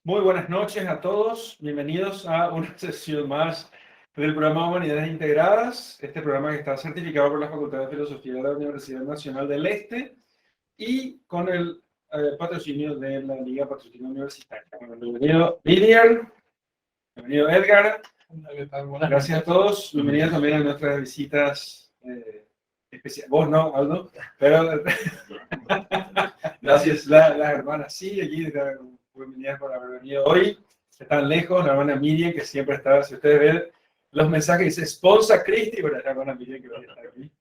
Muy buenas noches a todos. Bienvenidos a una sesión más del programa Humanidades Integradas, este programa que está certificado por la Facultad de Filosofía de la Universidad Nacional del Este y con el patrocinio de la Liga Patrocinio Universitaria. Bueno, bienvenido Didier, bienvenido Edgar. Gracias a todos. Bienvenidos también a nuestras visitas especiales. Vos no, Aldo, pero gracias. Las hermanas sí, aquí bienvenidas por haber venido hoy. Están lejos, la hermana Miriam, que siempre está, si ustedes ven los mensajes, dice Esposa Cristi, pero la hermana Miriam que va a estar aquí.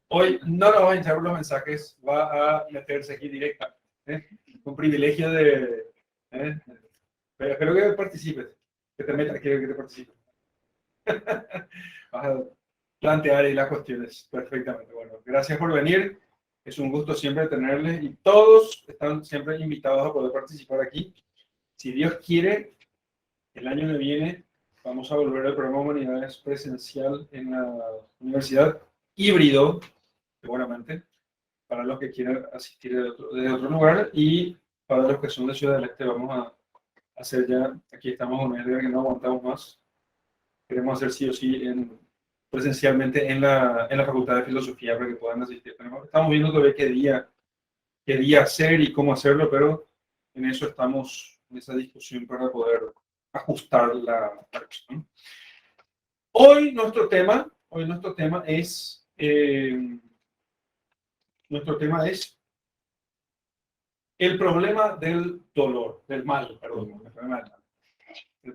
Hoy no nos va a hinchar los mensajes, va a meterse aquí directa. Un privilegio de... pero espero que participes, que te metas, quiero que te participes. Vas a plantear ahí las cuestiones perfectamente. Bueno, gracias por venir. Es un gusto siempre tenerles y todos están siempre invitados a poder participar aquí. Si Dios quiere, el año que viene vamos a volver al programa Humanidades presencial en la universidad, híbrido, seguramente, para los que quieran asistir de otro lugar, y para los que son de Ciudad del Este vamos a hacer ya, aquí estamos con Edgar, que no aguantamos más. Queremos hacer sí o sí presencialmente en la Facultad de Filosofía para que puedan asistir. Estamos viendo todavía qué día hacer y cómo hacerlo, pero en eso estamos, en esa discusión para poder ajustar la cuestión. Hoy nuestro tema es el problema del dolor, del mal, perdón, el problema del mal. El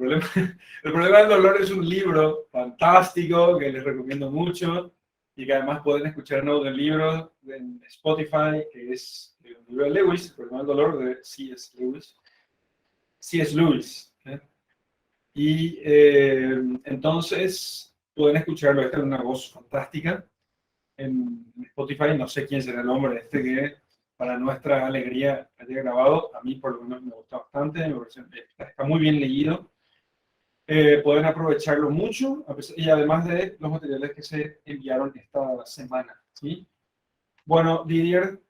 problema del dolor es un libro fantástico que les recomiendo mucho y que además pueden escuchar en audiolibro en Spotify, que es el libro de Lewis, El problema del dolor de C.S. Lewis. Y entonces pueden escucharlo. Esta es una voz fantástica en Spotify. No sé quién será el hombre que para nuestra alegría haya grabado. A mí por lo menos me gusta bastante, me parece, está muy bien leído. Pueden aprovecharlo mucho y además de los materiales que se enviaron esta semana, ¿sí? Bueno, Didier,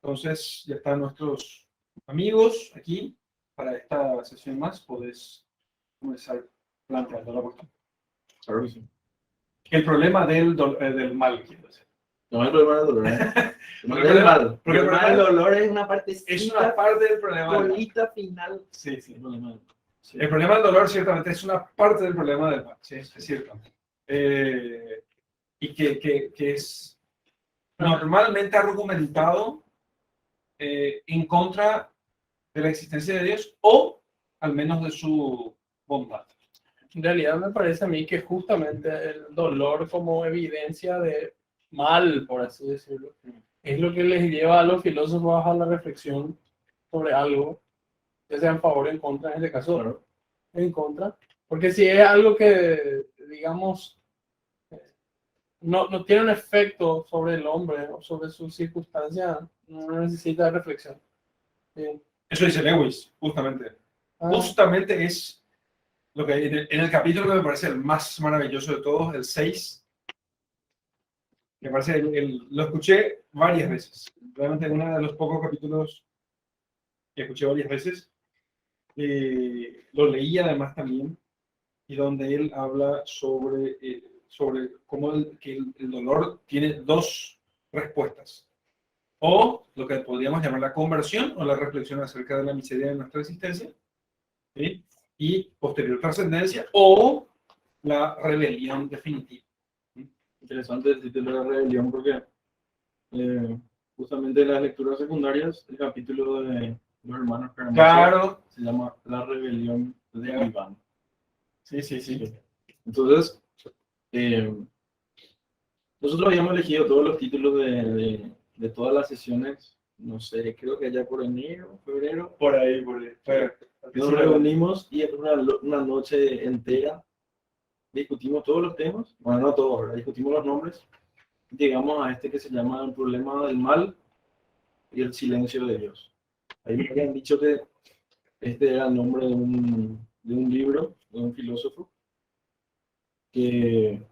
entonces ya están nuestros amigos aquí para esta sesión más. Podés comenzar planteando la cuestión. Claro que sí. El problema del mal, quiero decir. No es el problema del dolor, Porque el problema del dolor es una parte del problema. Bonita final. Sí. El problema del dolor ciertamente es una parte del problema del mal, sí, es cierto. Y que es normalmente argumentado en contra de la existencia de Dios o al menos de su bondad. En realidad me parece a mí que justamente el dolor como evidencia de mal, por así decirlo, es lo que les lleva a los filósofos a la reflexión sobre algo, ya sea en favor o en contra, en este caso, claro, en contra, porque si es algo que, digamos, no tiene un efecto sobre el hombre o sobre sus circunstancias, no necesita reflexión. Bien. Eso dice Lewis, justamente. Justamente es lo que en el capítulo que me parece el más maravilloso de todos, el 6, me parece, lo escuché varias veces. Realmente uno de los pocos capítulos que escuché varias veces. Lo leí además también, y donde él habla sobre cómo el dolor tiene dos respuestas. O lo que podríamos llamar la conversión o la reflexión acerca de la miseria de nuestra existencia, ¿sí? Y posterior trascendencia, o la rebelión definitiva. Interesante el título de la rebelión porque justamente en las lecturas secundarias el capítulo de los hermanos Karamazov, claro, se llama La rebelión de Iván. Sí. Entonces, nosotros habíamos elegido todos los títulos de todas las sesiones, no sé, creo que allá por enero, febrero. Por ahí. Nos reunimos y en una noche entera discutimos todos los temas, bueno, no todos, ¿verdad? Discutimos los nombres, llegamos a este que se llama el problema del mal y el silencio de Dios. Ahí me habían dicho que este era el nombre de un libro, de un filósofo, que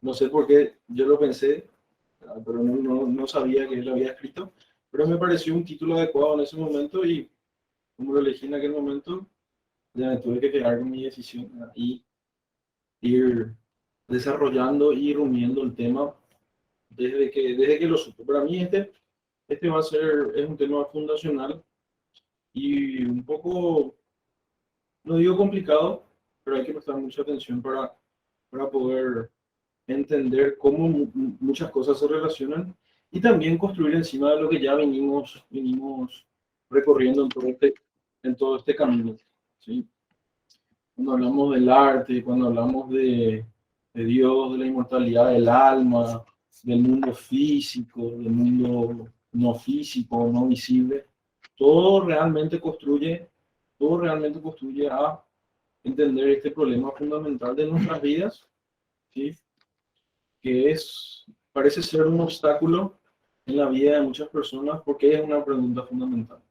no sé por qué yo lo pensé, pero no sabía que él lo había escrito, pero me pareció un título adecuado en ese momento y como lo elegí en aquel momento, ya me tuve que quedar con mi decisión, ¿verdad? Y ir desarrollando y rumiando el tema desde que lo supe. Para mí este va a ser, es un tema fundacional y un poco, no digo complicado, pero hay que prestar mucha atención para poder entender cómo muchas cosas se relacionan y también construir encima de lo que ya venimos recorriendo en todo este camino, ¿sí? Cuando hablamos del arte, cuando hablamos de Dios, de la inmortalidad del alma, del mundo físico, del mundo no físico, no visible, todo realmente construye, todo realmente construye a entender este problema fundamental de nuestras vidas, ¿sí? Que parece ser un obstáculo en la vida de muchas personas porque es una pregunta fundamental.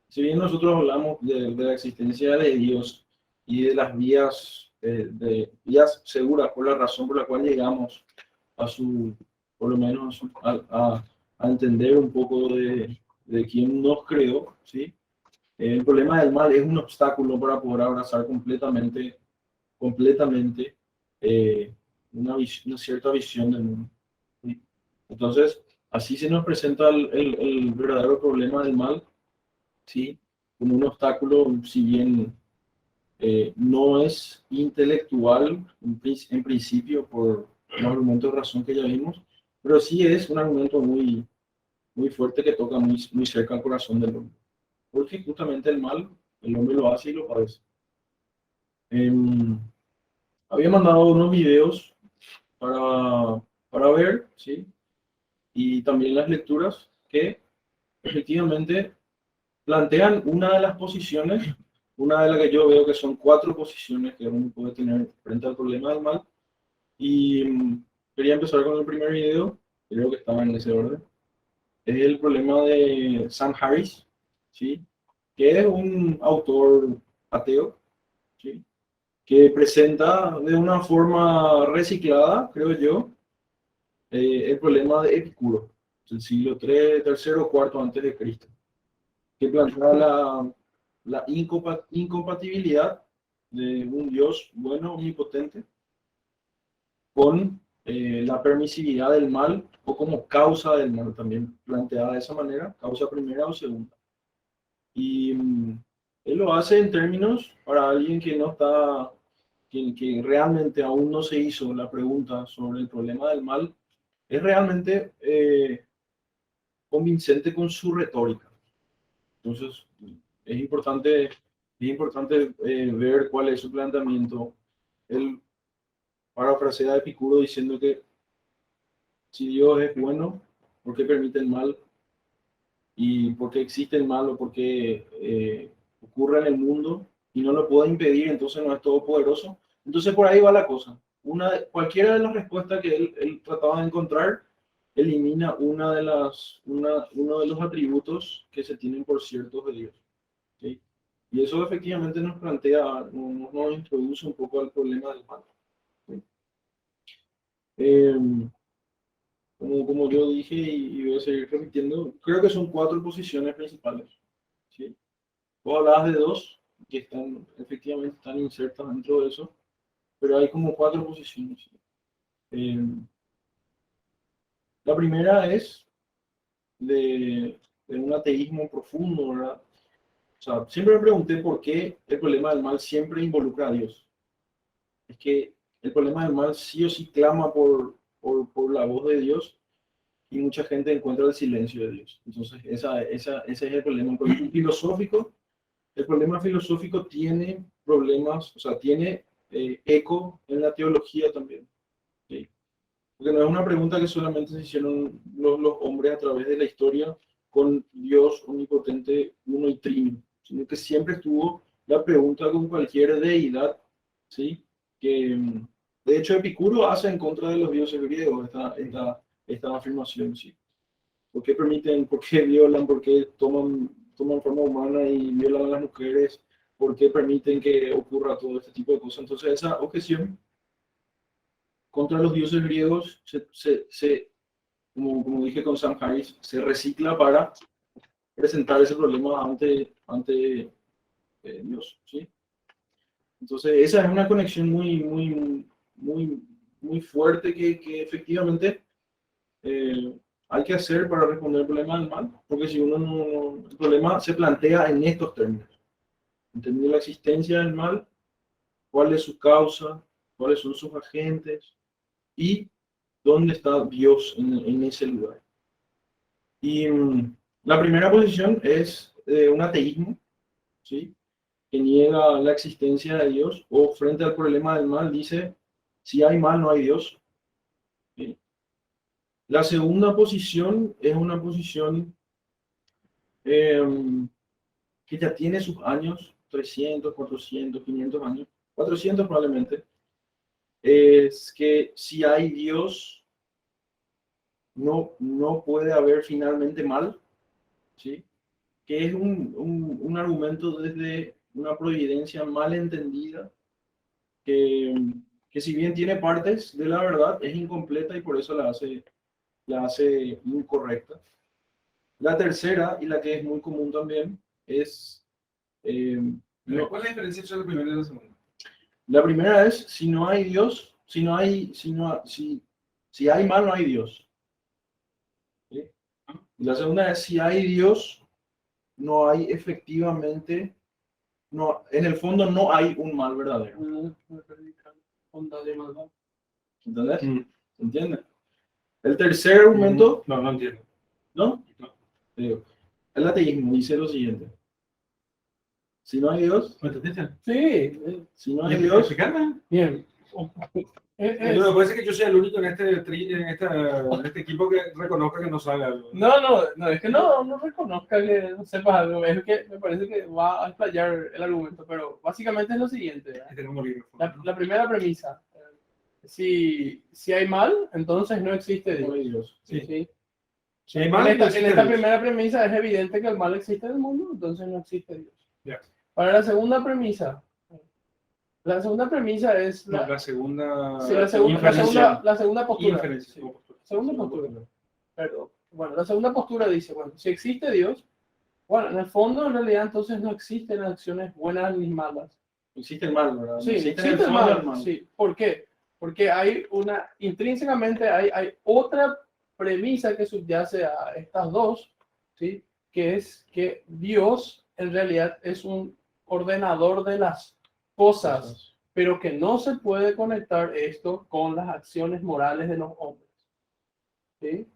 Si bien nosotros hablamos de la existencia de Dios y de las vías seguras por la razón por la cual llegamos por lo menos a entender un poco de quién nos creó, ¿sí? El problema del mal es un obstáculo para poder abrazar completamente una cierta visión del mundo, ¿sí? Entonces, así se nos presenta el verdadero problema del mal, ¿sí? Como un obstáculo, si bien no es intelectual en principio por los argumentos de razón que ya vimos, pero sí es un argumento muy fuerte que toca muy cerca al corazón del hombre. Porque justamente el hombre lo hace y lo padece. Había mandado unos videos para ver, ¿sí? Y también las lecturas que efectivamente plantean una de las posiciones, una de las que yo veo que son 4 posiciones que uno puede tener frente al problema del mal. Y quería empezar con el primer video, creo que estaba en ese orden. Es el problema de Sam Harris, ¿sí? Que es un autor ateo, ¿sí? Que presenta de una forma reciclada, creo yo, el problema de Epicuro, del siglo III o IV antes de Cristo, que plantea la incompatibilidad de un Dios bueno, omnipotente, con la permisividad del mal o como causa del mal, también planteada de esa manera, causa primera o segunda. Y él lo hace en términos para alguien que no está, que realmente aún no se hizo la pregunta sobre el problema del mal, es realmente convincente con su retórica. Entonces, es importante ver cuál es su planteamiento. Él parafrasea a Epicuro diciendo que si Dios es bueno, ¿por qué permite el mal? ¿Y por qué existe el mal o por qué ocurre en el mundo y no lo puede impedir, entonces no es todopoderoso? Entonces por ahí va la cosa. Cualquiera de las respuestas que él trataba de encontrar elimina uno de los atributos que se tienen por ciertos de Dios, ¿sí? Y eso efectivamente nos introduce un poco al problema del mal, ¿sí? Como yo dije y voy a seguir repitiendo, creo que son 4 posiciones principales, ¿sí? Vos hablabas de 2 que efectivamente están insertas dentro de eso, pero hay como 4 posiciones, ¿sí? La primera es de un ateísmo profundo, ¿verdad? O sea, siempre me pregunté por qué el problema del mal siempre involucra a Dios. Es que el problema del mal sí o sí clama por la voz de Dios y mucha gente encuentra el silencio de Dios. Entonces, ese es el problema. El problema filosófico tiene problemas, o sea, tiene eco en la teología también, ¿sí? Porque no es una pregunta que solamente se hicieron los hombres a través de la historia con Dios omnipotente, uno y trino, sino que siempre estuvo la pregunta con cualquier deidad, ¿sí? Que de hecho Epicuro hace en contra de los dioses griegos esta afirmación, ¿sí? ¿Por qué por qué violan, por qué toman forma humana y violan a las mujeres? ¿Por qué permiten que ocurra todo este tipo de cosas? Entonces esa objeción contra los dioses griegos como dije con Sam Harris, se recicla para presentar ese problema ante Dios, ¿sí? Entonces, esa es una conexión muy fuerte que efectivamente hay que hacer para responder el problema del mal, porque si uno el problema se plantea en estos términos, entendiendo la existencia del mal, cuál es su causa, cuáles son sus agentes y dónde está Dios en ese lugar. Y la primera posición es un ateísmo, ¿sí? Que niega la existencia de Dios, o frente al problema del mal dice, si hay mal no hay Dios. ¿Sí? La segunda posición es una posición que ya tiene sus años, 300, 400, 500 años, 400 probablemente, es que si hay Dios, no puede haber finalmente mal, ¿sí? Que es un argumento desde una providencia mal entendida, que si bien tiene partes de la verdad, es incompleta y por eso la hace incorrecta. La tercera, y la que es muy común también, es... ¿Cuál es la diferencia entre la primera y la segunda? La primera es, si no hay Dios, si hay mal, no hay Dios. ¿Sí? Y la segunda es, si hay Dios, no hay efectivamente, no, en el fondo no hay un mal verdadero. ¿Entendés? ¿Entiendes? El tercer argumento... No entiendo. ¿No? No. Digo, el ateísmo dice lo siguiente. Si no hay Dios, ¿Me entendiste? Sí, si no hay Dios, ¿Explicarme? bien. Me parece que yo soy el único en este equipo que reconozca que no sabe algo. No, es que no reconozca que no sepas algo, es que me parece que va a explayar el argumento, pero básicamente es lo siguiente. Que tenemos libros. La primera premisa, si hay mal, entonces no existe no hay Dios. Dios. ¿Sí? Si hay mal, En esta Dios. primera premisa es evidente que el mal existe en el mundo, entonces no existe Dios. Ya. Para la segunda premisa es La segunda. sí, la segunda postura. Inferencia. Sí. Segunda postura. Perdón. Bueno, la segunda postura dice, bueno, si existe Dios, bueno, en el fondo, en realidad, entonces no existen acciones buenas ni malas. Existe el mal, ¿verdad? Sí, existe existe el fondo mal. Sí. ¿Por qué? Porque intrínsecamente hay otra premisa que subyace a estas dos, ¿sí? Que es que Dios en realidad es un ordenador de las cosas, pero que no se puede conectar esto con las acciones morales de los hombres. ¿Sí?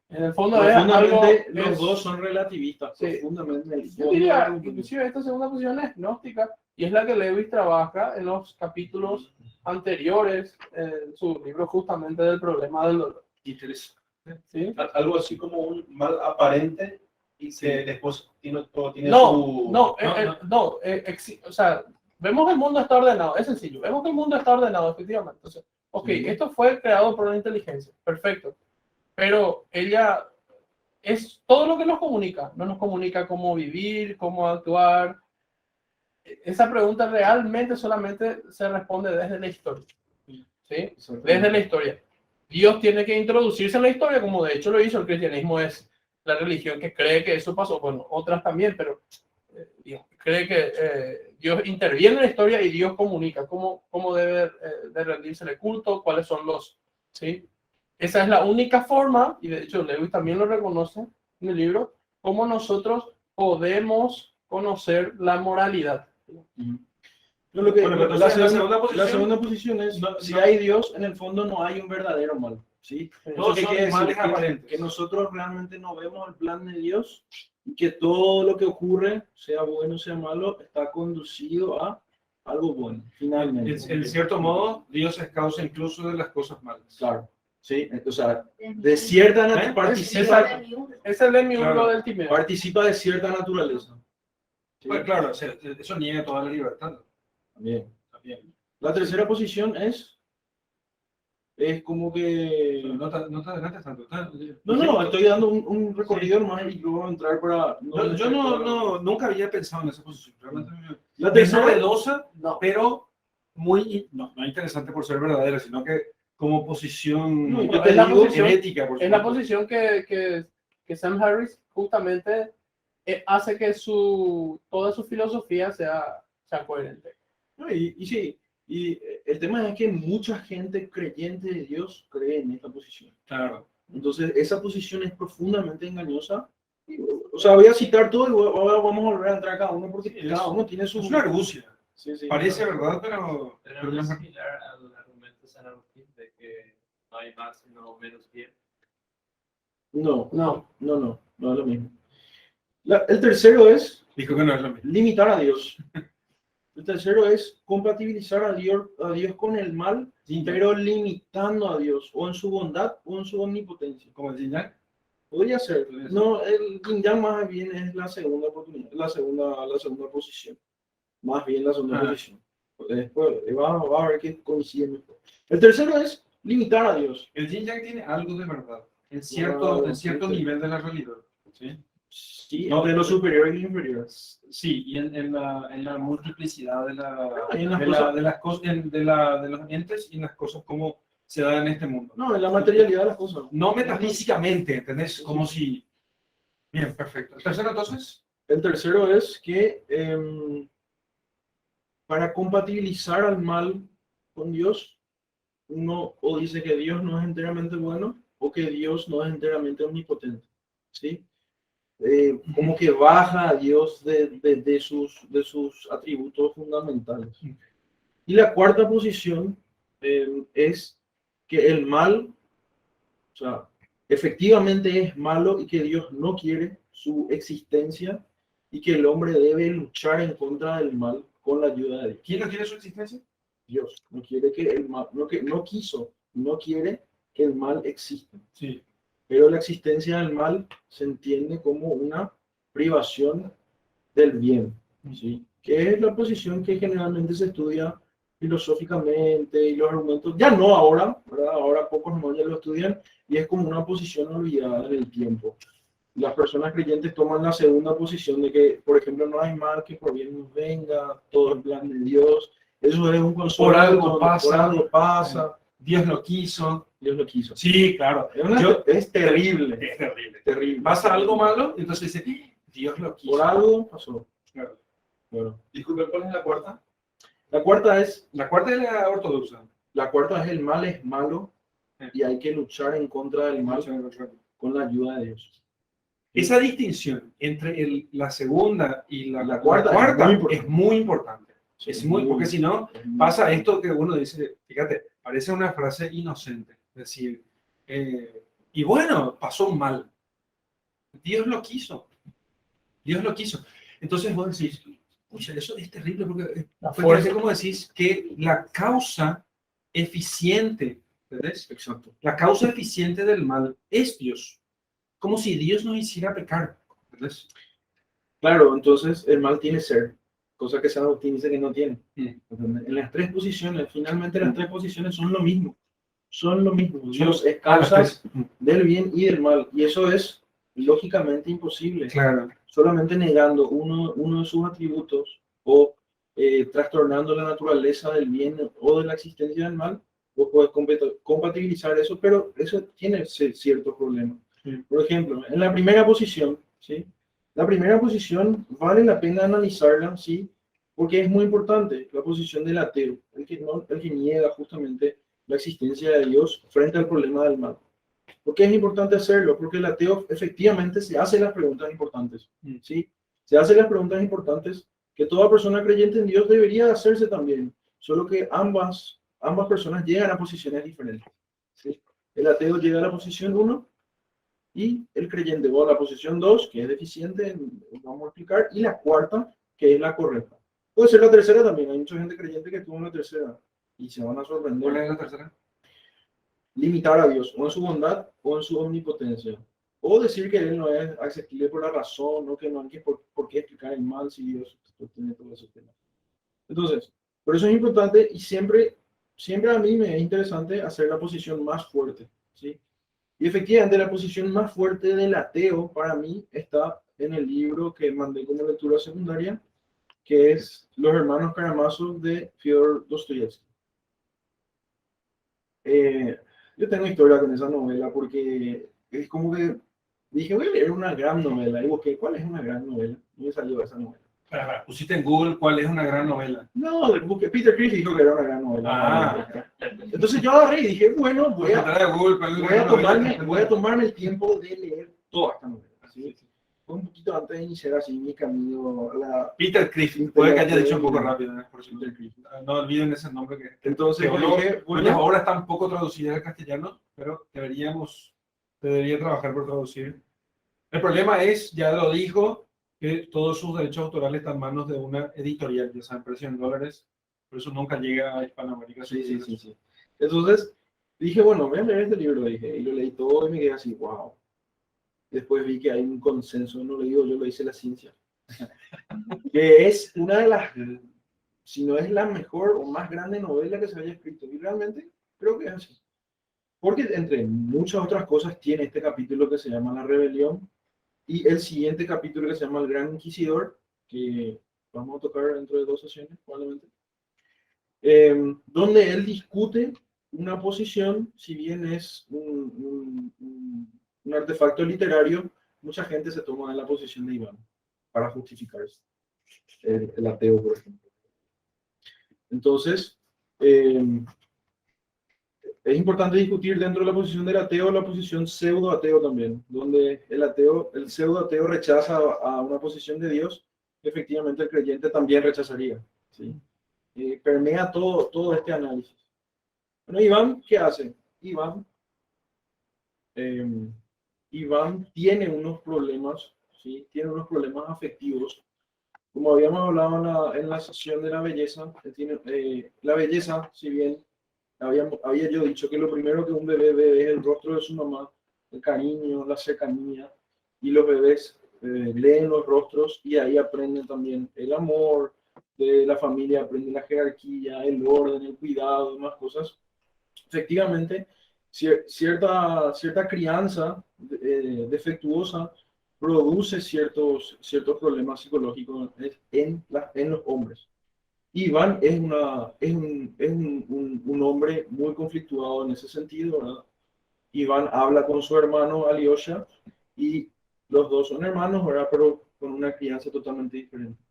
En el fondo profundamente, los dos son relativistas. Sí. Profundamente. Yo diría, inclusive esta segunda posición es gnóstica y es la que Lewis trabaja en los capítulos anteriores en su libro justamente del problema del dolor. Interesante. ¿Sí? Algo así como un mal aparente y que después todo tiene o sea, vemos que el mundo está ordenado, es sencillo, vemos que el mundo está ordenado efectivamente. Entonces, esto fue creado por una inteligencia, perfecto, pero ella es todo lo que nos comunica, no nos comunica cómo vivir, cómo actuar. Esa pregunta realmente solamente se responde desde la historia, ¿sí? Desde la historia. Dios tiene que introducirse en la historia, como de hecho lo hizo. El cristianismo es la religión que cree que eso pasó, bueno, otras también, pero Dios cree que Dios interviene en la historia y Dios comunica cómo debe de rendirse el culto, cuáles son los, ¿sí? Esa es la única forma, y de hecho Lewis también lo reconoce en el libro, cómo nosotros podemos conocer la moralidad. La segunda posición es, si hay Dios, en el fondo no hay un verdadero mal. ¿Sí? Todos son males aparentes. Que nosotros realmente no vemos el plan de Dios y que todo lo que ocurre, sea bueno, sea malo, está conducido a algo bueno, finalmente. En cierto modo, Dios es causa incluso de las cosas malas. Claro. Sí, o sea, de cierta participa, es el demiurgo del Timeo. Participa de cierta naturaleza. ¿Sí? Pues claro, eso niega toda la libertad. También. La tercera posición es como que... No te adelantes tanto. No, estoy dando un recorrido nomás y luego entrar para... Yo nunca había pensado en esa posición. Realmente La es tercera novedosa, pero muy... No interesante por ser verdadera, sino que como posición yo te digo, ética. Es la posición que Sam Harris justamente hace que toda su filosofía sea coherente. No, y sí, y el tema es que mucha gente creyente de Dios cree en esta posición. Claro. Entonces, esa posición es profundamente engañosa. O sea, voy a citar todo y ahora vamos a volver a entrar cada uno porque Sí, cada uno tiene su... Es una argucia. Sí, sí. Parece verdad, pero Pero no es similar al argumento de San Agustín de que no hay más sino menos bien. No, No, no es lo mismo. El tercero es dijo que no es lo mismo. limitar a Dios. El tercero es compatibilizar a Dios con el mal, pero limitando a Dios, o en su bondad o en su omnipotencia. Como el Yin-Yang. Podría ser. Podría ser. No, el yin yang más bien es la segunda oportunidad, la segunda posición. Más bien la segunda posición. Después va a ver que coincide mejor. El tercero es limitar a Dios. El Yin-Yang tiene algo de verdad, en Claro, cierto sí. nivel de la realidad. ¿Sí? Sí, No, entre lo superior y lo inferior. Sí, y en la multiplicidad de los entes y en las cosas como se dan en este mundo. No, en la materialidad de las cosas. No metafísicamente, ¿entendés? Como si... Bien, perfecto. ¿El tercero entonces? El tercero es que para compatibilizar al mal con Dios, uno o dice que Dios no es enteramente bueno o que Dios no es enteramente omnipotente. ¿Sí? Como que baja a Dios de sus atributos fundamentales. Y la cuarta posición es que el mal, o sea, efectivamente es malo y que Dios no quiere su existencia y que el hombre debe luchar en contra del mal con la ayuda de Dios. ¿Quién no quiere su existencia? Dios no quiere que el mal, no quiere que el mal exista. Sí. Pero la existencia del mal se entiende como una privación del bien, ¿sí? Que es la posición que generalmente se estudia filosóficamente y los argumentos, ya no ahora, ¿verdad? Ahora pocos no ya lo estudian y es como una posición olvidada en el tiempo. Las personas creyentes toman la segunda posición de que, por ejemplo, no hay mal que por bien nos venga, todo el plan de Dios. Eso es un consuelo. Por algo pasa. Por algo pasa. Dios lo quiso. Dios lo quiso. Sí, claro. Es terrible. Es terrible. Terrible. Pasa algo malo, entonces dice, Dios lo quiso. Por algo pasó. Claro. Bueno. Disculpe, ¿cuál es la cuarta? La cuarta es La cuarta es la ortodoxa. el mal es malo y hay que luchar en contra del mal con la ayuda de Dios. Esa distinción entre la segunda y la cuarta cuarta es muy importante. es muy importante. Sí, Porque si no, pasa esto que uno dice, fíjate, parece una frase inocente. Es decir, y bueno, pasó mal. Dios lo quiso. Dios lo quiso. Entonces vos decís, pucha, eso es terrible porque parece como decís que la causa eficiente, ¿entendés? Exacto. La causa eficiente del mal es Dios. Como si Dios nos hiciera pecar, ¿entendés? Claro, entonces el mal tiene ser, cosa que San Agustín dice que no tiene. Mm. En las tres posiciones, finalmente las tres posiciones son lo mismo. Son lo mismo. Dios es Ah, causa las tres. del bien y del mal. Y eso es lógicamente imposible. Claro. Solamente negando uno de sus atributos o trastornando la naturaleza del bien o de la existencia del mal, vos podés compatibilizar eso, pero eso tiene ciertos problemas. Sí. Por ejemplo, en la primera posición, ¿sí? La primera posición vale la pena analizarla, ¿sí? Porque es muy importante, la posición del ateo, el que niega justamente la existencia de Dios frente al problema del mal. ¿Por qué es importante hacerlo? Porque el ateo efectivamente se hace las preguntas importantes, ¿sí? Se hace las preguntas importantes que toda persona creyente en Dios debería hacerse también, solo que ambas personas llegan a posiciones diferentes, ¿sí? El ateo llega a la posición 1 y el creyente va a la posición 2, que es deficiente, vamos a explicar, y la cuarta, que es la correcta. Puede ser la tercera también, hay mucha gente creyente que estuvo en la tercera y se van a sorprender. ¿Cuál es la tercera? Limitar a Dios o en su bondad o en su omnipotencia. O decir que Él no es accesible por la razón, o que no hay que por qué explicar el mal si Dios tiene todo ese tema. Entonces, por eso es importante y siempre a mí me es interesante hacer la posición más fuerte, ¿sí? Y efectivamente la posición más fuerte del ateo para mí está en el libro que mandé como lectura secundaria, que es Los Hermanos Karamazov de Fyodor Dostoyevsky. Yo tengo historia con esa novela porque es como que Dije, voy a leer una gran novela. Y busqué, ¿cuál es una gran novela? Y me salió esa novela. Pusiste en Google cuál es una gran novela. No, busqué, Peter Criss dijo que era una gran novela. Ah. Entonces yo agarré y dije, bueno, voy a, Entrar a Google, ¿cuál es la gran novela? voy a tomarme el tiempo de leer toda esta novela. ¿Sí? Fue un poquito antes de iniciar así mi camino a la... Peter Criss, puede que haya dicho un poco rápido, ¿no? Por cierto. No olviden ese nombre que Entonces que yo dije, cuyas bueno, obras están poco traducidas al castellano, pero debería trabajar por traducir. El problema es, ya lo dijo, que todos sus derechos autorales están en manos de una editorial, ya saben, precio en dólares, por eso nunca llega a Hispanoamérica. sí. Entonces dije, bueno, voy a leer este libro, dije, y lo leí todo y me quedé así, wow. Después vi que hay un consenso, no lo digo yo, lo dice la ciencia, que es una de las, si no es la mejor o más grande novela que se haya escrito, y realmente creo que es así. Porque entre muchas otras cosas tiene este capítulo que se llama La Rebelión y el siguiente capítulo que se llama El Gran Inquisidor, que vamos a tocar dentro de 2 sesiones probablemente, donde él discute una posición, si bien es un artefacto literario, mucha gente se toma en la posición de Iván para justificarse. El ateo, por ejemplo. Entonces, es importante discutir dentro de la posición del ateo la posición pseudo-ateo también, donde el pseudo-ateo rechaza a una posición de Dios que efectivamente el creyente también rechazaría. ¿Sí? Permea todo este análisis. Bueno, Iván, ¿qué hace? Iván tiene unos problemas, ¿sí? Tiene unos problemas afectivos. Como habíamos hablado en la sesión de la belleza, la belleza, si bien había yo dicho que lo primero que un bebé ve es el rostro de su mamá, el cariño, la cercanía, y los bebés leen los rostros y ahí aprenden también el amor de la familia, aprenden la jerarquía, el orden, el cuidado, demás cosas. Efectivamente, cierta crianza defectuosa produce ciertos problemas psicológicos en los hombres. Iván es un hombre muy conflictuado en ese sentido, ¿verdad? Iván habla con su hermano Alyosha y los dos son hermanos, ¿verdad? Pero con una crianza totalmente diferente,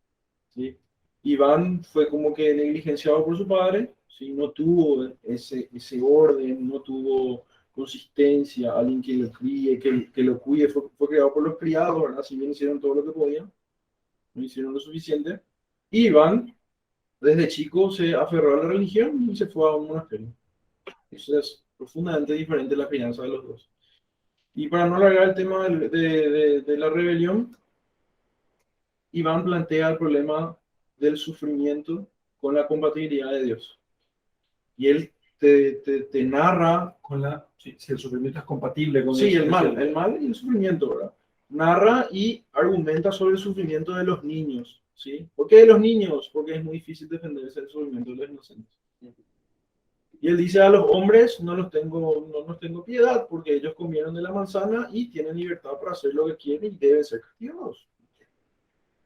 ¿sí? Iván fue como que negligenciado por su padre, ¿sí? No tuvo ese orden, no tuvo consistencia, alguien que lo críe, que lo cuide, fue criado por los criados, ¿verdad? Si bien hicieron todo lo que podían, no hicieron lo suficiente. Y Iván desde chico se aferró a la religión y se fue a un monasterio. Eso es profundamente diferente la crianza de los dos. Y para no alargar el tema de la rebelión, Iván plantea el problema del sufrimiento con la compatibilidad de Dios. Y él te narra... Si el sufrimiento es compatible con Sí, eso, el mal y el sufrimiento, ¿verdad? Narra y argumenta sobre el sufrimiento de los niños, ¿sí? ¿Por qué de los niños? Porque es muy difícil defenderse del sufrimiento de los inocentes. Y él dice a los hombres, no los tengo piedad, porque ellos comieron de la manzana y tienen libertad para hacer lo que quieren y deben ser castigados.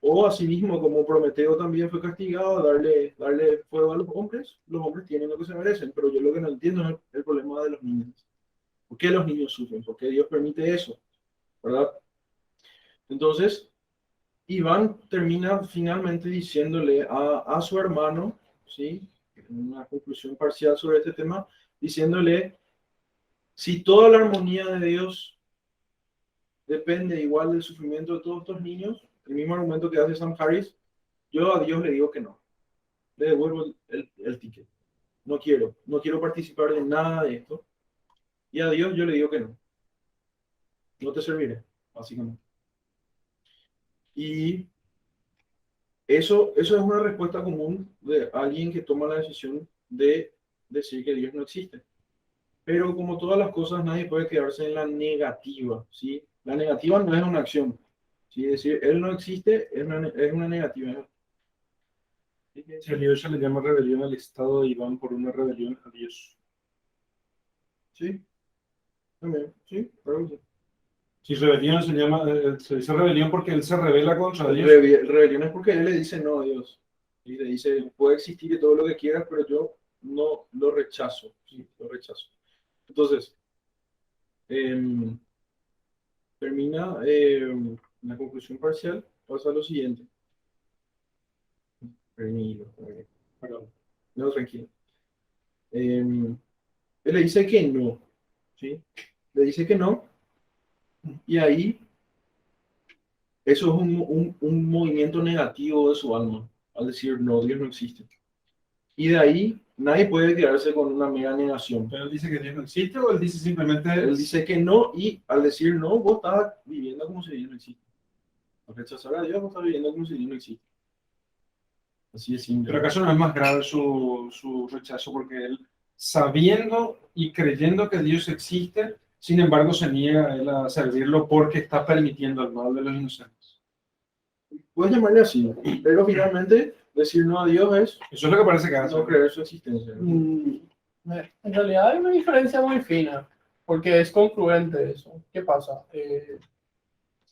O asimismo, como Prometeo también fue castigado, darle fuego a los hombres tienen lo que se merecen, pero yo lo que no entiendo es el problema de los niños. ¿Por qué los niños sufren? ¿Por qué Dios permite eso? ¿Verdad? Entonces, Iván termina finalmente diciéndole a su hermano, ¿sí? Una conclusión parcial sobre este tema, diciéndole, si toda la armonía de Dios depende igual del sufrimiento de todos estos niños, el mismo argumento que hace Sam Harris, yo a Dios le digo que no, le devuelvo el ticket, no quiero participar de nada de esto, y a Dios yo le digo que no te serviré, básicamente. Y eso es una respuesta común de alguien que toma la decisión de decir que Dios no existe. Pero como todas las cosas, nadie puede quedarse en la negativa, ¿sí? La negativa no es una acción, ¿sí? Es decir, Él no existe es una negativa. Si a Dios se le llama rebelión al Estado de Iván por una rebelión a Dios. Sí, también, sí, claro que sí. Si rebelión se dice rebelión porque él se rebela contra Dios. Rebelión es porque Él le dice no a Dios. Y le dice, puede existir todo lo que quieras, pero yo no lo rechazo, ¿sí? Lo rechazo. Entonces, termina la conclusión parcial, pasa a lo siguiente. Perdón. No, tranquilo. Él le dice que no, ¿sí? Le dice que no, y ahí eso es un movimiento negativo de su alma, al decir no, Dios no existe. Y de ahí nadie puede quedarse con una mera negación. Pero él dice que Dios no existe o él dice simplemente. Él dice que no, y al decir no, vos estás viviendo como si Dios no existe. Al rechazar a Dios, vos estás viviendo como si Dios no existe. Así es simple. Pero acaso no es más grave su rechazo porque él, sabiendo y creyendo que Dios existe, sin embargo se niega a él a servirlo porque está permitiendo el mal de los inocentes. Puedes llamarle así, pero finalmente decir no a Dios es Eso es lo que parece que hace. no creer su existencia. En realidad hay una diferencia muy fina, porque es congruente eso. ¿Qué pasa?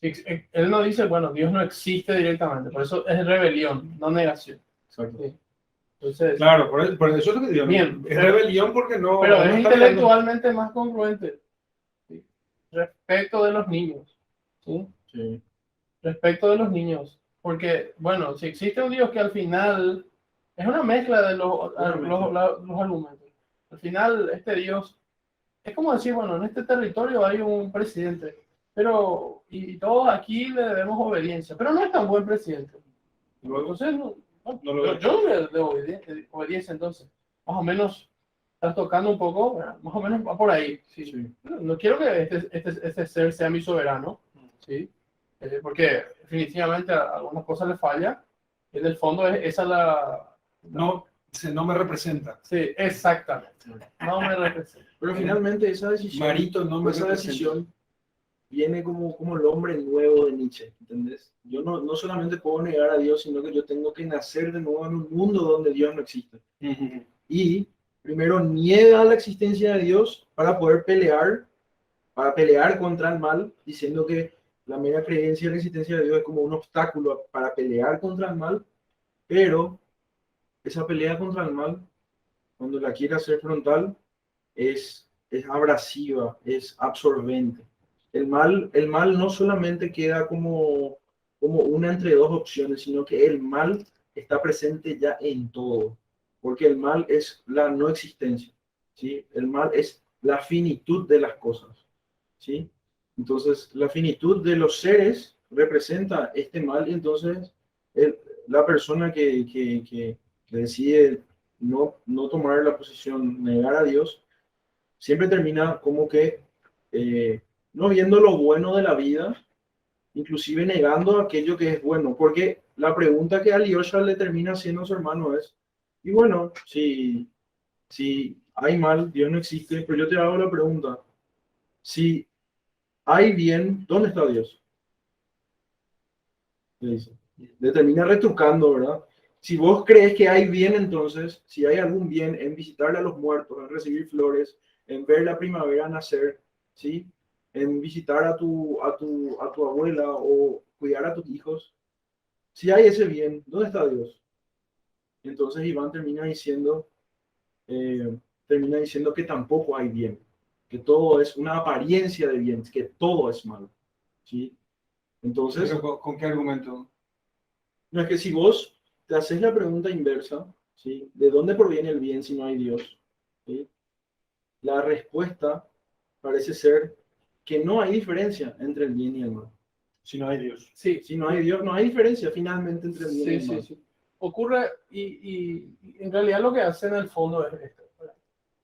Él no dice, bueno, Dios no existe directamente, por eso es rebelión, no negación. Exacto. Sí. Entonces, Claro, por eso es lo que digo. Bien, Es pero- rebelión porque no. pero no es está intelectualmente más congruente. ¿Sí? Respecto de los niños. ¿Sí? Sí. Respecto de los niños. Porque, bueno, si existe un Dios que al final es una mezcla de los argumentos. Al final, este Dios es como decir, bueno, en este territorio hay un presidente, pero y todos aquí le debemos obediencia, pero no es tan buen presidente. Luego, Entonces, yo no le debo obediencia, entonces. Más o menos, estás tocando un poco, más o menos va por ahí. ¿Sí? Sí. No quiero que este ser sea mi soberano, ¿sí? Porque definitivamente a algunas cosas le falla. En el fondo esa la... no me representa. Sí, exactamente. No me representa. Pero finalmente esa decisión, Marito no me esa representa. decisión viene como el hombre nuevo de Nietzsche, ¿entendés? Yo no solamente puedo negar a Dios, sino que yo tengo que nacer de nuevo en un mundo donde Dios no existe. Y primero niega la existencia de Dios para poder pelear contra el mal, diciendo que la mera creencia en la existencia de Dios es como un obstáculo para pelear contra el mal, pero esa pelea contra el mal, cuando la quiere hacer frontal, es abrasiva, es absorbente. El mal no solamente queda como una entre dos opciones, sino que el mal está presente ya en todo, porque el mal es la no existencia, ¿sí? El mal es la finitud de las cosas, ¿sí? Entonces, la finitud de los seres representa este mal, y entonces la persona que decide no tomar la posición, negar a Dios, siempre termina como que no viendo lo bueno de la vida, inclusive negando aquello que es bueno, porque la pregunta que Alyosha le termina haciendo a su hermano es, y bueno, si hay mal, Dios no existe, pero yo te hago la pregunta, si hay bien, ¿dónde está Dios? Le dice. Le termina retrucando, ¿verdad? Si vos crees que hay bien, entonces, si hay algún bien en visitarle a los muertos, en recibir flores, en ver la primavera nacer, ¿sí? En visitar a tu abuela o cuidar a tus hijos, si hay ese bien, ¿dónde está Dios? Entonces Iván termina diciendo que tampoco hay bien, que todo es una apariencia de bien, que todo es malo, ¿sí? Entonces, ¿Pero con qué argumento? no es que si vos te haces la pregunta inversa, ¿sí? ¿De dónde proviene el bien si no hay Dios? ¿Sí? La respuesta parece ser que no hay diferencia entre el bien y el mal. Si no hay Dios. Sí, Si no hay Dios, no hay diferencia finalmente entre el bien y el mal. sí. Ocurre y en realidad lo que hace en el fondo es esto.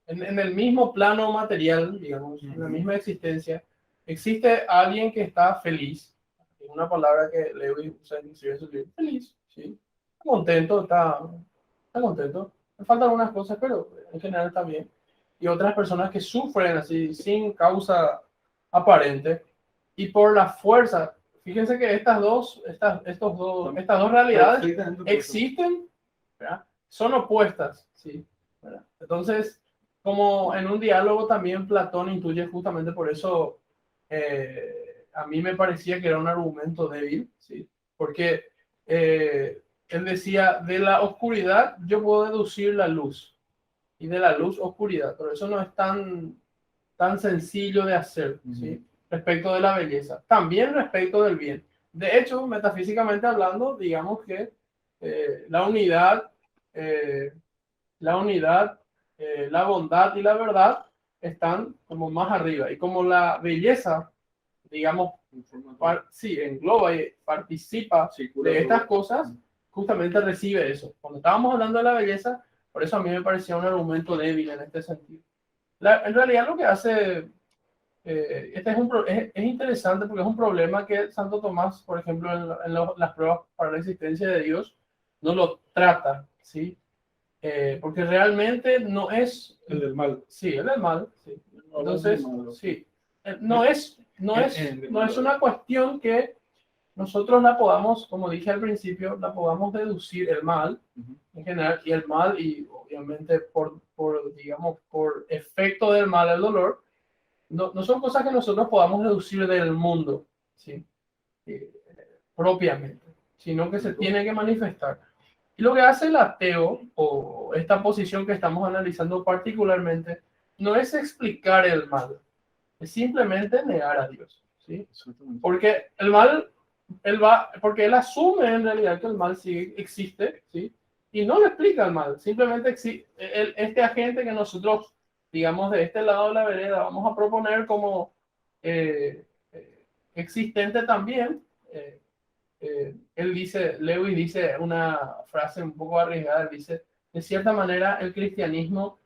En el mismo plano material, digamos, en la misma existencia, existe alguien que está feliz. Es una palabra que Lewis usa en su libro, feliz, ¿sí? Está contento. Le faltan algunas cosas, pero en general está bien. Y otras personas que sufren así, sin causa aparente, y por la fuerza. Fíjense que estas dos realidades Perfectamente. existen, ¿verdad? Son opuestas, ¿sí? ¿Verdad? Entonces, como en un diálogo también Platón intuye justamente por eso, a mí me parecía que era un argumento débil, ¿sí? Porque él decía, de la oscuridad yo puedo deducir la luz, y de la luz oscuridad, pero eso no es tan sencillo de hacer, ¿sí? respecto de la belleza, también respecto del bien. De hecho, metafísicamente hablando, digamos que la unidad, la bondad y la verdad están como más arriba. Y como la belleza, digamos, sí, engloba y participa de estas cosas, justamente recibe eso. Cuando estábamos hablando de la belleza, por eso a mí me parecía un argumento débil en este sentido. En realidad lo que hace, este es interesante porque es un problema que Santo Tomás, por ejemplo, las pruebas para la existencia de Dios, no lo trata, ¿sí? Porque realmente no es... El del mal. Sí, el del mal, sí. Entonces, sí, no es una cuestión que nosotros la podamos, como dije al principio, la podamos deducir el mal en general, y el mal, y obviamente digamos, por efecto del mal, el dolor, no son cosas que nosotros podamos deducir del mundo, ¿sí? Propiamente, sino que se tiene que manifestar. Y lo que hace el ateo, o esta posición que estamos analizando particularmente, no es explicar el mal, es simplemente negar a Dios, ¿sí? Porque el mal, porque él asume en realidad que el mal sí existe, ¿sí? Y no le explica el mal, simplemente este agente que nosotros, digamos, de este lado de la vereda, vamos a proponer como existente también. Lewis dice una frase un poco arriesgada, él dice, de cierta manera el cristianismo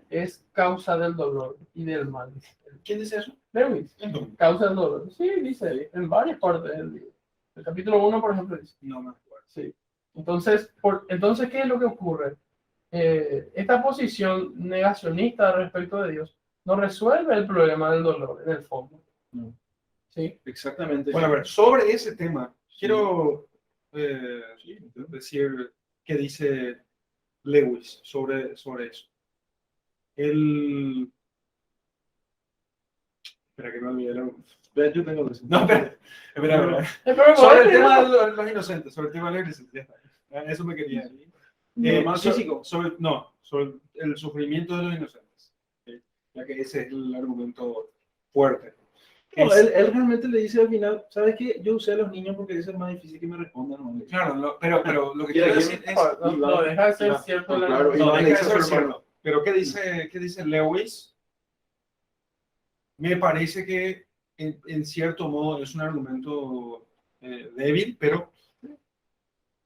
es causa del dolor y del mal. ¿Quién dice eso? Lewis, causa del dolor. Sí, dice en varias partes del libro. El capítulo 1, por ejemplo, dice. No me acuerdo. Sí. Entonces, ¿qué es lo que ocurre? Esta posición negacionista respecto de Dios no resuelve el problema del dolor en el fondo. No. ¿Sí? Exactamente. Bueno, a ver, sobre ese tema, quiero decir qué dice Lewis sobre eso. Espera que no olvidé. Yo tengo eso. No, espera. Pero Sobre el tema de los inocentes, sobre el tema de la iglesia. Eso me quería. Más físico. Sobre el sufrimiento de los inocentes. Ya que ese es el argumento fuerte. No, él realmente le dice al final, ¿sabes qué? Yo usé a los niños porque eso es más difícil que me respondan. ¿No? Claro, pero lo que quiero decir es... No, deja de ser cierto. Claro, No, Iván deja le de dice a ser su hermano. cierto. Pero ¿qué dice Lewis? Me parece que en cierto modo es un argumento débil, pero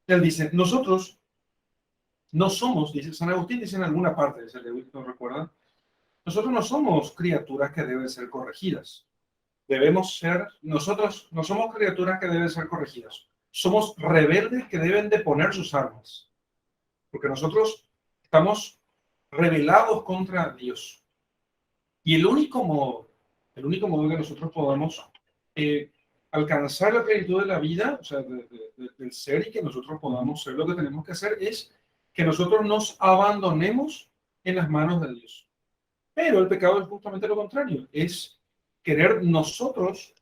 él dice, nosotros no somos, dice San Agustín, dice en alguna parte, dice Lewis, ¿no recuerdan? Nosotros no somos criaturas que deben ser corregidas. Nosotros no somos criaturas que deben ser corregidas. Somos rebeldes que deben de poner sus armas. Porque nosotros estamos rebelados contra Dios. Y el único modo que nosotros podamos alcanzar la plenitud de la vida, o sea, del ser, y que nosotros podamos ser lo que tenemos que hacer, es que nosotros nos abandonemos en las manos de Dios. Pero el pecado es justamente lo contrario, es querer nosotros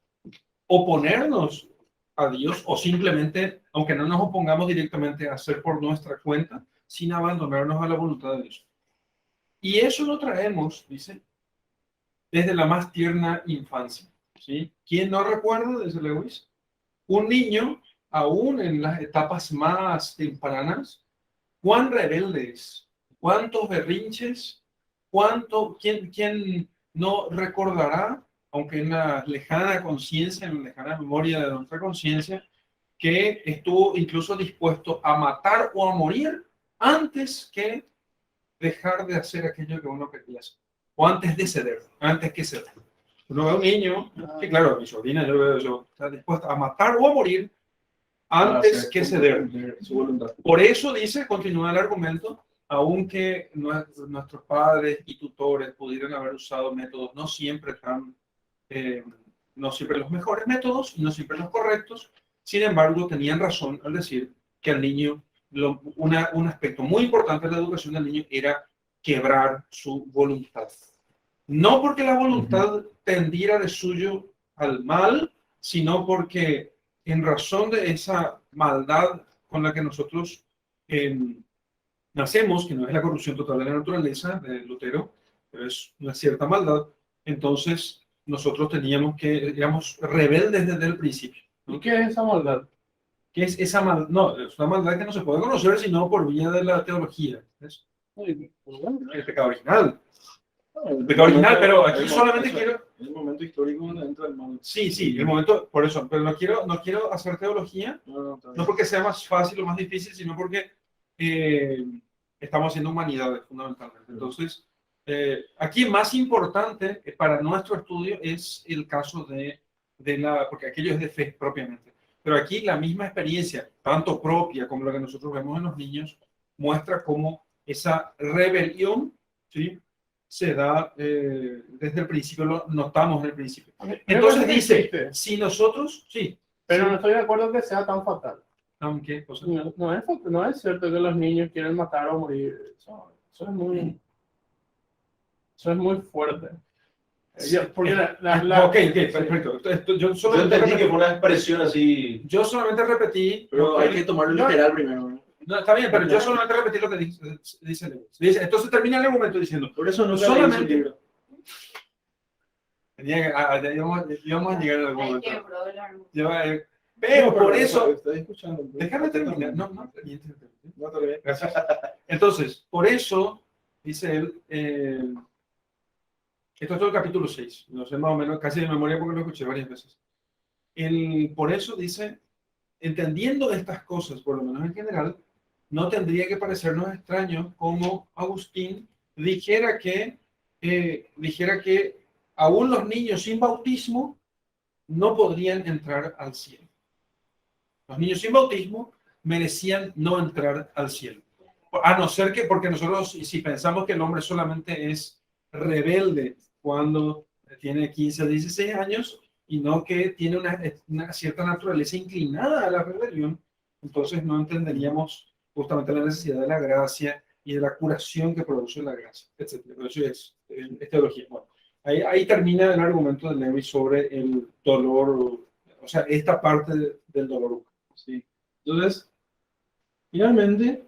oponernos a Dios, o simplemente, aunque no nos opongamos directamente, a hacer por nuestra cuenta, sin abandonarnos a la voluntad de Dios. Y eso lo traemos, dice, desde la más tierna infancia. ¿Sí? ¿Quién no recuerda, dice Lewis? Un niño, aún en las etapas más tempranas, cuán rebelde es, cuántos berrinches, ¿quién no recordará, aunque en la lejana conciencia, en la lejana memoria de nuestra conciencia, que estuvo incluso dispuesto a matar o a morir antes que dejar de hacer aquello que uno quería hacer, o antes de ceder, antes que ceder? Uno ve a un niño, que claro, mi sobrina, está dispuesta a matar o a morir antes que ceder. Su voluntad. Por eso dice, continúa el argumento, aunque nuestros padres y tutores pudieran haber usado métodos no siempre los mejores métodos y no siempre los correctos, sin embargo tenían razón al decir que al niño, un aspecto muy importante de la educación del niño era quebrar su voluntad. No porque la voluntad tendiera de suyo al mal, sino porque en razón de esa maldad con la que nosotros nacemos, que no es la corrupción total de la naturaleza de Lutero, pero es una cierta maldad, entonces nosotros éramos rebeldes desde el principio. ¿Y qué es esa maldad? ¿Qué es esa maldad? No, es una maldad que no se puede conocer sino por vía de la teología. Es Uy, pues bueno, el pecado original. El Pecado original, momento- pero aquí el solamente momento- quiero... El momento histórico donde entra el mal. Sí, el momento, por eso, pero no quiero hacer teología, Está no bien. porque sea más fácil o más difícil, sino porque estamos haciendo humanidades fundamentalmente. Entonces, aquí más importante para nuestro estudio es el caso porque aquello es de fe propiamente. Pero aquí la misma experiencia, tanto propia como la que nosotros vemos en los niños, muestra cómo esa rebelión, ¿sí?, se da desde el principio, lo notamos en el principio. Entonces dice, si nosotros, sí, pero sí, no estoy de acuerdo que sea tan fatal. aunque, o sea, No es cierto que los niños quieren matar o morir. Eso es muy fuerte. Porque ok, perfecto. Yo Yo solamente entendí que repetí, fue una expresión así. yo solamente repetí, Pero hay que tomarlo literal primero, ¿no? no, está bien, pero yo solamente repetí lo que dice Lewis. Entonces termina el argumento diciendo, Por eso no solamente- leí su libro. íbamos a llegar al Ahí momento. quebró el árbol. Pero por eso, Estoy escuchando. déjame terminar. No, No, está bien. gracias. Entonces, por eso, dice él, esto es todo el capítulo 6, no sé más o menos, casi de memoria porque lo escuché varias veces. Por eso dice, entendiendo estas cosas, por lo menos en general, no tendría que parecernos extraño como Agustín dijera que aún los niños sin bautismo no podrían entrar al cielo. Los niños sin bautismo merecían no entrar al cielo. A no ser que, porque nosotros, si pensamos que el hombre solamente es rebelde cuando tiene 15 o 16 años y no que tiene una cierta naturaleza inclinada a la rebelión, entonces no entenderíamos justamente la necesidad de la gracia y de la curación que produce la gracia, etc. Eso es teología. Bueno, ahí termina el argumento de Lewis sobre el dolor, o sea, esta parte del dolor. Sí. Entonces, finalmente,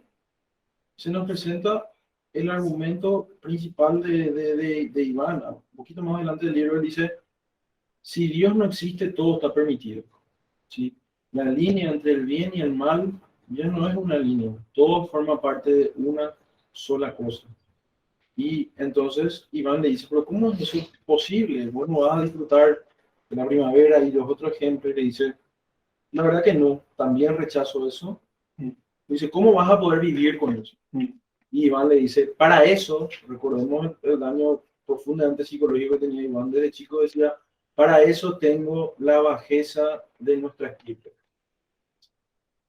se nos presenta el argumento principal de Iván. Un poquito más adelante del libro, él dice, si Dios no existe, todo está permitido. ¿Sí? La línea entre el bien y el mal ya no es una línea, todo forma parte de una sola cosa. Y entonces Iván le dice, pero ¿cómo es eso posible? Vos no vas a disfrutar de la primavera, y los otros ejemplos le dice, la verdad que no, también rechazo eso. Dice, ¿cómo vas a poder vivir con eso? Y Iván le dice, para eso, recordemos el daño profundamente psicológico que tenía Iván desde chico, decía, para eso tengo la bajeza de nuestra estirpe,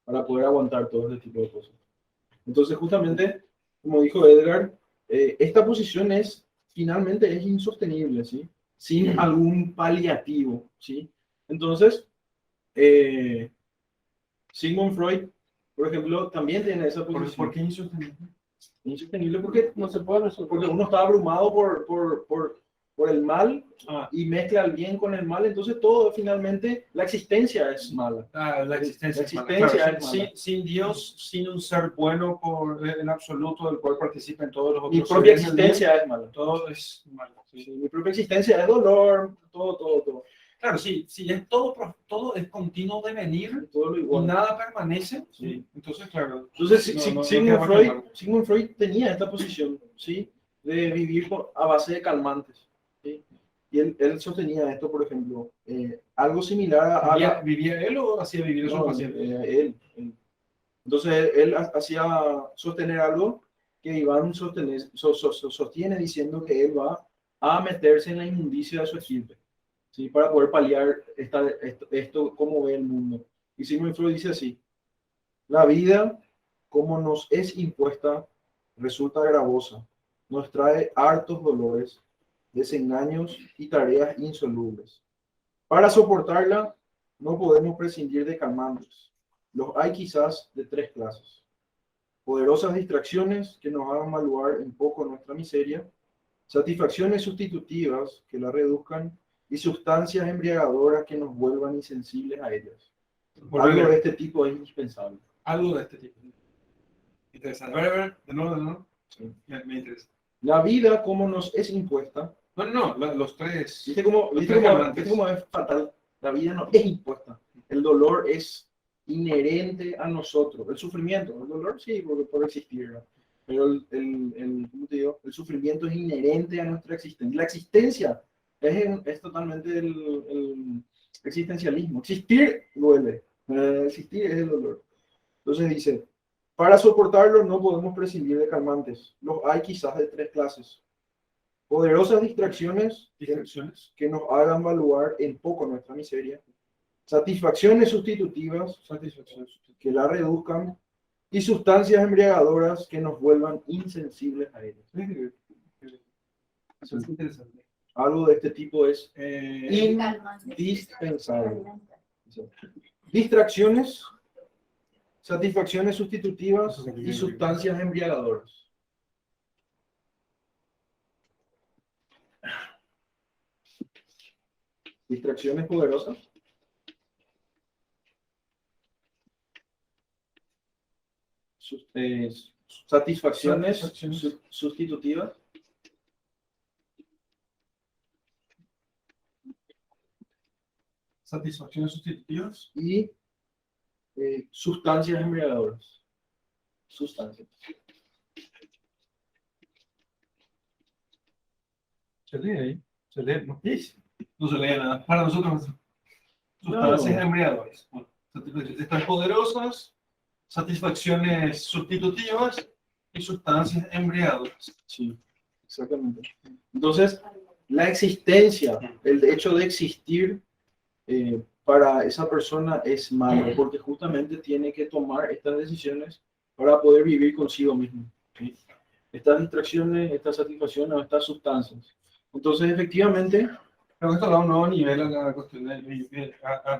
para poder aguantar todo este tipo de cosas. Entonces, justamente, como dijo Edgar, esta posición finalmente es insostenible, ¿sí? Sin algún paliativo, ¿sí? Entonces, Sigmund Freud, por ejemplo, también tiene esa posición. ¿Por qué insostenible? Insostenible porque no se puede resolver. porque uno está abrumado por el mal y mezcla el bien con el mal, entonces todo finalmente, la existencia es mala. La existencia, La existencia claro, es mala. sin Dios, sin un ser bueno en absoluto, del cual participen todos los otros Mi propia seres del bien, existencia es mala. todo es malo. Sí. Sí, mi propia existencia es dolor, todo. Claro, sí, es todo es continuo devenir Todo lo y igual. nada permanece. Sí. Entonces, claro. Entonces, queda más claro. Sigmund Freud tenía esta posición, ¿sí? De vivir a base de calmantes. ¿Sí? Y él sostenía esto, por ejemplo, algo similar a... ¿Vivía él o hacía vivir a sus No, pacientes? él. Entonces, él hacía sostener algo que Iván sostiene diciendo que él va a meterse en la inmundicia de su estirpe, ¿sí? Para poder paliar esto cómo ve el mundo. Y Sigmund Freud dice así, la vida, como nos es impuesta, resulta gravosa, nos trae hartos dolores, desengaños y tareas insolubles. Para soportarla, no podemos prescindir de calmantes. Los hay quizás de 3 clases. Poderosas distracciones que nos hagan maluar un poco nuestra miseria, satisfacciones sustitutivas que la reduzcan y sustancias embriagadoras que nos vuelvan insensibles a ellas. Algo de este tipo es indispensable. Algo de este tipo. Interesante. A ver, de nuevo. Sí. Me interesa. La vida, como nos es impuesta, Los tres. ¿Viste cómo, Los viste tres cómo, calmantes. viste cómo es fatal? La vida no es impuesta. El dolor es inherente a nosotros. El sufrimiento, el dolor sí, porque por existir, ¿verdad? Pero ¿cómo te digo? El sufrimiento es inherente a nuestra existencia. La existencia es totalmente el existencialismo. Existir duele. Existir es el dolor. Entonces dice, para soportarlo no podemos prescindir de calmantes. Los hay quizás de tres clases. Poderosas distracciones que nos hagan valuar en poco nuestra miseria. Satisfacciones sustitutivas que la reduzcan. Y sustancias embriagadoras que nos vuelvan insensibles a ellas. Eso es interesante. Algo de este tipo es Calmante. indispensable. Distracciones, satisfacciones sustitutivas y sustancias embriagadoras. Distracciones poderosas. Satisfacciones sustitutivas. Satisfacciones sustitutivas. Y sustancias embriagadoras. Sustancias. Se lee ahí. Se lee. No se lee nada. Para nosotros. No. Sustancias embriagadoras. Bueno, están poderosas, satisfacciones sustitutivas y sustancias embriagadoras. Sí, exactamente. Entonces, la existencia, el hecho de existir para esa persona es malo, porque justamente tiene que tomar estas decisiones para poder vivir consigo mismo. ¿Sí? Estas distracciones, estas satisfacciones o estas sustancias. Entonces, efectivamente, Creo que esto da un nuevo nivel a la cuestión de vivir.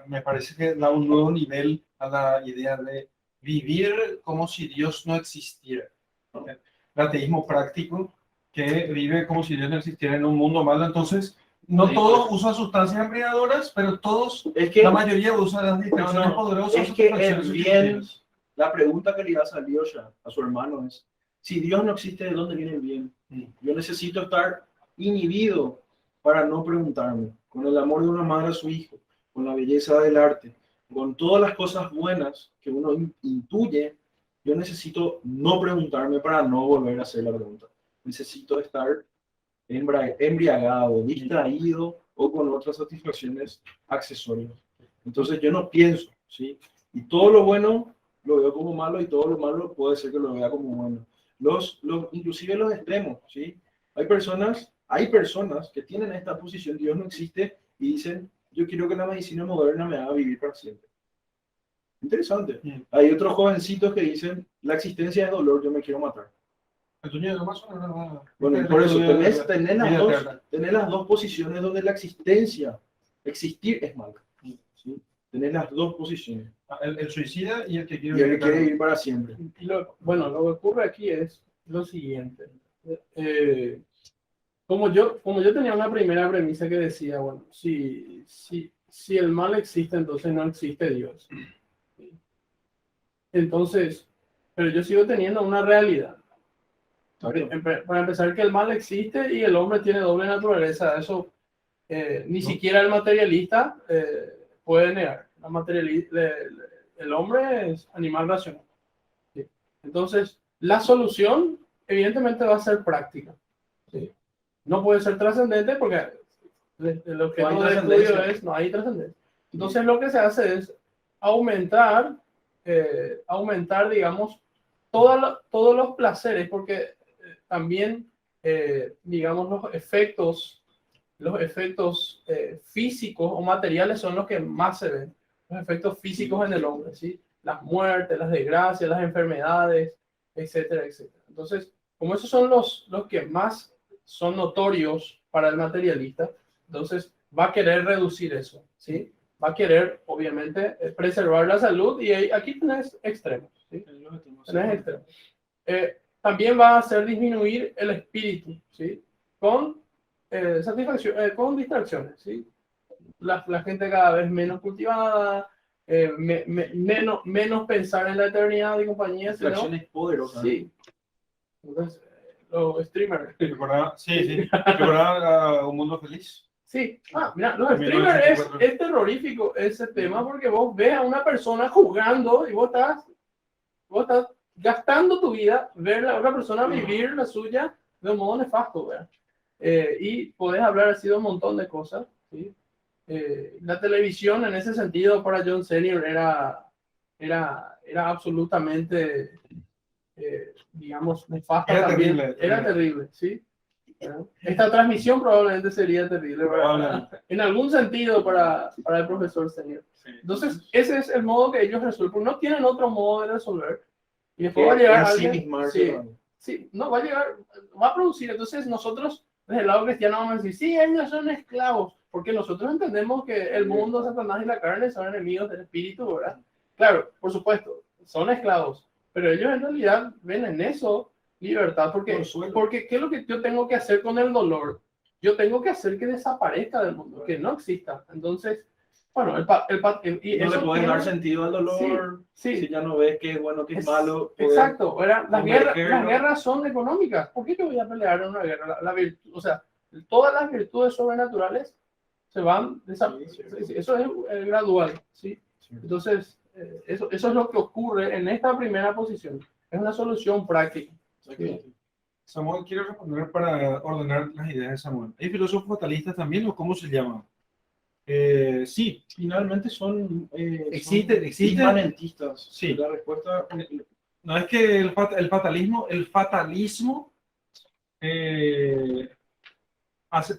Me parece que da un nuevo nivel a la idea de vivir como si Dios no existiera. El ateísmo práctico que vive como si Dios no existiera en un mundo malo. Entonces, no Sí, todos usan sustancias embriagadoras, pero todos, es que, la mayoría usan las distracciones poderosas. es que satisfacciones es bien, sustitutivas. la pregunta que le iba a salir a su hermano es, si Dios no existe, ¿de dónde viene el bien? Yo necesito estar inhibido para no preguntarme, con el amor de una madre a su hijo, con la belleza del arte, con todas las cosas buenas que uno intuye, yo necesito no preguntarme para no volver a hacer la pregunta. Necesito estar embriagado, distraído o con otras satisfacciones accesorias. Entonces yo no pienso, ¿sí? Y todo lo bueno lo veo como malo y todo lo malo puede ser que lo vea como bueno. Inclusive los extremos, ¿sí? Hay personas que tienen esta posición, Dios no existe, y dicen, yo quiero que la medicina moderna me haga vivir para siempre. Interesante. Hay otros jovencitos que dicen, la existencia es dolor, yo me quiero matar. El dueño de Amazon era una- Bueno, y por eso tenés las dos posiciones donde la existir es malo. ¿Sí? Tenés las dos posiciones. El suicida y el que Y quiere él quiere vivir para siempre. Y bueno, lo que ocurre aquí es lo siguiente. Como yo tenía una primera premisa que decía, bueno, si el mal existe, entonces no existe Dios. ¿Sí? Entonces, pero yo sigo teniendo una realidad. Para empezar, que el mal existe y el hombre tiene doble naturaleza. Eso ni siquiera el materialista puede negar. El hombre es animal racional. ¿Sí? Entonces, la solución evidentemente va a ser práctica. ¿Sí? No puede ser trascendente porque lo que no estudio es no hay trascendencia. Entonces, lo que se hace es aumentar, digamos, todos los placeres, porque también, digamos, los efectos físicos o materiales son los que más se ven, los efectos físicos en el hombre, ¿sí? Las muertes, las desgracias, las enfermedades, etcétera, etcétera. Entonces, como esos son los que más son notorios para el materialista, entonces va a querer reducir eso, ¿sí? Va a querer, obviamente, preservar la salud y aquí tenés extremos, ¿sí? Tenés extremos. También va a hacer disminuir el espíritu, ¿sí? Con satisfacción, con distracciones, ¿sí? La gente cada vez menos cultivada, menos pensar en la eternidad y compañía. Distracciones poderosas. Sí. Entonces, los streamers. Sí. ¿Recordaba Un Mundo Feliz? Sí, mira, los También streamers 1984. es terrorífico ese tema porque vos ves a una persona jugando y vos estás gastando tu vida, ver a otra persona vivir la suya de un modo nefasto, ¿verdad? Y podés hablar así de un montón de cosas, ¿sí? La televisión en ese sentido para John Senior era absolutamente, digamos, nefasta Era también. terrible. Era terrible, ¿sí? Esta transmisión probablemente sería terrible en algún sentido para el profesor Senior. Entonces, ese es el modo que ellos resuelven, porque no tienen otro modo de resolver. Y después va a llegar alguien. Sí, no, va a llegar, va a producir. Entonces, nosotros, desde el lado cristiano, vamos a decir, sí, ellos son esclavos, porque nosotros entendemos que el mundo, Satanás y la carne son enemigos del espíritu, ¿verdad? Claro, por supuesto, son esclavos, pero ellos en realidad ven en eso libertad, porque ¿qué es lo que yo tengo que hacer con el dolor? Yo tengo que hacer que desaparezca del mundo, que no exista. Entonces, bueno, y No eso le puedes tiene- dar sentido al dolor, sí, si ya no ves qué es bueno, qué es malo. poder Exacto, las convergerlo. guerras son económicas. ¿Por qué yo voy a pelear en una guerra? O sea, todas las virtudes sobrenaturales se van, eso es gradual, ¿sí? Entonces, eso es lo que ocurre en esta primera posición. Es una solución práctica. Samuel, quiero responder para ordenar las ideas de Samuel. ¿Hay filósofos fatalistas también o cómo se llaman? Sí, Finalmente son existe. inmanentistas. Sí. La respuesta No es que el fatalismo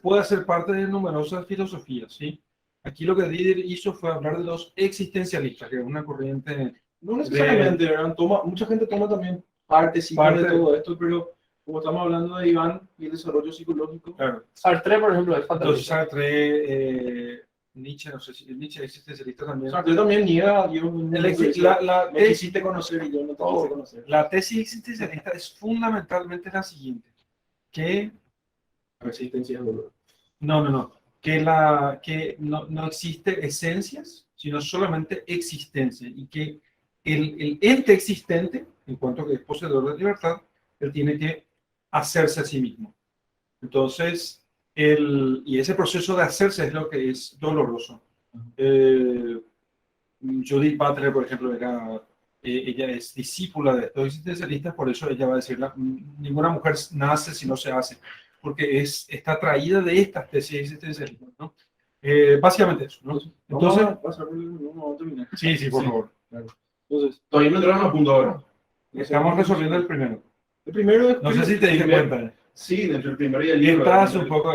puede ser parte de numerosas filosofías, ¿sí? Aquí lo que Didier hizo fue hablar de los existencialistas, que es una corriente. no necesariamente, ¿verdad? Mucha gente toma también parte de todo esto, pero como estamos hablando de Iván y el desarrollo psicológico, Claro. Sartre, por ejemplo, es Entonces fatalista. Sartre, Nietzsche, no sé si Nietzsche es existencialista también. Sartre también niega a Dios. Me quisiste conocer y yo no te quise conocer. La tesis existencialista es fundamentalmente la siguiente, que La existencia del dolor. no, que no existe esencias, sino solamente existencia, y que el ente existente, en cuanto que es poseedor de libertad, él tiene que hacerse a sí mismo. Entonces, y ese proceso de hacerse es lo que es doloroso. Judith Butler, por ejemplo, ella es discípula de estos existencialistas, por eso ella va a decir, ninguna mujer nace si no se hace, porque está traída de estas tesis existencialistas, ¿no? Básicamente eso, ¿no? Entonces, vamos a terminar. sí, por favor. Claro. Entonces, Todavía no entraron a punto ahora. Estamos resolviendo el primero. El primero es. No sé si te diste cuenta. Sí, entre el primero y el Y libro. está un poco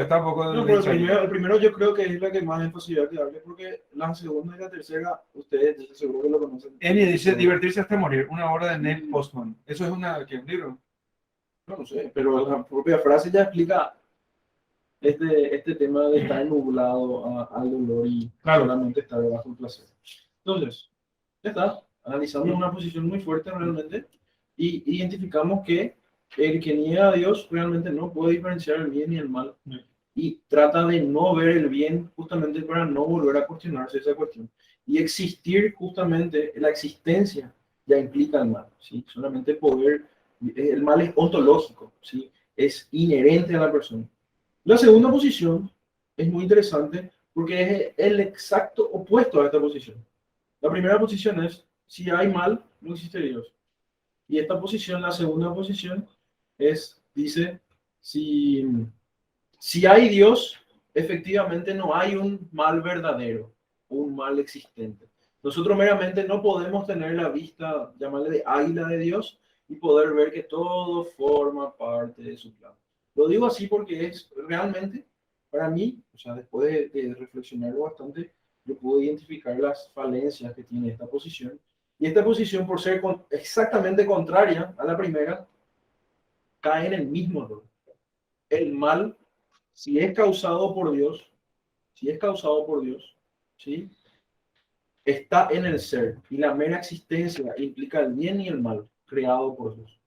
No, pero el primero yo creo que es la que más énfasis hay que darle, porque la segunda y la tercera, ustedes seguro que lo conocen. Eni dice, divertirse hasta morir, una obra de Neil Postman. ¿Eso es un libro? No sé, pero la propia frase ya explica este tema de estar nublado al dolor y solamente estar bajo el placer. Entonces, ya está, analizamos una posición muy fuerte realmente y identificamos que el que niega a Dios realmente no puede diferenciar el bien y el mal y trata de no ver el bien justamente para no volver a cuestionarse esa cuestión. Y existir justamente, la existencia ya implica el mal, ¿sí? Solamente el mal es ontológico, ¿sí? Es inherente a la persona. La segunda posición es muy interesante porque es el exacto opuesto a esta posición. La primera posición es, si hay mal, no existe Dios. Y esta posición, la segunda posición, dice, si hay Dios, efectivamente no hay un mal verdadero, un mal existente. Nosotros meramente no podemos tener la vista, llamarle de águila de Dios, y poder ver que todo forma parte de su plan. Lo digo así porque es realmente, para mí, o sea, después de reflexionarlo bastante, yo puedo identificar las falencias que tiene esta posición. Y esta posición, por ser exactamente contraria a la primera, cae en el mismo error. El mal, si es causado por Dios, ¿sí? Está en el ser. Y la mera existencia implica el bien y el mal, creado por Dios.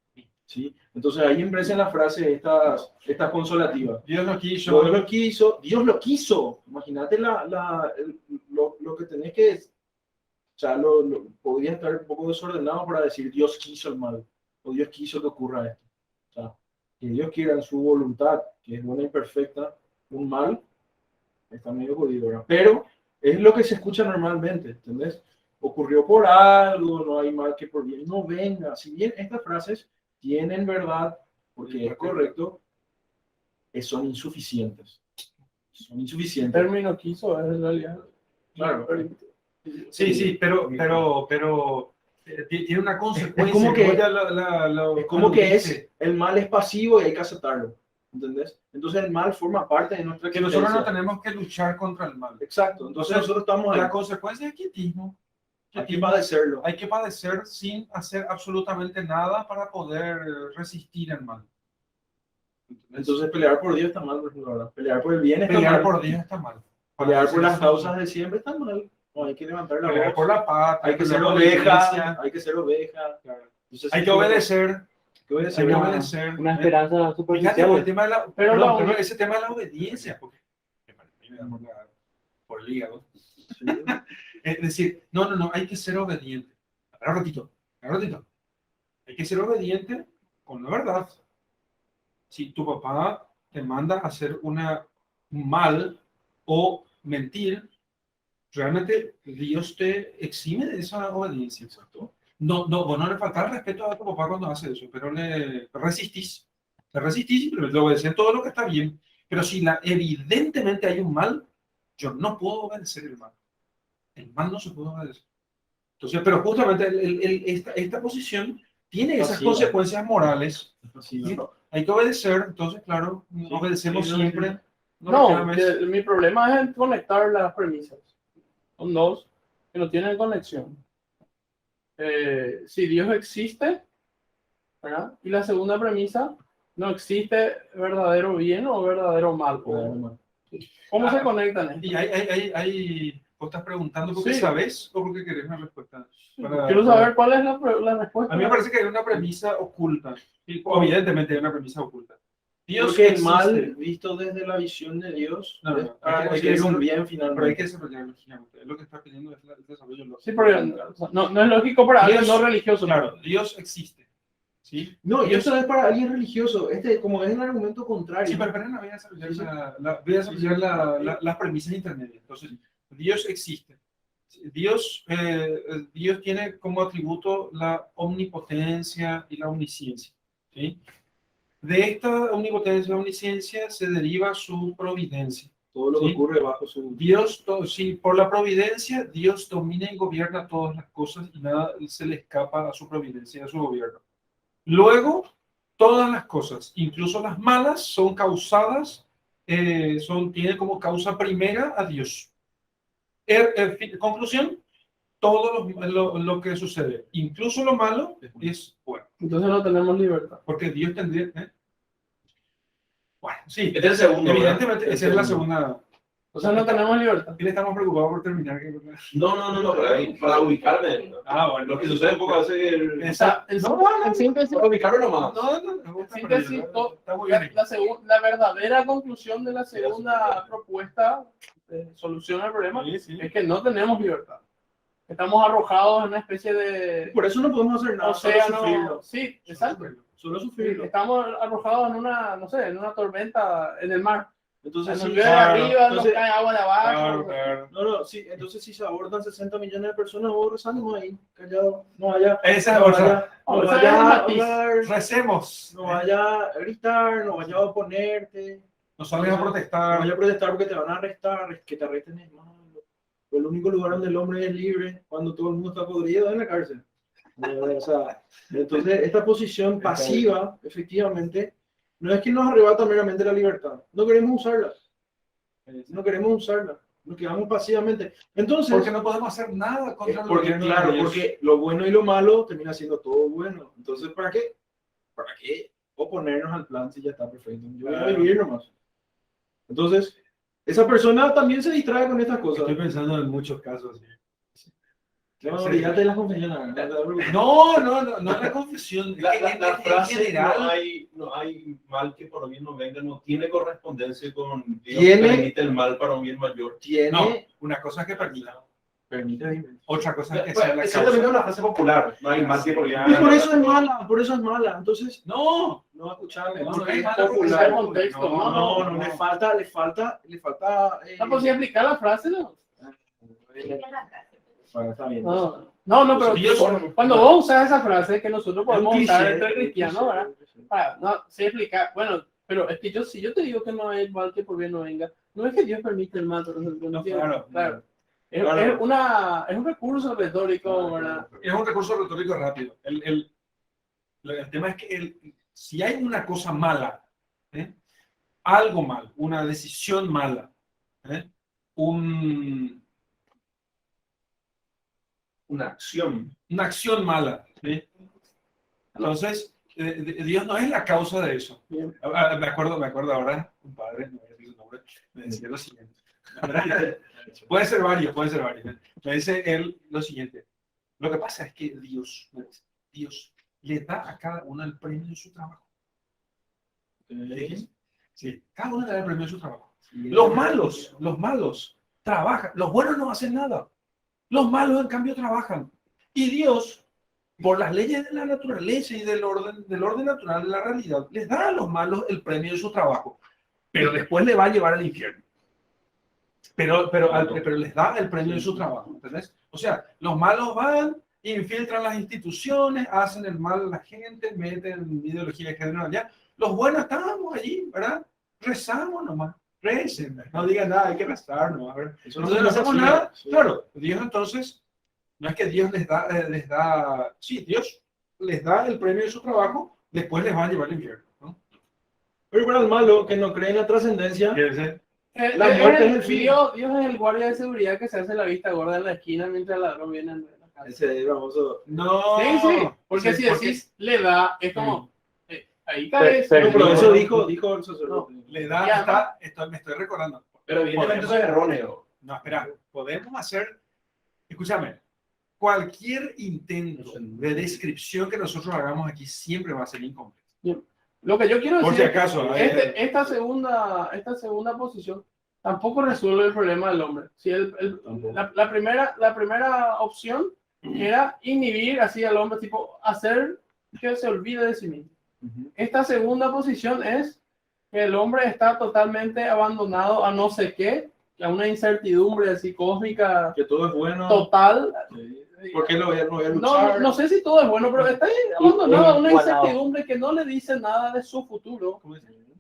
¿Sí? Entonces ahí empieza la frase esta consolativa. Dios lo quiso. Dios lo quiso. Imagínate lo que tenés que... O sea, podría estar un poco desordenado para decir Dios quiso el mal. O Dios quiso que ocurra esto. O sea, que Dios quiera en su voluntad, que es buena y perfecta, un mal, está medio jodido, ¿verdad? Pero es lo que se escucha normalmente, ¿entendés? Ocurrió por algo, no hay mal que por bien no venga. Si bien estas frases tienen verdad, porque es correcto, son insuficientes. Son El insuficientes. término quiso es en realidad. Claro. Sí, pero tiene una consecuencia. Es como que- vos ya Es como que aludiste. el mal es pasivo y hay que aceptarlo, ¿entendés? Entonces el mal forma parte de nuestra Que nosotros no existencia. tenemos que luchar contra el mal. Exacto, entonces nosotros estamos ahí, La consecuencia es quietismo. hay que padecerlo. Hay que padecer sin hacer absolutamente nada para poder resistir el mal. Entonces pelear por Dios está mal, por ejemplo, ¿verdad? Pelear por el bien está pelear mal. por Dios está mal. Pelear por las causas de siempre está mal. No, hay que levantar la Pelear voz. por la paz. Hay que ser pelear por la oveja. iglesia. Hay que ser oveja. Entonces, Hay que obedecer. Hay que obedecer. Hay que Una- obedecer. Una esperanza Fíjate, superficial. el tema de la, Pero perdón, la- pero ese tema de la obediencia, porque a mí me da por el hígado. Es decir, no, hay que ser obediente. Un ratito. Hay que ser obediente con la verdad. Si tu papá te manda a hacer un mal o mentir, realmente Dios te exime de esa obediencia. ¿Exacto? No, vos no le falta el respeto a tu papá cuando hace eso, pero le resistís. Te resistís y le obedeces todo lo que está bien. Pero si evidentemente hay un mal, yo no puedo obedecer el mal. El mal no se puede obedecer. Entonces, pero justamente esta posición tiene esas Pasiva. consecuencias morales. Sí, ¿Sí? ¿no? Hay que obedecer, entonces, claro, obedecemos sí, siempre. No, reclames. que mi problema es en conectar las premisas. Son dos que no tienen conexión. Si Dios existe, ¿verdad? Y la segunda premisa, no existe verdadero bien o verdadero mal. ¿Cómo se conectan Y vos estás preguntando porque Sí. sabes o porque querés una respuesta. Quiero saber cuál es la respuesta. A mí me parece que hay una premisa oculta. Sí, evidentemente hay una premisa oculta. Dios Porque el existe. mal, visto desde la visión de Dios, No, es para hay que conseguir un decirlo, bien Pero hay finalmente. que desarrollar lógicamente. Lo que está pidiendo es el desarrollo lógico. Sí, pero no es lógico para alguien Dios- no religioso. Claro, Dios existe. ¿Sí? No, y eso es para alguien religioso. Como es el argumento contrario. Sí, pero no, voy a desarrollar las premisas intermedias. Entonces, Dios existe. Dios tiene como atributo la omnipotencia y la omnisciencia. ¿Sí? De esta omnipotencia y omnisciencia se deriva su providencia. Todo lo que Sí. ocurre bajo su... Sí, por la providencia, Dios domina y gobierna todas las cosas y nada se le escapa a su providencia y a su gobierno. Luego, todas las cosas, incluso las malas, son causadas, tienen como causa primera a Dios. Conclusión, todo lo que sucede, incluso lo malo, es bueno. Entonces no tenemos libertad. Porque Dios tendría... Bueno, sí, Este es el segundo, evidentemente, ¿verdad? esa es la segunda. O sea, no tenemos libertad. Y le estamos preocupados por terminar. No, para ubicarme. Bueno. Lo que sucede un poco a veces O sea, en síntesis, para ubicarme nomás. No, en síntesis, está muy bien. la verdadera conclusión de la segunda propuesta de solución al problema Sí. es que no tenemos libertad. Estamos arrojados en una especie de Por eso no podemos hacer nada. Solo océano. sufrirlo. Sí, exacto. Solo sufrirlo. Estamos arrojados en una, no sé, en una tormenta en el mar. Entonces, Nos sí, llueve claro. arriba, nos Entonces- cae agua de abajo. Claro. No, sí, entonces si se abordan 60 millones de personas, vos rezando ahí, callado, no vaya, Esa es no otra. vaya, no Ese es vaya el a matiz. hablar, Recemos. no vaya a gritar, no vaya a oponerte, No salgas a no protestar. vaya a protestar porque te van a arrestar, que te arresten es malo. El único lugar donde el hombre es libre cuando todo el mundo está podrido es en la cárcel. O sea, entonces esta posición pasiva, efectivamente, no es que nos arrebata meramente la libertad, no queremos usarla. No queremos usarla, nos quedamos pasivamente. Entonces, Porque no podemos hacer nada contra el porque, gobierno de claro, Dios. porque lo bueno y lo malo termina siendo todo bueno. Entonces, ¿para qué? ¿Para qué oponernos al plan si ya está perfecto? Yo voy a Claro. vivir nomás. Entonces, esa persona también se distrae con estas cosas. Estoy pensando en muchos casos. No, olvídate de las confesiones. No es la confesión. La En frase general, no hay mal que por bien no venga, no tiene correspondencia con Dios. Tiene- Permite el mal para un bien mayor. Tiene... no, una cosa es que permita. Permíteme. Otra cosa es que Pues, sea la es ciertamente causa. una frase popular. No hay mal que por bien Y por eso es mala, por eso es mala. Entonces, No, No, escuchame, No, no, es es malo porque popular. sea contexto, No, le falta, No, pues si explicar la frase, ¿no? Bueno, está bien. No, pero Dios- cuando vos usas esa frase que nosotros Es un podemos usar cliché, entre es un cristianos, cliché, ¿verdad? es un cliché. No, sí explicar, bueno, pero es que si yo te digo que no hay mal que por bien no venga, no es que Dios permite el mal, pero No, claro. Es un recurso retórico, ¿verdad? Es un recurso retórico rápido. El tema es que si hay una cosa mala, ¿eh? Algo mal, una decisión mala, ¿eh? Una acción. Una acción mala, ¿sí? Entonces, Dios no es la causa de eso. Bien. Me acuerdo ahora, un padre, no voy a decir su nombre, me decía lo siguiente. Puede ser varios. Me dice él lo siguiente. Lo que pasa es que Dios le da a cada uno el premio de su trabajo. ¿Le dije? Sí, cada uno le da el premio de su trabajo. Los malos trabajan. Los buenos no hacen nada. Los malos, en cambio, trabajan. Y Dios, por las leyes de la naturaleza y del orden natural de la realidad, les da a los malos el premio de su trabajo. Pero después le va a llevar al infierno. Pero les da el premio de su trabajo. ¿Entendés? O sea, los malos van, infiltran las instituciones, hacen el mal a la gente, meten ideología de género allá. Los buenos estamos allí, ¿verdad? Rezamos nomás. Recen, no digan nada, hay que rezar nomás. ¿Verdad? Entonces no hacemos nada. Sí. Claro, Dios entonces, no es que Dios sí, Dios les da el premio de su trabajo, después les va a llevar al infierno. ¿No? Pero para el malo que no cree en la trascendencia, Quiere decir, La muerte es el fin. Dios es el guardia de seguridad que se hace la vista gorda en la esquina mientras el ladrón viene en la casa. ese famoso. no. Sí, porque Sí, si decís le da, es como, ahí caes. Pero eso dijo el sacerdote. Le da, me estoy recordando. Pero evidentemente eso es erróneo. No, espera, podemos hacer, escúchame, cualquier intento de descripción que nosotros hagamos aquí siempre va a ser incompleto. Lo que yo quiero Por si decir acaso, es que esta segunda posición tampoco resuelve el problema del hombre. Si la primera opción era inhibir así al hombre, tipo hacer que se olvide de sí mismo. Esta segunda posición es que el hombre está totalmente abandonado a no sé qué, a una incertidumbre así cósmica Que todo es bueno. total. Sí. ¿Por qué no voy a luchar? No sé si todo es bueno, pero está abandonado a una incertidumbre que no le dice nada de su futuro.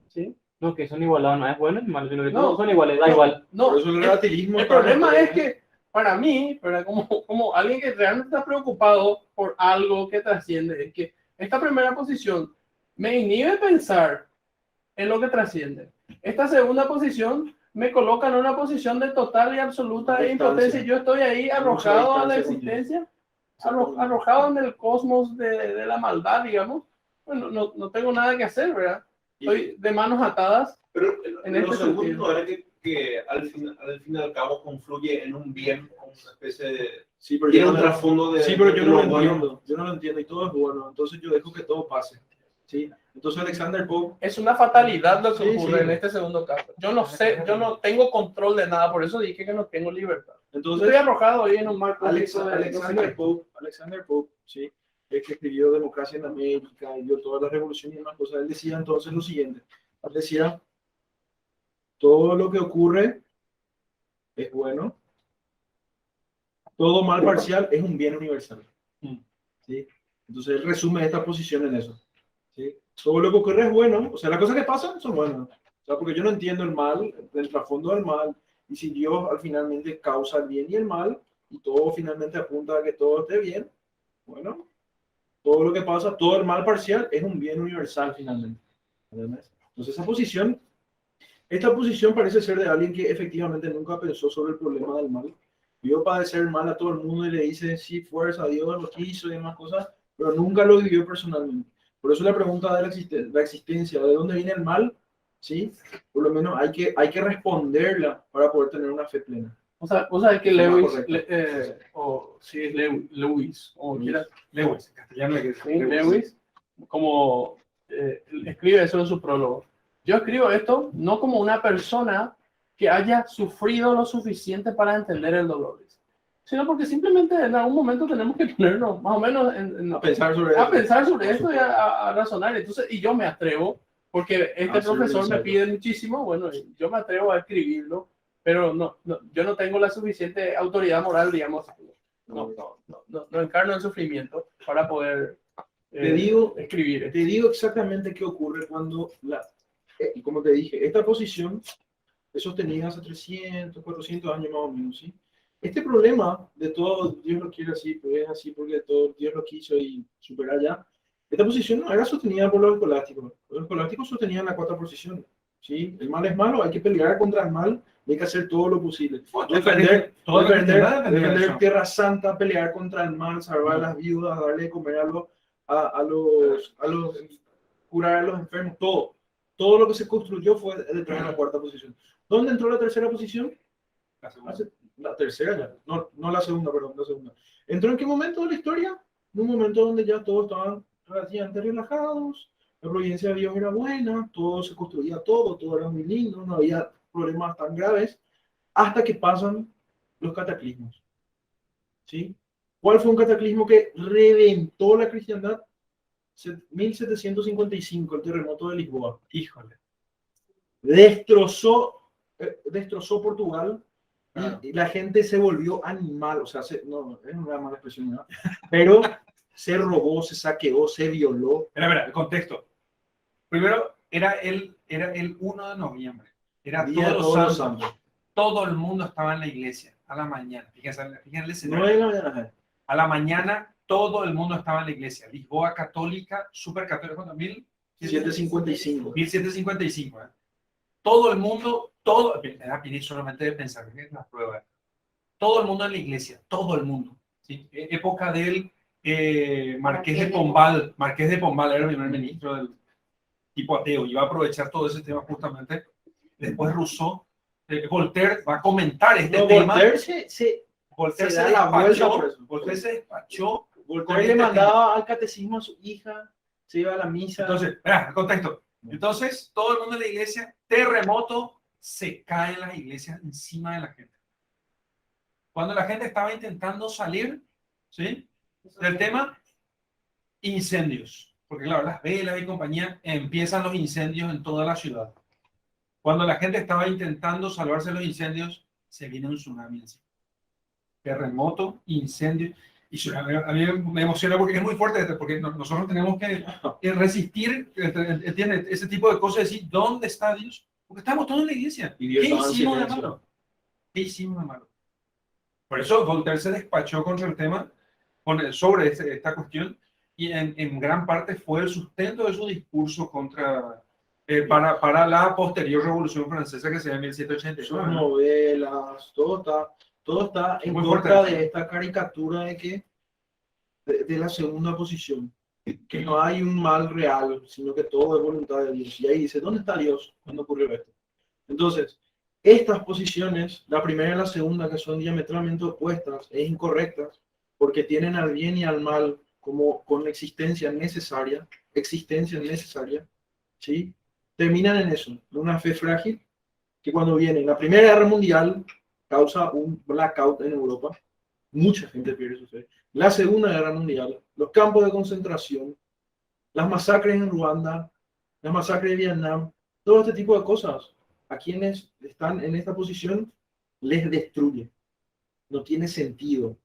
¿Sí? No, que son igualados, no es bueno ni malo, sino que No. todos son iguales, da igual. No, Por eso el relativismo. el problema es que para mí, como alguien que realmente está preocupado por algo que trasciende, es que esta primera posición me inhibe pensar en lo que trasciende. Esta segunda posición me coloca en una posición de total y absoluta Distancia. impotencia. Yo estoy ahí arrojado a la distancia existencia, arrojado en el cosmos de la maldad, digamos. Bueno, no tengo nada que hacer, ¿verdad? Estoy de manos atadas. Pero En lo este segundo sentido. era que al fin y al cabo confluye en un bien, como una especie de... Sí, pero Tiene yo un no, trasfondo de... sí, pero yo no lo de bueno. entiendo. Yo no lo entiendo y todo es bueno. Entonces yo dejo que todo pase. ¿Sí? Entonces Alexander Pope. Es una fatalidad lo que Sí, ocurre sí. en este segundo caso. Yo no sé, yo no tengo control de nada, por eso dije que no tengo libertad. Entonces, Estoy arrojado ahí en un marco Alexander Pope, ¿sí? El que escribió Democracia en América y dio toda la revolución y demás cosas, él decía entonces lo siguiente. Él decía, todo lo que ocurre es bueno, todo mal parcial es un bien universal. ¿Sí? Entonces él resume esta posición en eso. ¿Sí? Todo lo que ocurre es bueno, o sea, las cosas que pasan son buenas. O sea, porque yo no entiendo el mal, el trasfondo del mal, y si Dios al finalmente causa el bien y el mal, y todo finalmente apunta a que todo esté bien, bueno, todo lo que pasa, todo el mal parcial es un bien universal finalmente. ¿Entendés? Entonces esta posición parece ser de alguien que efectivamente nunca pensó sobre el problema del mal. Vio padecer mal a todo el mundo y le dice, sí, fuerza, Dios lo quiso y demás cosas, pero nunca lo vivió personalmente. Por eso la pregunta de la existencia, ¿de dónde viene el mal? ¿Sí? Por lo menos hay que responderla para poder tener una fe plena. O sea que Eso es Lewis, correcto. o si es Lewis, o quieras, Lewis, en castellano hay que decir ¿sí? Lewis, como escribe eso en su prólogo. Yo escribo esto no como una persona que haya sufrido lo suficiente para entender el dolor, sino porque simplemente en algún momento tenemos que ponernos más o menos A pensar sobre a eso. pensar sobre Por esto y a razonar. Entonces, y yo me atrevo, porque este Ah, sí, profesor me ensayo. pide muchísimo, bueno, y yo me atrevo a escribirlo, pero yo no tengo la suficiente autoridad moral, digamos, no encarno el sufrimiento para poder Te digo- escribir. Te digo exactamente qué ocurre cuando, como te dije, esta posición es sostenida hace 300, 400 años más o menos, ¿sí? Este problema de todo, Dios lo quiere así, pues es así porque todo Dios lo quiso y supera ya. Esta posición no era sostenida por los escolásticos. Los escolásticos sostenían la cuarta posición, ¿sí? El mal es malo, hay que pelear contra el mal, hay que hacer todo lo posible. Defender Tierra Santa, pelear contra el mal, salvar a las viudas, darle de comer a los curar a los enfermos, todo lo que se construyó fue detrás de la cuarta posición. ¿Dónde entró la tercera posición? La tercera ya, no la segunda, perdón, la segunda. ¿Entró en qué momento de la historia? En un momento donde ya todos estaban relativamente relajados, la providencia de Dios era buena, todo se construía todo era muy lindo, no había problemas tan graves, hasta que pasan los cataclismos. ¿Sí? ¿Cuál fue un cataclismo que reventó la cristiandad? 1755, el terremoto de Lisboa. Híjole. Destrozó Portugal Claro. y la gente se volvió animal, o sea, no, es una mala expresión, ¿no? Pero se robó, se saqueó, se violó. Mira, el contexto. Primero, era el 1 de noviembre. Era Día de todos Todos los los santos. Santos. Todo el mundo estaba en la iglesia a la mañana. Fíjense el escenario. 9 de la mañana. A la mañana todo el mundo estaba en la iglesia. Lisboa católica, súper católica, ¿cuánto? 755. 1755. Todo el mundo, me da pena solamente de pensar que es la prueba. Todo el mundo en la iglesia, todo el mundo. ¿Sí? Época del Marqués de Pombal. Marqués de Pombal era el primer ministro del tipo ateo. Iba a aprovechar todo ese tema justamente. Después Rousseau. Voltaire va a comentar este tema. Voltaire se da la vuelta despachó. por eso. Voltaire se despachó. Voltaire le mandaba al catecismo a su hija, se iba a la misa. Entonces, el contexto. Entonces, todo el mundo en la iglesia, terremoto, se caen las iglesias encima de la gente. Cuando la gente estaba intentando salir, ¿sí? Del tema, incendios. Porque claro, las velas y compañía, empiezan los incendios en toda la ciudad. Cuando la gente estaba intentando salvarse de los incendios, se viene un tsunami encima. Terremoto, incendio. Y a mí me emociona porque es muy fuerte, porque nosotros tenemos que resistir, ¿entiendes? Ese tipo de cosas, decir, ¿dónde está Dios? Porque estamos todos en la iglesia. Y Dios ¿Qué estaba en hicimos de silencio. malo? ¿Qué hicimos de malo? Por eso Voltaire se despachó contra el tema, sobre esta cuestión, y en gran parte fue el sustento de su discurso para la posterior Revolución Francesa que se da en Sus 1789. novelas, todo está en Muy contra fuerte. de esta caricatura de la segunda posición, que no hay un mal real, sino que todo es voluntad de Dios. Y ahí dice, ¿dónde está Dios cuando ocurrió esto? Entonces, estas posiciones, la primera y la segunda, que son diametralmente opuestas e incorrectas, porque tienen al bien y al mal como con existencia necesaria, ¿sí? Terminan en eso, en una fe frágil, que cuando viene la Primera Guerra Mundial causa un blackout en Europa, mucha gente pierde su fe. La Segunda Guerra Mundial, los campos de concentración, las masacres en Ruanda, las masacres de Vietnam, todo este tipo de cosas, a quienes están en esta posición les destruye. No tiene sentido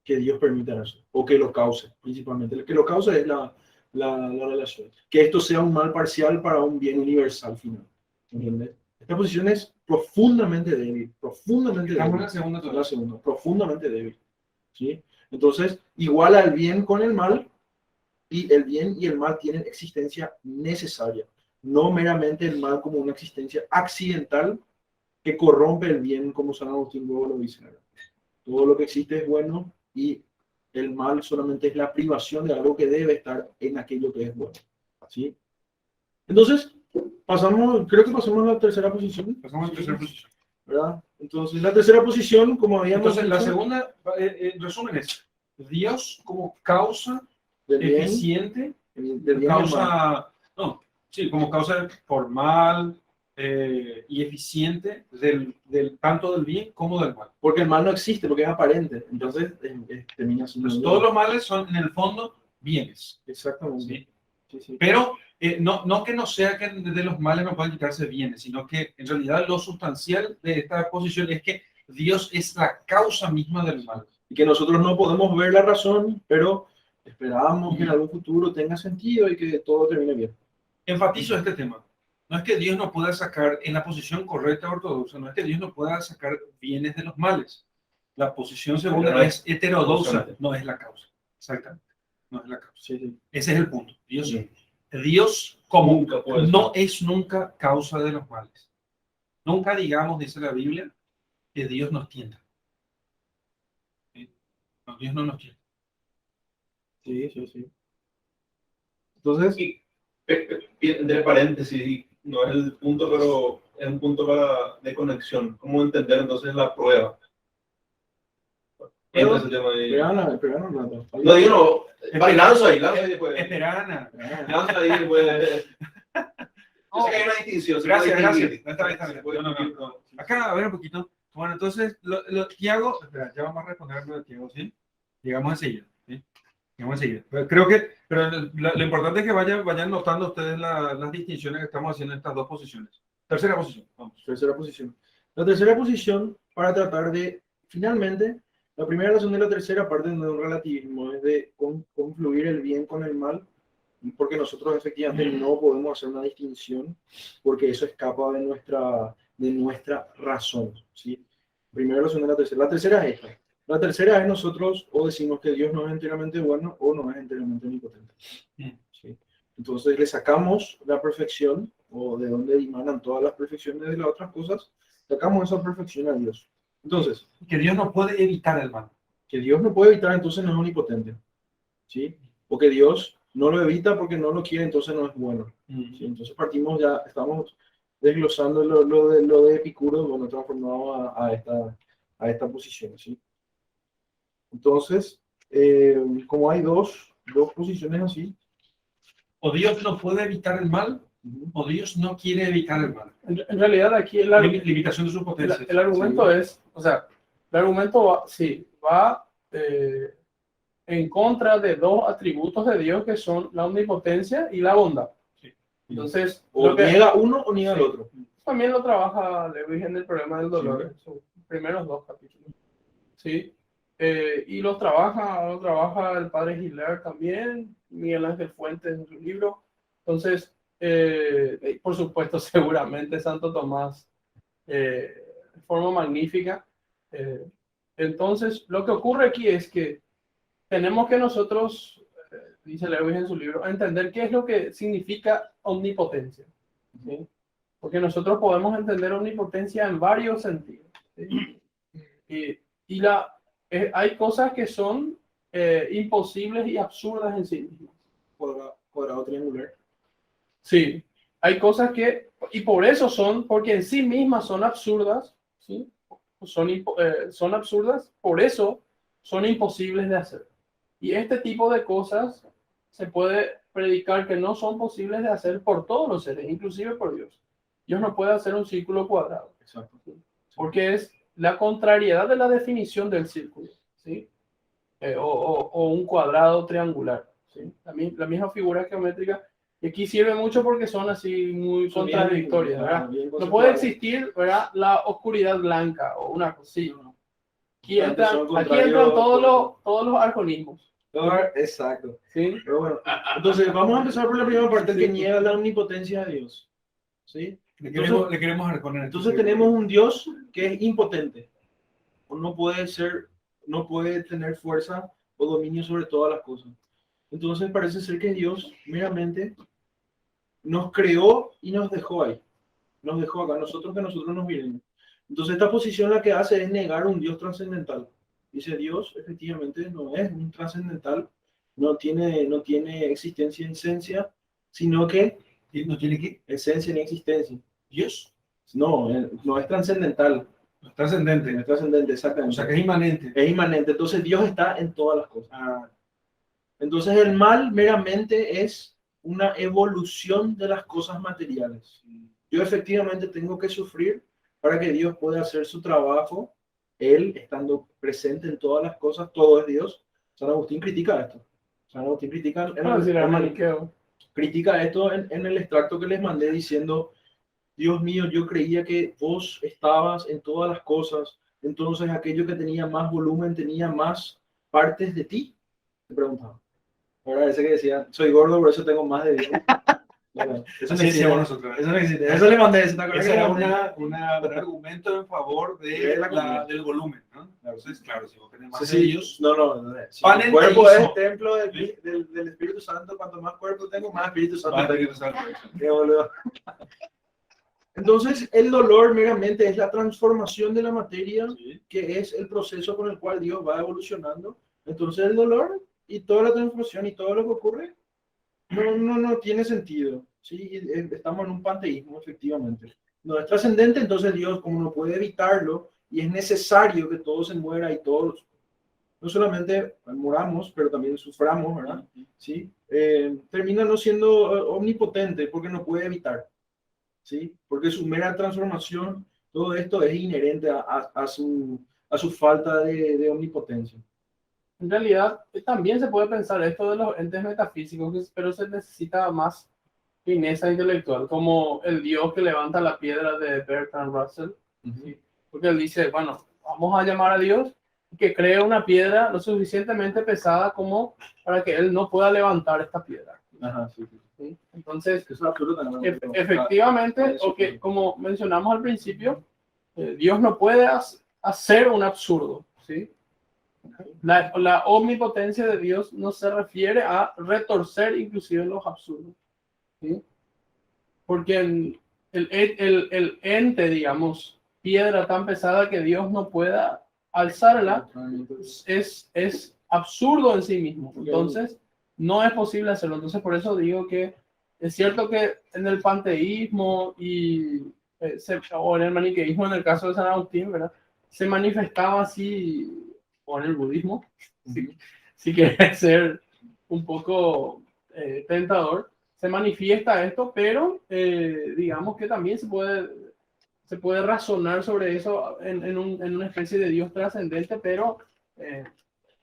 que Dios permita eso, o que lo cause, principalmente. Lo que lo causa es la relación. Que esto sea un mal parcial para un bien universal final. ¿Entiendes? Esta posición es profundamente débil, profundamente Estamos débil. en la segunda todavía. La segunda, profundamente débil. ¿Sí? Entonces, iguala el bien con el mal, y el bien y el mal tienen existencia necesaria, no meramente el mal como una existencia accidental que corrompe el bien, como San Agustín luego lo dice. Todo lo que existe es bueno y el mal solamente es la privación de algo que debe estar en aquello que es bueno. ¿Sí? Entonces, creo que pasamos a la tercera posición. Pasamos a la tercera posición. ¿Verdad? Entonces, la tercera posición, como habíamos Entonces, la dicho, segunda, resumen es, Dios como causa del bien, eficiente, del bien y el mal. como causa formal, y eficiente tanto del bien como del mal. Porque el mal no existe, porque es aparente. Entonces termina siendo... Entonces, todos los males son en el fondo bienes. Exactamente. ¿Sí? Sí. Pero no que no sea que de los males no puedan quitarse bienes, sino que en realidad lo sustancial de esta posición es que Dios es la causa misma del mal. Y que nosotros no podemos ver la razón, pero esperamos que en algún futuro tenga sentido y que todo termine bien. Enfatizo este tema. No es que Dios no pueda sacar en la posición correcta ortodoxa, no es que Dios no pueda sacar bienes de los males. La posición segunda Pero es heterodoxa, justamente. no es la causa. Exactamente. No es la causa. Sí. Ese es el punto. Dios, Sí. Dios como Nunca puede no es nunca causa de los males. Nunca digamos, dice la Biblia, que Dios nos tienta. ¿Sí? No, Dios no nos tienta. Sí. Entonces, Y, entre paréntesis, no es el punto, pero es un punto de conexión. ¿Cómo entender entonces la prueba? Entra ese tema ahí. pero un rato. No digo, no. Lanza ahí después. Esperana. Lanza ahí después. Yo sé que hay una distinción. se puede Gracias. distinguir. No, está bien. Se puede No. distinguir. Acá, a ver un poquito. Bueno, entonces, Tiago, espera, ya vamos a responder lo de Tiago, ¿sí? Llegamos enseguida, ¿sí? Llegamos enseguida. Pero lo importante es que vayan notando ustedes las distinciones que estamos haciendo en estas dos posiciones. Tercera posición, vamos. Tercera posición. La tercera posición, para tratar de, finalmente, la primera razón de la tercera parte de un relativismo es de confluir el bien con el mal, porque nosotros efectivamente no podemos hacer una distinción, porque eso escapa de nuestra razón, ¿sí? Primera razón de la tercera. La tercera es esta. La tercera es nosotros o decimos que Dios no es enteramente bueno o no es enteramente omnipotente. ¿Sí? Entonces le sacamos la perfección, o de donde emanan todas las perfecciones de las otras cosas, sacamos esa perfección a Dios. Entonces, Que Dios no puede evitar el mal. que Dios no puede evitar, entonces no es omnipotente. ¿Sí? O que Dios no lo evita porque no lo quiere, entonces no es bueno. ¿Sí? Entonces partimos ya, estamos desglosando lo de Epicuro, bueno, transformado a esta posición. ¿Sí? Entonces, como hay dos posiciones así, O Dios no puede evitar el mal, o Dios no quiere evitar el mal. En realidad aquí Limitación de su potencia. el argumento es, o sea, el argumento va en contra de dos atributos de Dios que son la omnipotencia y la bondad. Sí. Entonces, o niega uno o niega el otro. también lo trabaja Lewis en el problema del dolor, en sus primeros dos capítulos. ¿Sí? Y lo trabaja el padre Hiller también, Miguel Ángel Fuentes en su libro. Entonces, por supuesto, seguramente Santo Tomás de forma magnífica. Entonces, lo que ocurre aquí es que tenemos que nosotros, dice Lewis en su libro, entender qué es lo que significa omnipotencia. ¿Sí? Porque nosotros podemos entender omnipotencia en varios sentidos. ¿Sí? Hay cosas que son imposibles y absurdas en sí mismas. Cuadrado triangular. Sí, hay cosas que, y por eso porque en sí mismas son absurdas, ¿sí? Son absurdas, por eso son imposibles de hacer. Y este tipo de cosas se puede predicar que no son posibles de hacer por todos los seres, inclusive por Dios. Dios no puede hacer un círculo cuadrado. Exacto. Porque es la contrariedad de la definición del círculo, ¿sí? O un cuadrado triangular, ¿sí? La misma figura geométrica. Y aquí sirve mucho porque son así muy contradictorias, ¿verdad? No puede existir, ¿verdad?, la oscuridad blanca o una cosilla. Aquí entran todos los arconismos. Exacto. ¿Sí? Pero bueno, entonces vamos a empezar por la primera parte, que niega la omnipotencia de Dios. ¿Sí? Le queremos arconar. Entonces tenemos un Dios que es impotente. No puede tener fuerza o dominio sobre todas las cosas. Entonces parece ser que Dios meramente nos creó y nos dejó ahí. Nos dejó acá, que nosotros nos miremos. Entonces esta posición la que hace es negar un Dios trascendental. Dice Dios, efectivamente, no es un trascendental, no tiene existencia ni esencia, sino que ¿No tiene qué? esencia ni existencia. Dios. No es trascendental. No es trascendente. No es trascendente, O exactamente. sea que es inmanente. Es inmanente. Entonces Dios está en todas las cosas. Entonces el mal meramente es una evolución de las cosas materiales. yo efectivamente tengo que sufrir para que Dios pueda hacer su trabajo, Él estando presente en todas las cosas, todo es Dios. San Agustín critica esto. San Agustín critica, Para decir al maniqueo. critica esto en el extracto que les mandé diciendo, Dios mío, yo creía que vos estabas en todas las cosas, entonces aquello que tenía más volumen tenía más partes de ti. Me preguntaba. Ahora ese que decía, soy gordo, por eso tengo más de Dios. Bueno, eso no Así existe. decíamos nosotros. Eso no existe. Eso le mandé. ¿Te acuerdas Ese que era le mandé? un argumento en favor De la comida. del volumen, ¿no? Entonces, claro, si vos tenés más Sí, de sí. ellos, No. Si Panenteísmo. el cuerpo es el templo del Espíritu Santo, cuanto más cuerpo tengo, más Espíritu Santo vas a tengo. tener Qué boludo. Entonces, el dolor meramente es la transformación de la materia, que es el proceso con el cual Dios va evolucionando. Entonces, el dolor y toda la transformación y todo lo que ocurre no tiene sentido. ¿Sí? Estamos en un panteísmo, efectivamente. No es trascendente, entonces Dios, como no puede evitarlo, y es necesario que todo se muera y todos, no solamente moramos, pero también suframos, ¿verdad? ¿Sí? Termina no siendo omnipotente porque no puede evitar. ¿Sí? Porque su mera transformación, todo esto es inherente a su falta de omnipotencia. En realidad, también se puede pensar esto de los entes metafísicos, pero se necesita más fineza intelectual, como el Dios que levanta la piedra de Bertrand Russell. ¿Sí? Porque él dice, bueno, vamos a llamar a Dios que cree una piedra lo suficientemente pesada como para que él no pueda levantar esta piedra. Ajá, sí. ¿Sí? Entonces, Eso es absolutamente. efectivamente, o que, como mencionamos al principio, Dios no puede hacer un absurdo. ¿Sí? La omnipotencia de Dios no se refiere a retorcer inclusive los absurdos. ¿Sí? Porque el ente, digamos, piedra tan pesada que Dios no pueda alzarla, es absurdo en sí mismo. Entonces, no es posible hacerlo. Entonces, por eso digo que es cierto que en el panteísmo o en el maniqueísmo, en el caso de San Agustín, ¿verdad? Se manifestaba así, o en el budismo, si quieres ser un poco tentador, se manifiesta esto, pero digamos que también se puede razonar sobre eso en una especie de Dios trascendente, pero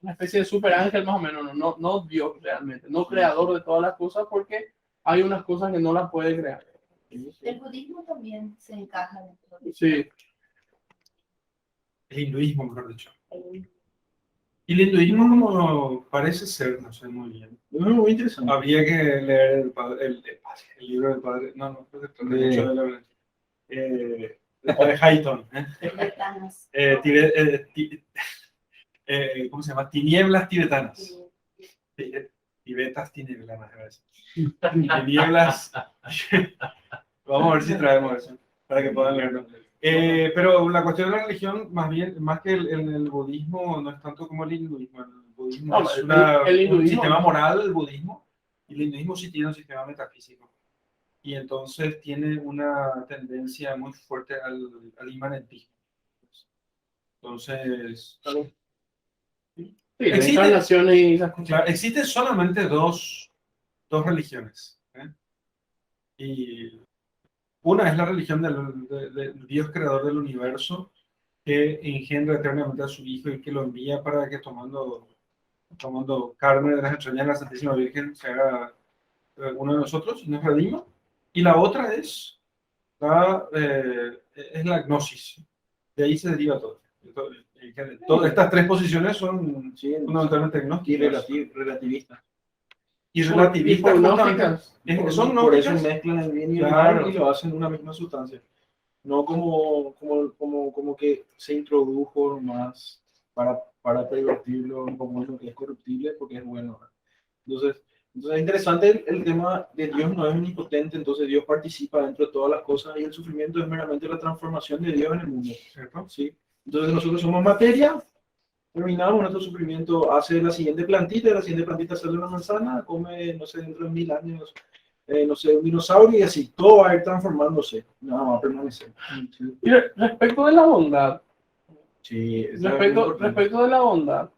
una especie de super ángel más o menos, no Dios realmente, no creador de todas las cosas, porque hay unas cosas que no las puede crear. El budismo también se encaja dentro de Sí. el hinduismo, mejor dicho. Y el hinduismo como parece ser, no sé muy bien. Muy interesante. Había que leer el libro del padre, no mucho de la el padre Hayton. tibetanas. ¿Cómo se llama? Tinieblas tibetanas. Tibetas tinieblanas, a veces. Tinieblas. Vamos a ver si traemos eso, para que puedan leerlo. Pero la cuestión de la religión, más que el budismo, no es tanto como el hinduismo. El budismo No, es el hinduismo, un sistema moral, el budismo, y el hinduismo sí tiene un sistema metafísico. Y entonces tiene una tendencia muy fuerte al inmanentismo. Entonces, Sí, reencarnaciones y esas cosas. claro, existen solamente dos religiones. Y una es la religión del Dios creador del universo, que engendra eternamente a su Hijo y que lo envía para que tomando carne de las entrañas de la Santísima Virgen se haga uno de nosotros y nos redima. Y la otra es la gnosis. De ahí se deriva todo. Todas estas tres posiciones son fundamentalmente gnósticas Relativistas. y relativistas. Son Por eso gnósticas. mezclan el bien y el Claro. mal y lo hacen una misma sustancia. No como que se introdujo más para pervertirlo como lo que es corruptible porque es bueno. Entonces es interesante el tema de Dios no es omnipotente, entonces Dios participa dentro de todas las cosas y el sufrimiento es meramente la transformación de Dios en el mundo. ¿Cierto? ¿Sí? Entonces nosotros somos materia, terminamos nuestro sufrimiento, hace la siguiente plantita sale una manzana, come, no sé, dentro de 1000 años, no sé, un dinosaurio y así, todo va a ir transformándose, no va a permanecer. Sí. Y respecto de la bondad, Sí, eso es respecto de la bondad,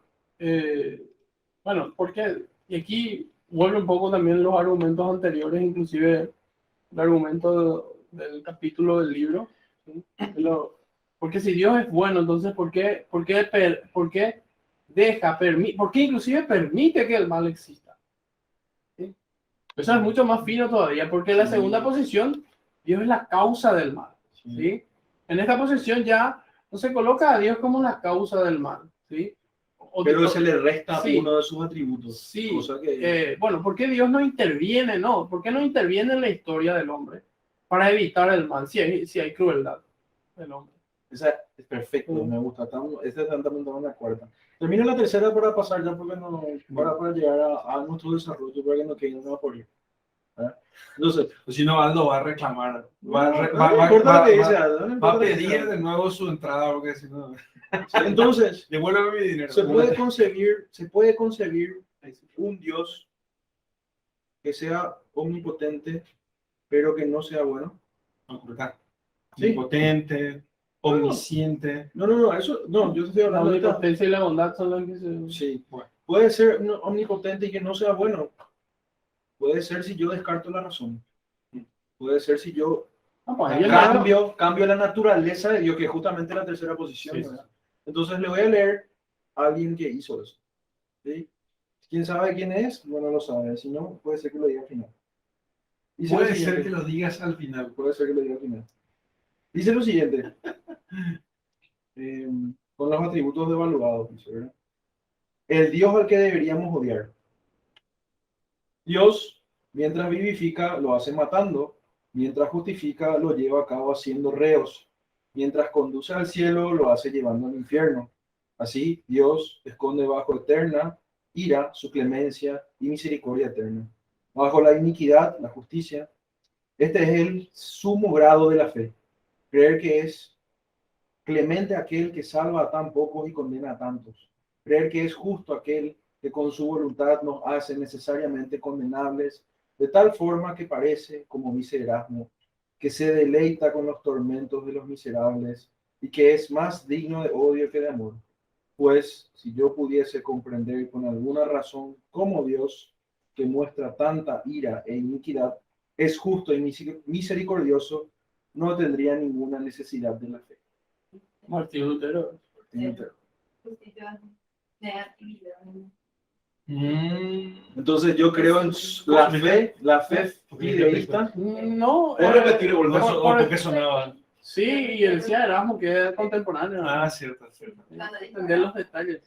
bueno, porque, y aquí vuelve un poco también los argumentos anteriores, inclusive el argumento del capítulo del libro. ¿Sí? Porque si Dios es bueno, entonces ¿por qué por qué inclusive permite que el mal exista? ¿Sí? Eso es mucho más fino todavía, porque en la segunda posición, Dios es la causa del mal. ¿Sí? En esta posición ya no se coloca a Dios como la causa del mal. ¿Sí? Pero se le resta Sí. uno de sus atributos. Sí, Cosa que... bueno, ¿por qué Dios no interviene? No, ¿por qué no interviene en la historia del hombre para evitar el mal si hay crueldad del hombre? Esa es perfecto, me gusta. Esta es también una cuarta. Termino la tercera para pasar ya, porque no, para llegar a nuestro desarrollo, para que no quede nada por ir. Entonces, Pues si no, Aldo va a reclamar. no importa lo que dice Aldo, no Va importa a lo que dice pedir Aldo. de nuevo su entrada, porque si no, Entonces, devuélveme mi dinero. se puede concebir un Dios que sea omnipotente, pero que no sea bueno. Sí. Omnipotente, omnisciente. No, eso, no, yo estoy La hablando de esta- omnipotencia y la bondad son las que se... Sí, puede ser omnipotente y que no sea bueno. Puede ser si yo descarto la razón. Puede ser si yo Ah, pues, ahí el cambio la naturaleza de Dios, que es justamente la tercera posición. Sí. ¿Verdad? Entonces le voy a leer a alguien que hizo eso. ¿Sí? ¿Quién sabe quién es? Bueno, lo sabe. Si no, puede ser que lo diga al final. Dice Puede lo ser siguiente. que lo digas al final. Puede ser que lo diga al final. Dice lo siguiente. Con los atributos devaluados. Dice, ¿verdad? El Dios al que deberíamos odiar. Dios, mientras vivifica, lo hace matando. Mientras justifica, lo lleva a cabo haciendo reos. Mientras conduce al cielo, lo hace llevando al infierno. Así, Dios esconde bajo eterna ira su clemencia y misericordia eterna. Bajo la iniquidad, la justicia. Este es el sumo grado de la fe. Creer que es clemente aquel que salva a tan pocos y condena a tantos. Creer que es justo aquel que con su voluntad nos hace necesariamente condenables, de tal forma que parece, como dice Erasmo, que se deleita con los tormentos de los miserables y que es más digno de odio que de amor. Pues si yo pudiese comprender con alguna razón cómo Dios, que muestra tanta ira e iniquidad, es justo y misericordioso, no tendría ninguna necesidad de la fe. Martín Lutero. Entonces yo creo en la fe fideísta. No, ¿Puedo repetir? Porque sonaba. sí, y él decía Erasmo, que es contemporáneo. Ah, cierto. Entender los detalles.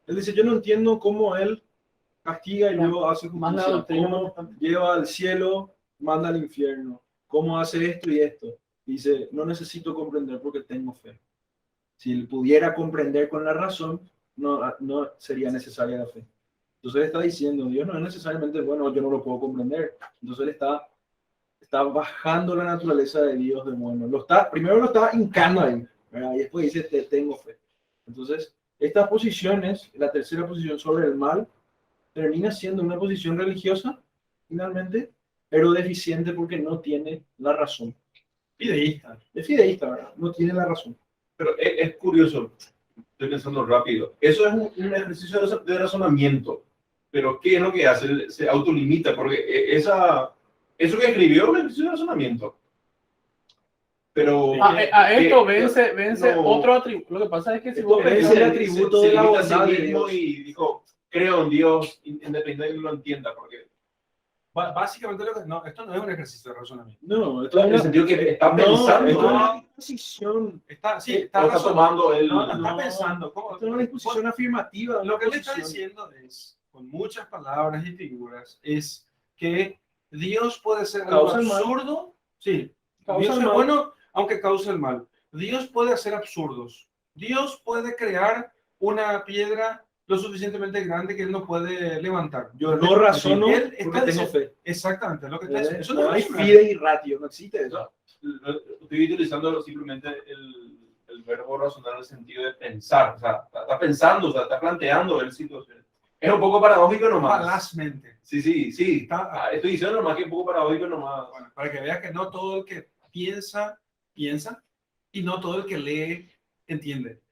Él dice, yo no entiendo cómo él castiga y luego hace Más la justicia, doctrina cómo protestante. lleva al cielo, manda al infierno, cómo hace esto y esto. Dice, no necesito comprender porque tengo fe. Si él pudiera comprender con la razón, no sería necesaria la fe. Entonces él está diciendo, Dios no es necesariamente bueno, yo no lo puedo comprender. Entonces él está bajando la naturaleza de Dios de bueno. Primero lo está hincando ahí, ¿verdad? Y después dice, tengo fe. Entonces, estas posiciones, la tercera posición sobre el mal, termina siendo una posición religiosa, finalmente, pero deficiente porque no tiene la razón. Fideísta. Es fideísta, ¿verdad? No tiene la razón. Pero es curioso, estoy pensando rápido. Eso es un ejercicio de razonamiento. Pero ¿qué es lo que hace? Se autolimita, porque eso que escribió es un ejercicio de razonamiento. Pero A esto vence no, otro atributo. Lo que pasa es que si Esto vos vence pensás- el atributo de la limita a sí bondad de mismo Dios. y dijo, creo en Dios, independientemente de que lo entienda, porque Básicamente, no, esto no es un ejercicio de razonamiento. No, esto en el sentido que está pensando, esto es ¿no? una disposición. Está Está tomando el... No, está pensando. ¿Cómo? Esto es una disposición afirmativa. Lo que él está posición. diciendo es, con muchas palabras y figuras, es que Dios puede ser algo Causa el mal. absurdo. Sí, Causa Dios el es mal. bueno, aunque cause el mal. Dios puede hacer absurdos. Dios puede crear una piedra lo suficientemente grande que él no puede levantar. Yo no razono Él porque está tengo diciendo- fe. Exactamente, lo que está diciendo. Eso no No es hay racional. fide y ratio, no existe eso. Estoy utilizando simplemente el verbo razonar en el sentido de pensar. O sea, está pensando, o sea, está planteando el situación. Es un poco paradójico nomás. Falazmente. Sí. Estoy diciendo nomás que es un poco paradójico nomás. Bueno, para que veas que no todo el que piensa, y no todo el que lee, entiende.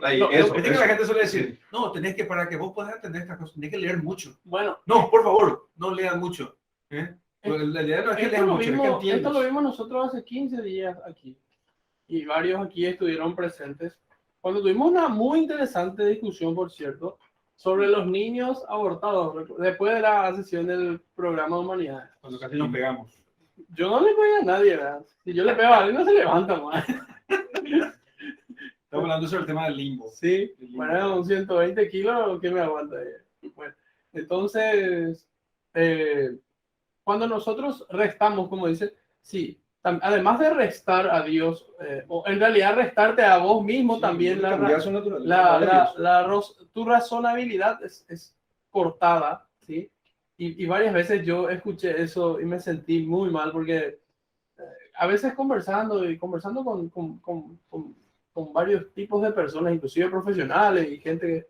Ahí, No, eso, Viste que eso. la gente suele decir, no, tenés que, para que vos puedas entender estas cosas, tenés que leer mucho. Bueno, No, por favor, no lean mucho. ¿eh? La idea no es que Esto leas lo mucho, es que vimos, entiendas. esto lo vimos nosotros hace 15 días aquí. Y varios aquí estuvieron presentes. Cuando tuvimos una muy interesante discusión, por cierto, sobre los niños abortados, después de la sesión del programa de humanidades. Cuando casi nos pegamos. Yo no le pego a nadie, ¿verdad? Si yo le pego a alguien, no se levanta más. Estamos hablando sobre el tema del limbo. Sí, El limbo. bueno, un 120 kilos, ¿qué me aguanta? Bueno, entonces, cuando nosotros restamos, como dice, sí, además de restar a Dios, o en realidad restarte a vos mismo Sí, también, cambiar su naturaleza. tu razonabilidad es cortada, ¿sí? Y varias veces yo escuché eso y me sentí muy mal porque a veces conversando con varios tipos de personas, inclusive profesionales y gente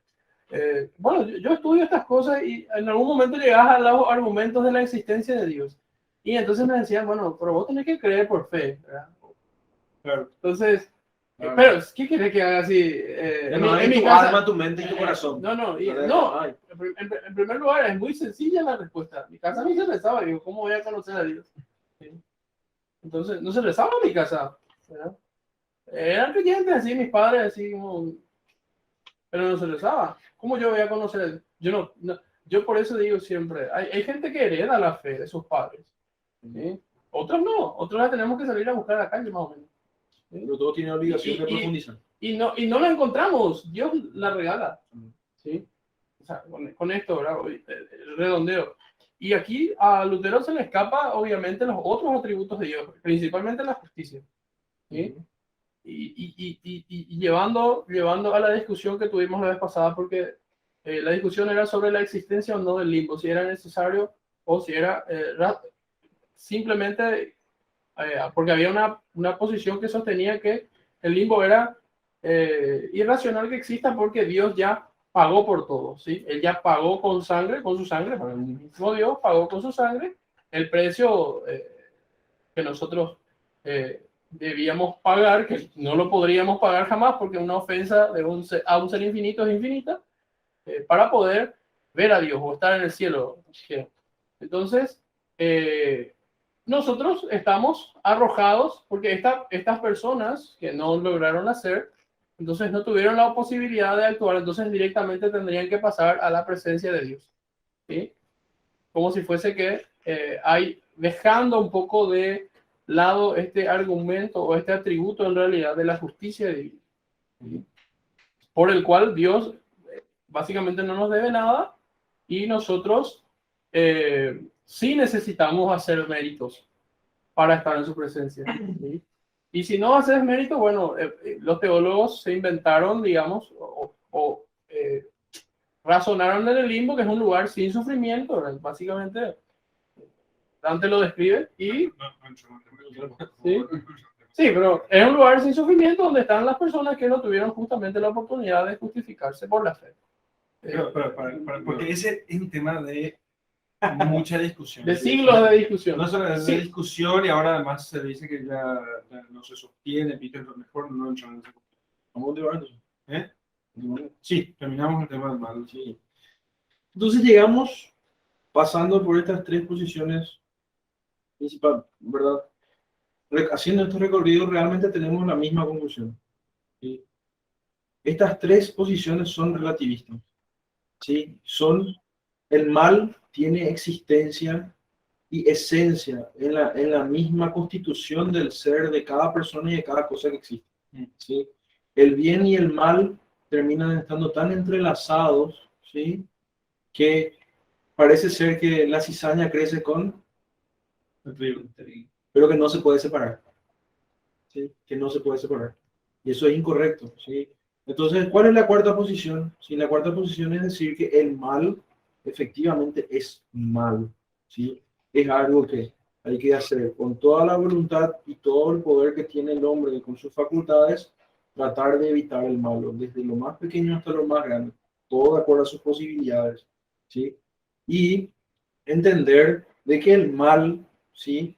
que, bueno, yo estudio estas cosas y en algún momento llegas a los argumentos de la existencia de Dios. Y entonces me decían, bueno, pero vos tenés que creer por fe, ¿verdad? Claro. Entonces, Claro. pero, ¿qué querés que haga así? En tu alma, tu mente y tu corazón. No, Ay. en primer lugar, es muy sencilla la respuesta. Mi casa no se rezaba, digo, ¿cómo voy a conocer a Dios? ¿Sí? Entonces, no se rezaba en mi casa, ¿verdad? Eran creyentes así, mis padres así como, pero no se rezaba. ¿Cómo yo voy a conocer a Dios? Yo por eso digo siempre, hay gente que hereda la fe de sus padres, ¿sí? Otros no, otros la tenemos que salir a buscar a la calle más o menos. ¿Sí? Pero todo tiene obligación Y- de y- profundizar. Y no la encontramos, Dios la regala, ¿sí? O sea, con esto, ¿verdad? El redondeo. Y aquí a Lutero se le escapa, obviamente, los otros atributos de Dios, principalmente la justicia, ¿sí? Y llevando a la discusión que tuvimos la vez pasada, porque la discusión era sobre la existencia o no del limbo, si era necesario o si era simplemente, porque había una posición que sostenía que el limbo era irracional que exista porque Dios ya pagó por todo, ¿sí? Él ya pagó con sangre, con su sangre, el mismo Dios pagó con su sangre el precio que nosotros debíamos pagar, que no lo podríamos pagar jamás porque una ofensa a un ser infinito es infinita, para poder ver a Dios o estar en el cielo. Entonces, nosotros estamos arrojados porque estas personas que no lograron hacer, entonces no tuvieron la posibilidad de actuar, entonces directamente tendrían que pasar a la presencia de Dios, ¿sí? Como si fuese que hay, dejando un poco de lado este argumento o este atributo en realidad de la justicia divina, ¿sí? Por el cual Dios básicamente no nos debe nada y nosotros sí necesitamos hacer méritos para estar en su presencia, ¿sí? Y si no haces mérito, bueno, los teólogos se inventaron, digamos, razonaron en el limbo, que es un lugar sin sufrimiento, ¿verdad? Básicamente, Dante lo describe y sí, sí, pero es un lugar sin sufrimiento donde están las personas que no tuvieron justamente la oportunidad de justificarse por la fe. Porque ese es un tema de mucha discusión. De siglos de discusión. No solo de Sí. discusión y ahora además se dice que ya no se sostiene, Peter, lo mejor no entro en ese punto. Vamos a continuar entonces. ¿Eh? Sí, terminamos el tema del mal. Sí. Entonces llegamos pasando por estas tres posiciones principales, ¿verdad? Haciendo este recorrido realmente tenemos la misma conclusión, ¿sí? Estas tres posiciones son relativistas, ¿sí? El mal tiene existencia y esencia en la misma constitución del ser de cada persona y de cada cosa que existe, ¿sí? El bien y el mal terminan estando tan entrelazados, ¿sí? Que parece ser que la cizaña crece con el trigo, pero que no se puede separar, ¿sí? Que no se puede separar. Y eso es incorrecto, ¿sí? Entonces, ¿cuál es la cuarta posición? Sí, la cuarta posición es decir que el mal efectivamente es mal, ¿sí? Es algo que hay que hacer con toda la voluntad y todo el poder que tiene el hombre y con sus facultades, tratar de evitar el malo, desde lo más pequeño hasta lo más grande, todo de acuerdo a sus posibilidades, ¿sí? Y entender de que el mal, ¿sí?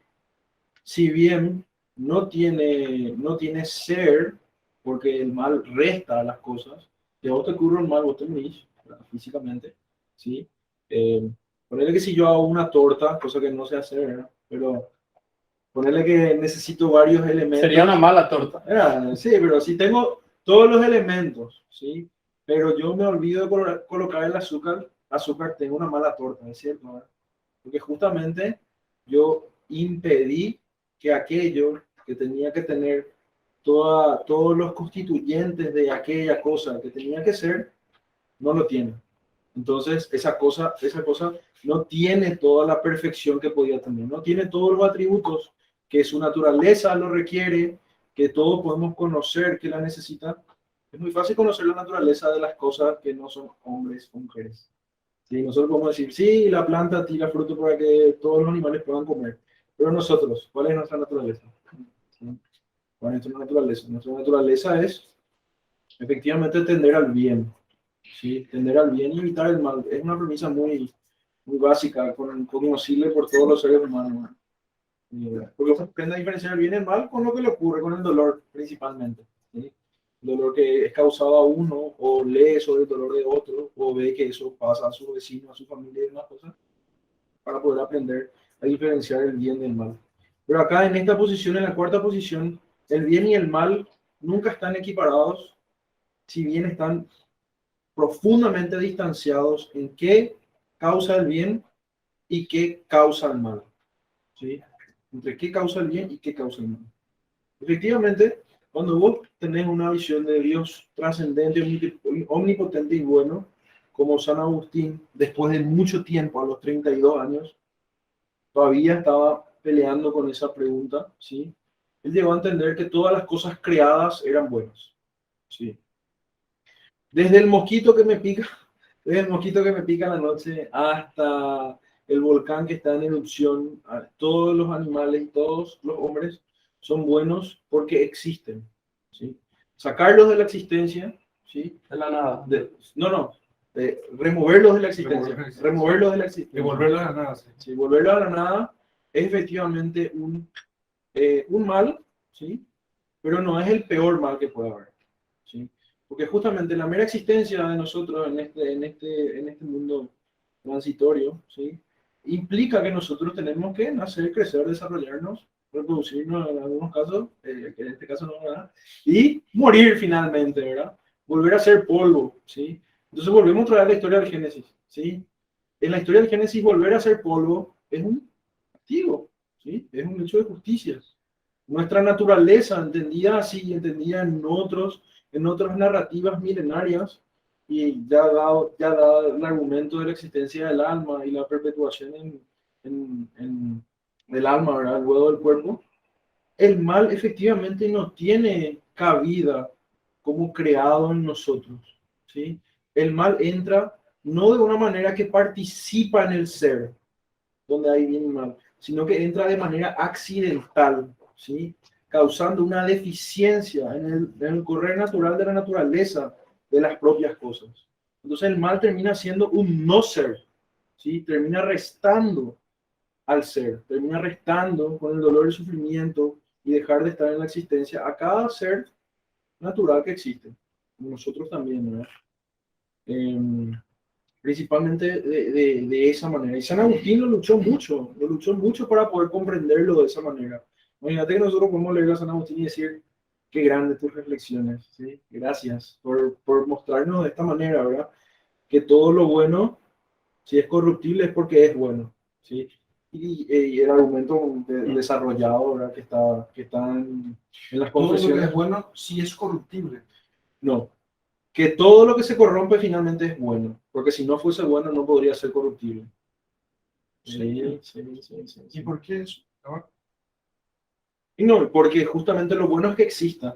Si bien no tiene ser, porque el mal resta a las cosas, si a vos te ocurre un mal, vos te morís físicamente, ¿sí? Ponele que si yo hago una torta, cosa que no sé hacer, ¿verdad? Pero ponele que necesito varios elementos. Sería una mala torta. Sí, pero si tengo todos los elementos, ¿sí? Pero yo me olvido de colocar el azúcar, tengo una mala torta, ¿es cierto? ¿Verdad? Porque justamente yo impedí que aquello que tenía que tener todos los constituyentes de aquella cosa que tenía que ser, no lo tiene. Entonces, esa cosa no tiene toda la perfección que podía tener, no tiene todos los atributos que su naturaleza lo requiere, que todos podemos conocer que la necesita. Es muy fácil conocer la naturaleza de las cosas que no son hombres o mujeres. ¿Sí? Nosotros podemos decir, sí, la planta tira fruto para que todos los animales puedan comer. Pero nosotros, ¿cuál es nuestra naturaleza? ¿Sí? ¿Cuál es nuestra naturaleza? Nuestra naturaleza es efectivamente tender al bien. ¿Sí? Tender al bien y evitar el mal. Es una premisa muy, muy básica, conocible por todos los seres humanos. Porque uno aprende a diferenciar el bien y el mal con lo que le ocurre, con el dolor principalmente. ¿Sí? El dolor que es causado a uno, o lee sobre el dolor de otro, o ve que eso pasa a su vecino, a su familia y demás cosas, para poder aprender a diferenciar el bien del mal. Pero acá en esta posición, en la cuarta posición, el bien y el mal nunca están equiparados, si bien están profundamente distanciados en qué causa el bien y qué causa el mal. ¿Sí? Entre qué causa el bien y qué causa el mal. Efectivamente, cuando vos tenés una visión de Dios trascendente, omnipotente y bueno, como San Agustín, después de mucho tiempo, a los 32 años, todavía estaba peleando con esa pregunta, ¿sí? Él llegó a entender que todas las cosas creadas eran buenas, ¿sí? Desde el mosquito que me pica, desde el mosquito que me pica en la noche hasta el volcán que está en erupción, todos los animales y todos los hombres son buenos porque existen, ¿sí? Sacarlos de la existencia, ¿sí? De la nada. Removerlos de la existencia, removerlos de la existencia. Devolverlo a la nada, sí. Sí, volverlos a la nada es efectivamente un mal, ¿sí? Pero no es el peor mal que puede haber, ¿sí? Porque justamente la mera existencia de nosotros en este mundo transitorio, ¿sí? Implica que nosotros tenemos que nacer, crecer, desarrollarnos, reproducirnos en algunos casos, que en este caso no, ¿verdad? Y morir finalmente, ¿verdad? Volver a ser polvo, ¿sí? Entonces volvemos otra vez a la historia del Génesis, ¿sí? En la historia del Génesis, volver a ser polvo es un castigo, ¿sí? Es un hecho de justicia. Nuestra naturaleza, entendida así, entendida en otras narrativas milenarias, y ya dado el argumento de la existencia del alma y la perpetuación del alma, ¿verdad? Luego del cuerpo, el mal efectivamente no tiene cabida como creado en nosotros, ¿sí? El mal entra no de una manera que participa en el ser, donde hay bien y mal, sino que entra de manera accidental, ¿sí? Causando una deficiencia en el correr natural de la naturaleza de las propias cosas. Entonces el mal termina siendo un no ser, ¿sí? Termina restando al ser, termina restando con el dolor y el sufrimiento y dejar de estar en la existencia a cada ser natural que existe, como nosotros también, ¿verdad? Principalmente de esa manera. Y San Agustín lo luchó mucho para poder comprenderlo de esa manera. Imagínate que nosotros podemos leer a San Agustín y decir, qué grandes tus reflexiones, ¿sí? Gracias por mostrarnos de esta manera, ¿verdad? Que todo lo bueno, si es corruptible, es porque es bueno, ¿sí? Y el argumento desarrollado, ¿verdad? Que está en las Todo lo que confesiones. es bueno sí es corruptible. No, que todo lo que se corrompe finalmente es bueno, porque si no fuese bueno no podría ser corruptible. Sí. ¿Y por qué eso? Y no, porque justamente lo bueno es que exista.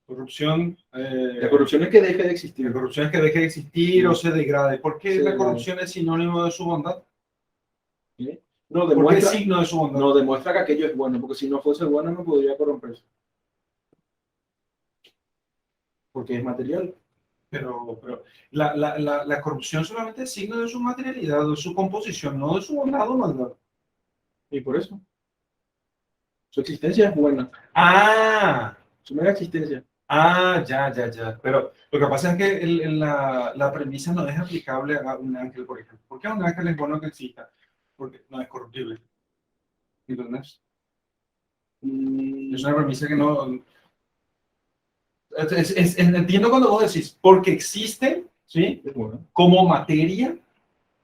Corrupción. La corrupción es que deje de existir. La corrupción es que deje de existir o se degrade. ¿Por qué Se la degrade. corrupción es sinónimo de su bondad? ¿Sí? No, ¿Por qué es demuestra, signo de su bondad? no, demuestra que aquello es bueno, porque si no fuese bueno no podría corromperse. Porque es material. Pero la corrupción solamente es signo de su materialidad, de su composición, no de su bondad o maldad. Y por eso. Su existencia es buena. Ah, Su mera existencia. Ah, ya. Pero lo que pasa es que la premisa no es aplicable a un ángel, por ejemplo. ¿Por qué a un ángel es bueno que exista? Porque no es corruptible. ¿Entendés? Es una premisa que no... entiendo cuando vos decís, porque existe, ¿sí? Es bueno. Como materia,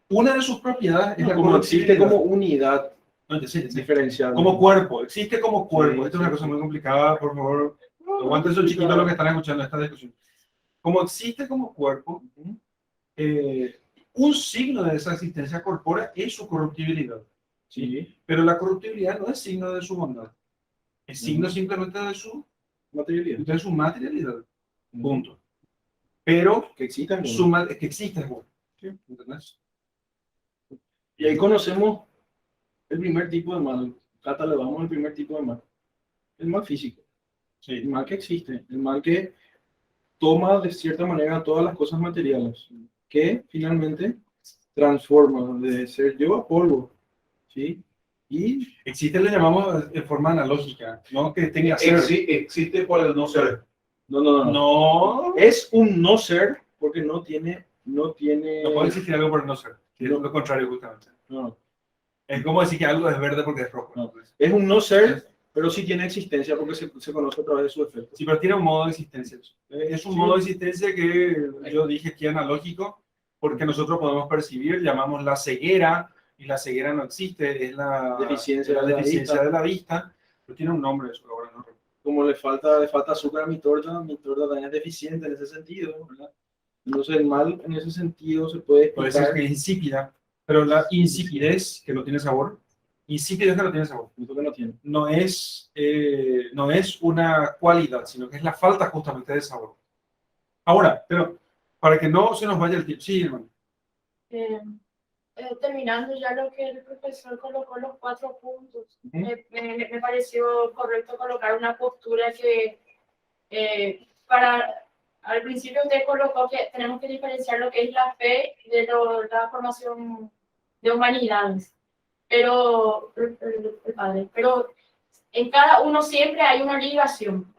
una de sus propiedades es la Como existe corruptibilidad. como unidad No, sí. diferencial. Como cuerpo, existe como cuerpo. Sí, Esto es una sí, cosa sí. muy complicada, por favor. Aguanten esos chiquitos los que están escuchando esta discusión. Como existe como cuerpo, un signo de esa existencia corpórea es su corruptibilidad. Sí, Pero la corruptibilidad no es signo de su bondad. Es signo simplemente materialidad. de su materialidad. Punto. Pero Que existen. es que existe, es bueno. ¿Entendés? Y ahí conocemos el primer tipo de mal. Catalogamos el primer tipo de mal. El mal físico. Sí. El mal que existe. El mal que toma de cierta manera todas las cosas materiales. Que finalmente transforma de ser yo a polvo. ¿Sí? Y Existe, le llamamos de forma analógica, no que tenga ser. Existe por el no ser. no. No. Es un no ser porque no tiene. No puede existir algo por no ser. Es No. lo contrario, justamente. No. Es como decir que algo es verde porque es rojo. No. Es un no ser, pero sí tiene existencia porque se conoce a través de su efecto. Sí, pero tiene un modo de existencia. Es un Sí. modo de existencia que yo dije aquí analógico, porque nosotros podemos percibir, llamamos la ceguera, y la ceguera no existe, es la Deficiencia de la deficiencia vista. de la vista, pero tiene un nombre eso, ahora no recuerdo. Como le falta azúcar a mi torta también es deficiente en ese sentido, ¿verdad? Entonces el mal en ese sentido se puede Puede ser explicar. que es insípida, pero la insipidez, que no tiene sabor, insípida es que no tiene sabor. Esto que no tiene. No es una cualidad, sino que es la falta justamente de sabor. Ahora, pero para que no se nos vaya el tiempo. Sí, hermano. Terminando ya lo que el profesor colocó los 4 puntos, Ujú. me pareció correcto colocar una postura que al principio usted colocó que tenemos que diferenciar lo que es la fe de la formación de humanidades, pero en cada uno siempre hay una ligación.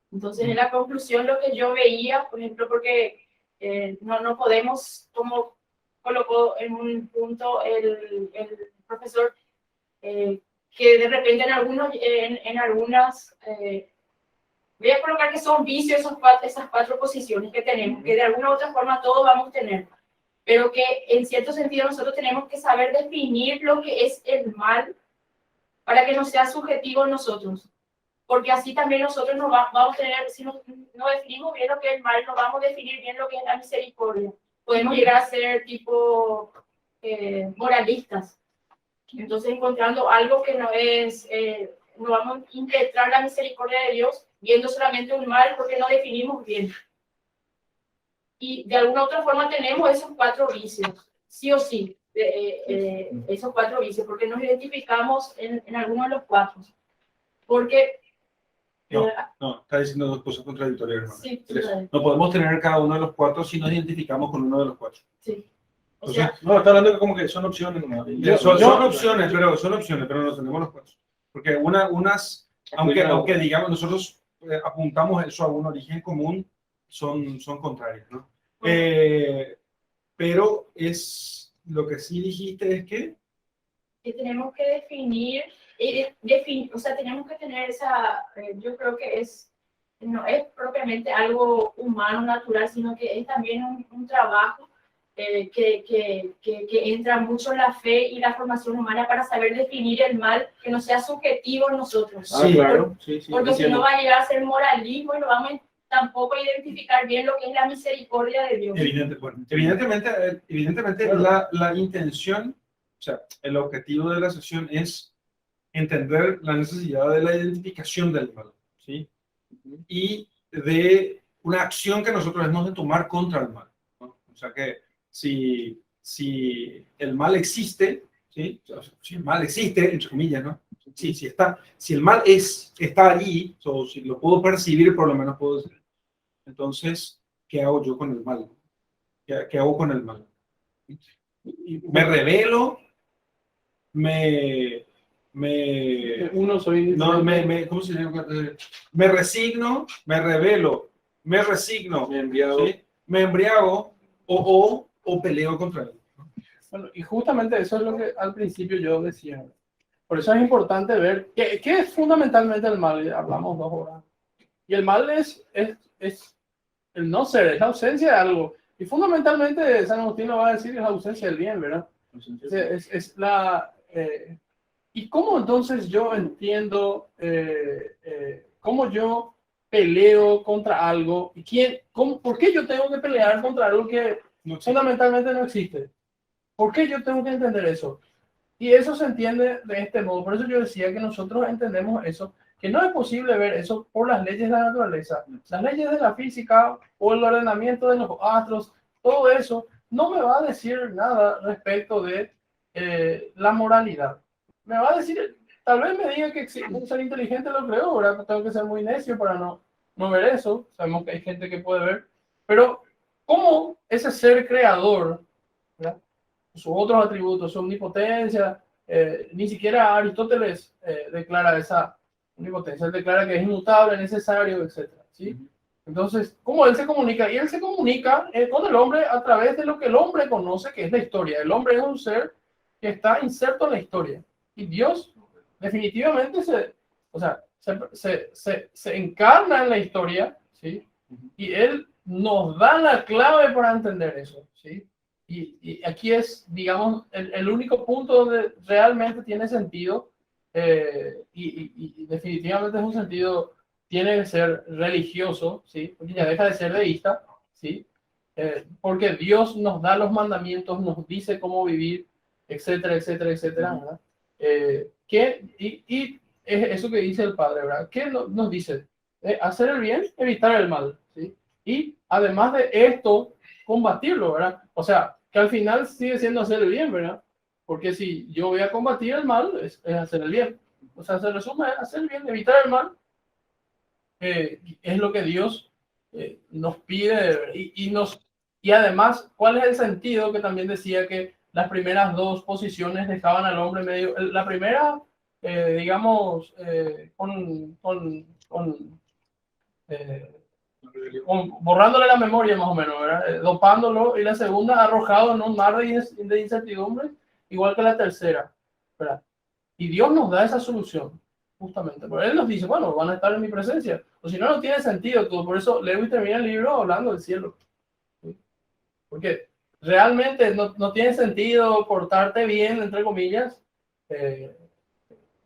Entonces, en la conclusión, lo que yo veía, por ejemplo, porque no podemos, como colocó en un punto el profesor, que de repente en algunas, voy a colocar que son vicios esas 4 posiciones que tenemos, que de alguna u otra forma todos vamos a tener, pero que en cierto sentido nosotros tenemos que saber definir lo que es el mal para que no sea subjetivo en nosotros. Porque así también nosotros nos vamos a tener, si no definimos bien lo que es el mal, no vamos a definir bien lo que es la misericordia. Podemos llegar a ser tipo moralistas. Entonces, encontrando algo que no es, no vamos a impetrar la misericordia de Dios viendo solamente un mal porque no definimos bien. Y de alguna otra forma tenemos esos 4 vicios, sí o sí, esos 4 vicios, porque nos identificamos en alguno de los 4. Porque No, está diciendo 2 cosas contradictorias, hermano. sí, No podemos tener cada uno de los 4 si nos identificamos con uno de los 4. sí. O Entonces, sea, No, está hablando que como que son opciones. ¿No? son opciones, pero no tenemos los 4. Porque aunque digamos, nosotros apuntamos eso a un origen común, son contrarias, ¿no? Pero lo que sí dijiste es que tenemos que definir, o sea, tenemos que tener yo creo que no es propiamente algo humano, natural, sino que es también un trabajo que entra mucho en la fe y la formación humana para saber definir el mal, que no sea subjetivo en nosotros. Ah, claro. Sí, Porque si no va a llegar a ser moralismo y no vamos tampoco a identificar bien lo que es la misericordia de Dios. Evidentemente Claro. la intención, o sea, el objetivo de la sesión es entender la necesidad de la identificación del mal, ¿sí? Y de una acción que nosotros hemos de tomar contra el mal, ¿no? O sea que si el mal existe, ¿sí? Si el mal existe, entre comillas, ¿no? Si el mal está allí, o si lo puedo percibir, por lo menos puedo decir. Entonces, ¿qué hago yo con el mal? ¿Qué hago con el mal? ¿Me rebelo? ¿Cómo se llama? Me resigno, me rebelo me resigno, Me embriago. ¿sí? Me embriago o peleo contra él. Bueno, y justamente eso es lo que al principio yo decía. Por eso es importante ver qué es fundamentalmente el mal. Hablamos 2 horas. Y el mal es el no ser, es la ausencia de algo. Y fundamentalmente San Agustín lo va a decir, es la ausencia del bien, ¿verdad? Es la... ¿Y cómo entonces yo entiendo, cómo yo peleo contra algo? ¿Y por qué yo tengo que pelear contra algo que No existe. fundamentalmente no existe? ¿Por qué yo tengo que entender eso? Y eso se entiende de este modo. Por eso yo decía que nosotros entendemos eso, que no es posible ver eso por las leyes de la naturaleza. Las leyes de la física o el ordenamiento de los astros, todo eso no me va a decir nada respecto de la moralidad. Me va a decir, tal vez me diga que un ser inteligente lo creo, ¿verdad? Tengo que ser muy necio para no ver eso. Sabemos que hay gente que puede ver. Pero, ¿cómo ese ser creador, ¿verdad? Sus otros atributos, su omnipotencia, ni siquiera Aristóteles declara esa omnipotencia, él declara que es inmutable, necesario, etc. ¿Sí? Entonces, ¿cómo él se comunica? Y él se comunica con el hombre a través de lo que el hombre conoce, que es la historia. El hombre es un ser que está inserto en la historia. Y Dios definitivamente se encarna en la historia, ¿sí? Y él nos da la clave para entender eso, ¿sí? Y aquí es, digamos, el único punto donde realmente tiene sentido, y definitivamente es un sentido, tiene que ser religioso, ¿sí? Porque ya deja de ser deísta, ¿sí? Porque Dios nos da los mandamientos, nos dice cómo vivir, etcétera, etcétera, etcétera, ¿verdad? Y es eso que dice el Padre, ¿verdad? ¿Qué nos dice? Hacer el bien, evitar el mal, ¿sí? Y además de esto, combatirlo, ¿verdad? O sea, que al final sigue siendo hacer el bien, ¿verdad? Porque si yo voy a combatir el mal, es hacer el bien. O sea, se resume a hacer el bien, evitar el mal. Es lo que Dios nos pide y además, ¿cuál es el sentido? Que también decía que las primeras 2 posiciones dejaban al hombre medio. La primera, digamos, borrándole la memoria más o menos, ¿verdad? Dopándolo, y la segunda arrojado en un mar de incertidumbre, igual que la tercera, ¿verdad? Y Dios nos da esa solución, justamente. Porque Él nos dice, bueno, van a estar en mi presencia. O si no, no tiene sentido todo. Por eso Lewis termina el libro hablando del cielo. ¿Sí? Porque realmente no tiene sentido portarte bien, entre comillas.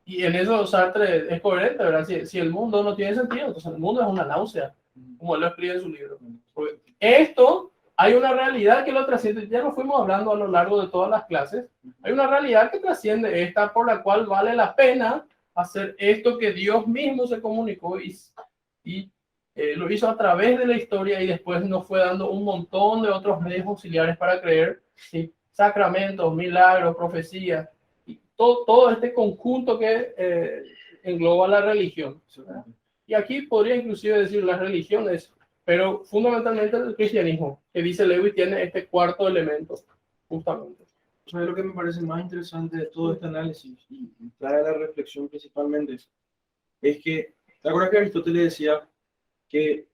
Y en eso Sartre es coherente, ¿verdad? Si el mundo no tiene sentido, entonces el mundo es una náusea, como él lo escribe en su libro. Porque esto, hay una realidad que lo trasciende, ya lo fuimos hablando a lo largo de todas las clases, hay una realidad que trasciende esta, por la cual vale la pena hacer esto que Dios mismo se comunicó y lo hizo a través de la historia, y después nos fue dando un montón de otros medios auxiliares para creer, ¿sí? Sacramentos, milagros, profecías, todo este conjunto que engloba la religión, ¿verdad? Y aquí podría inclusive decir las religiones, pero fundamentalmente el cristianismo, que dice Lewis tiene este cuarto elemento, justamente. ¿Sabes lo que me parece más interesante de todo este análisis y trae la reflexión principalmente? Es que, ¿te acuerdas que Aristóteles decía que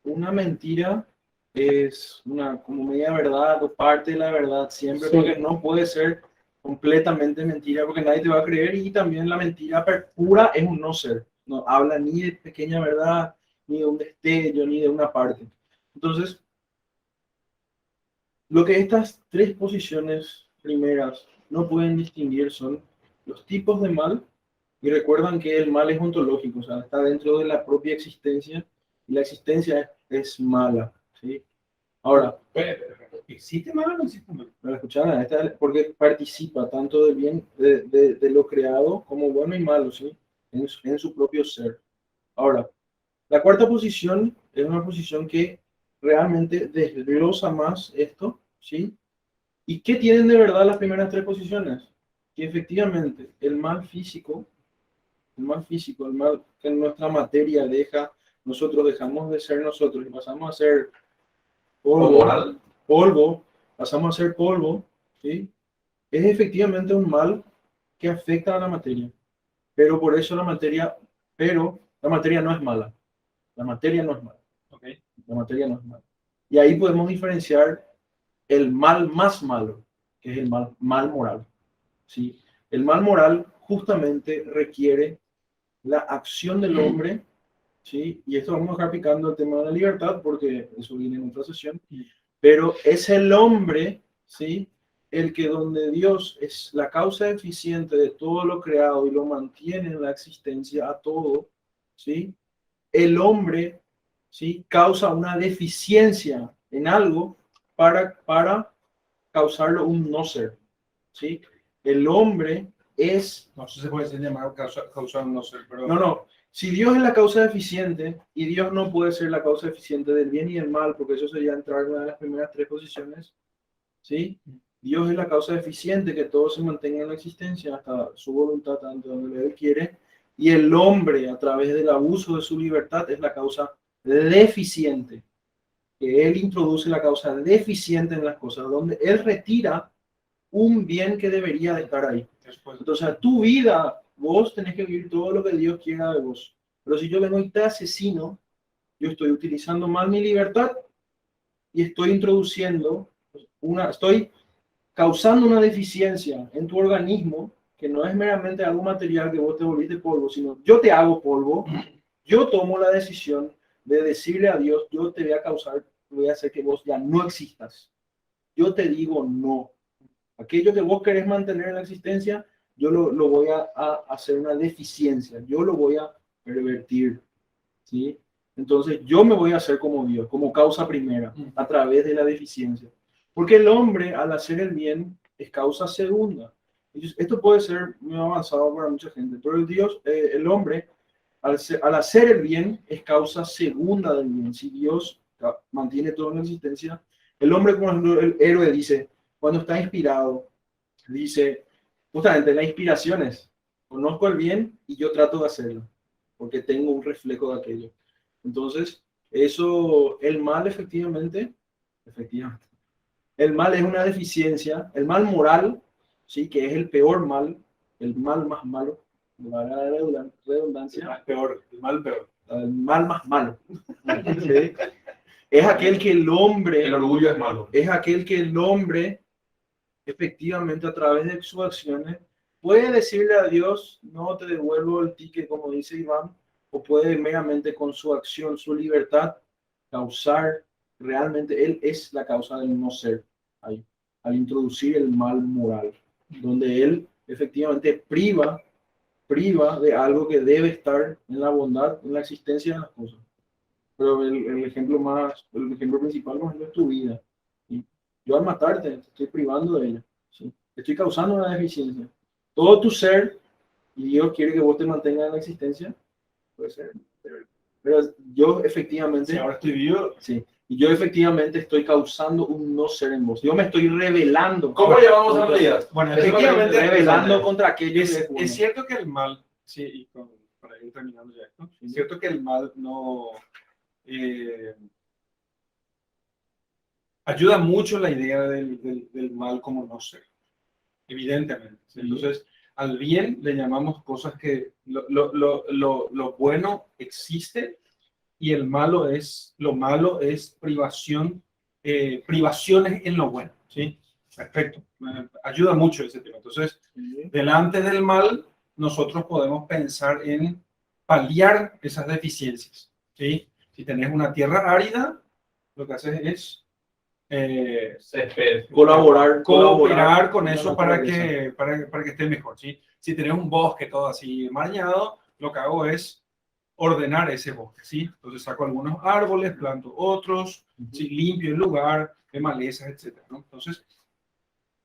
una mentira es una como media verdad o parte de la verdad siempre, Sí. porque no puede ser completamente mentira porque nadie te va a creer, y también la mentira pura es un no ser, no habla ni de pequeña verdad, ni de un destello, ni de una parte. Entonces, lo que estas 3 posiciones primeras no pueden distinguir son los tipos de mal, y recuerdan que el mal es ontológico, o sea, está dentro de la propia existencia, y la existencia es mala, ¿sí? Ahora, ¿Existe mal o no existe mal? ¿me la escucharon? Porque participa tanto del bien de lo creado como bueno y malo, ¿sí? En su propio ser. Ahora, la cuarta posición es una posición que realmente desglosa más esto, ¿sí? ¿Y qué tienen de verdad las primeras 3 posiciones? Que efectivamente el mal físico, el mal que en nuestra materia deja, nosotros dejamos de ser nosotros y pasamos a ser polvo, pasamos a ser polvo, ¿sí? Es efectivamente un mal que afecta a la materia, pero la materia no es mala. La materia no es mala. Okay. la materia no es mala. Y ahí podemos diferenciar el mal más malo, que es el mal moral. ¿Sí? El mal moral justamente requiere la acción del hombre, ¿sí? Y esto vamos a dejar picando el tema de la libertad, porque eso viene en otra sesión, pero es el hombre, ¿sí? El que donde Dios es la causa eficiente de todo lo creado y lo mantiene en la existencia a todo, ¿sí? El hombre, ¿sí? Causa una deficiencia en algo para causarlo un no ser, ¿sí? El hombre es... No sé si se puede ser llamado causa no ser, pero... No. Si Dios es la causa eficiente y Dios no puede ser la causa eficiente del bien y del mal, porque eso sería entrar en una de las primeras tres posiciones, ¿sí? Dios es la causa eficiente que todo se mantenga en la existencia hasta su voluntad, tanto donde Él quiere, y el hombre, a través del abuso de su libertad, es la causa deficiente, que Él introduce la causa deficiente en las cosas, donde Él retira un bien que debería de estar ahí. Entonces, tu vida, vos tenés que vivir todo lo que Dios quiera de vos. Pero si yo vengo y te asesino, yo estoy utilizando mal mi libertad y estoy introduciendo estoy causando una deficiencia en tu organismo que no es meramente algo material que vos te volviste polvo, sino yo te hago polvo, yo tomo la decisión de decirle a Dios, yo te voy a causar, voy a hacer que vos ya no existas. Yo te digo no. Aquello que vos querés mantener en la existencia, yo lo voy a hacer una deficiencia, yo lo voy a pervertir, ¿sí? Entonces yo me voy a hacer como Dios, como causa primera, a través de la deficiencia. Porque el hombre, al hacer el bien, es causa segunda. Entonces, esto puede ser muy avanzado para mucha gente, pero el hombre, al hacer el bien, es causa segunda del bien. Si Dios mantiene toda la existencia, el hombre, como el héroe dice, cuando está inspirado, dice, justamente la inspiración es, conozco el bien y yo trato de hacerlo, porque tengo un reflejo de aquello. Entonces, eso, el mal efectivamente, el mal es una deficiencia, el mal moral, sí, que es el peor mal, el mal más malo, la redundancia, El mal peor. el mal más malo. ¿Sí? Es aquel que el hombre, El orgullo es malo. es aquel que el hombre efectivamente a través de sus acciones puede decirle a Dios, no te devuelvo el ticket como dice Iván, o puede meramente con su acción, su libertad, causar, realmente él es la causa del no ser, ahí, al introducir el mal moral, donde él efectivamente priva de algo que debe estar en la bondad, en la existencia de las cosas. Pero el ejemplo principal no es tu vida. ¿Sí? Yo al matarte, te estoy privando de ella. ¿Sí? Te estoy causando una deficiencia. Todo tu ser, y Dios quiere que vos te mantengas en la existencia, puede ser. Pero yo efectivamente... Si ahora estoy vivo... Sí. Y yo efectivamente estoy causando un no ser en vos. Yo me estoy rebelando. ¿Cómo llevamos a la realidad? Bueno, Efectivamente, rebelando contra aquello que es bueno. Es cierto que el mal, sí, y para ir terminando ya esto, es cierto que el mal no ayuda mucho la idea del mal como no ser, evidentemente. ¿Sí? Entonces, al bien le llamamos cosas que lo bueno existe y lo malo es privaciones en lo bueno. ¿Sí? Perfecto. Ayuda mucho ese tema. Entonces, delante del mal, nosotros podemos pensar en paliar esas deficiencias. ¿Sí? Si tenés una tierra árida, lo que haces es cooperar con eso para que esté mejor. ¿Sí? Si tenés un bosque todo así marñado, lo que hago es ordenar ese bosque. ¿Sí? Entonces saco algunos árboles, planto otros, ¿sí? Limpio el lugar de malezas, etc. ¿no? Entonces,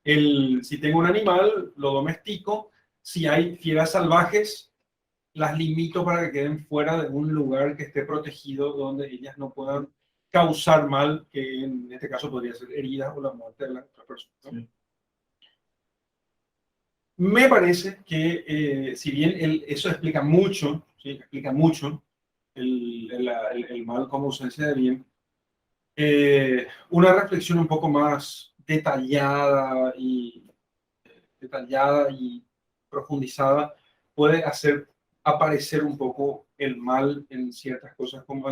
si tengo un animal, lo domestico. Si hay fieras salvajes, las limito para que queden fuera de un lugar que esté protegido, donde ellas no puedan causar mal, que en este caso podría ser heridas o la muerte de la otra persona. ¿No? Sí. Me parece que, si bien eso explica mucho, ¿sí? Explica mucho el mal como ausencia de bien, una reflexión un poco más detallada y profundizada puede hacer aparecer un poco el mal en ciertas cosas como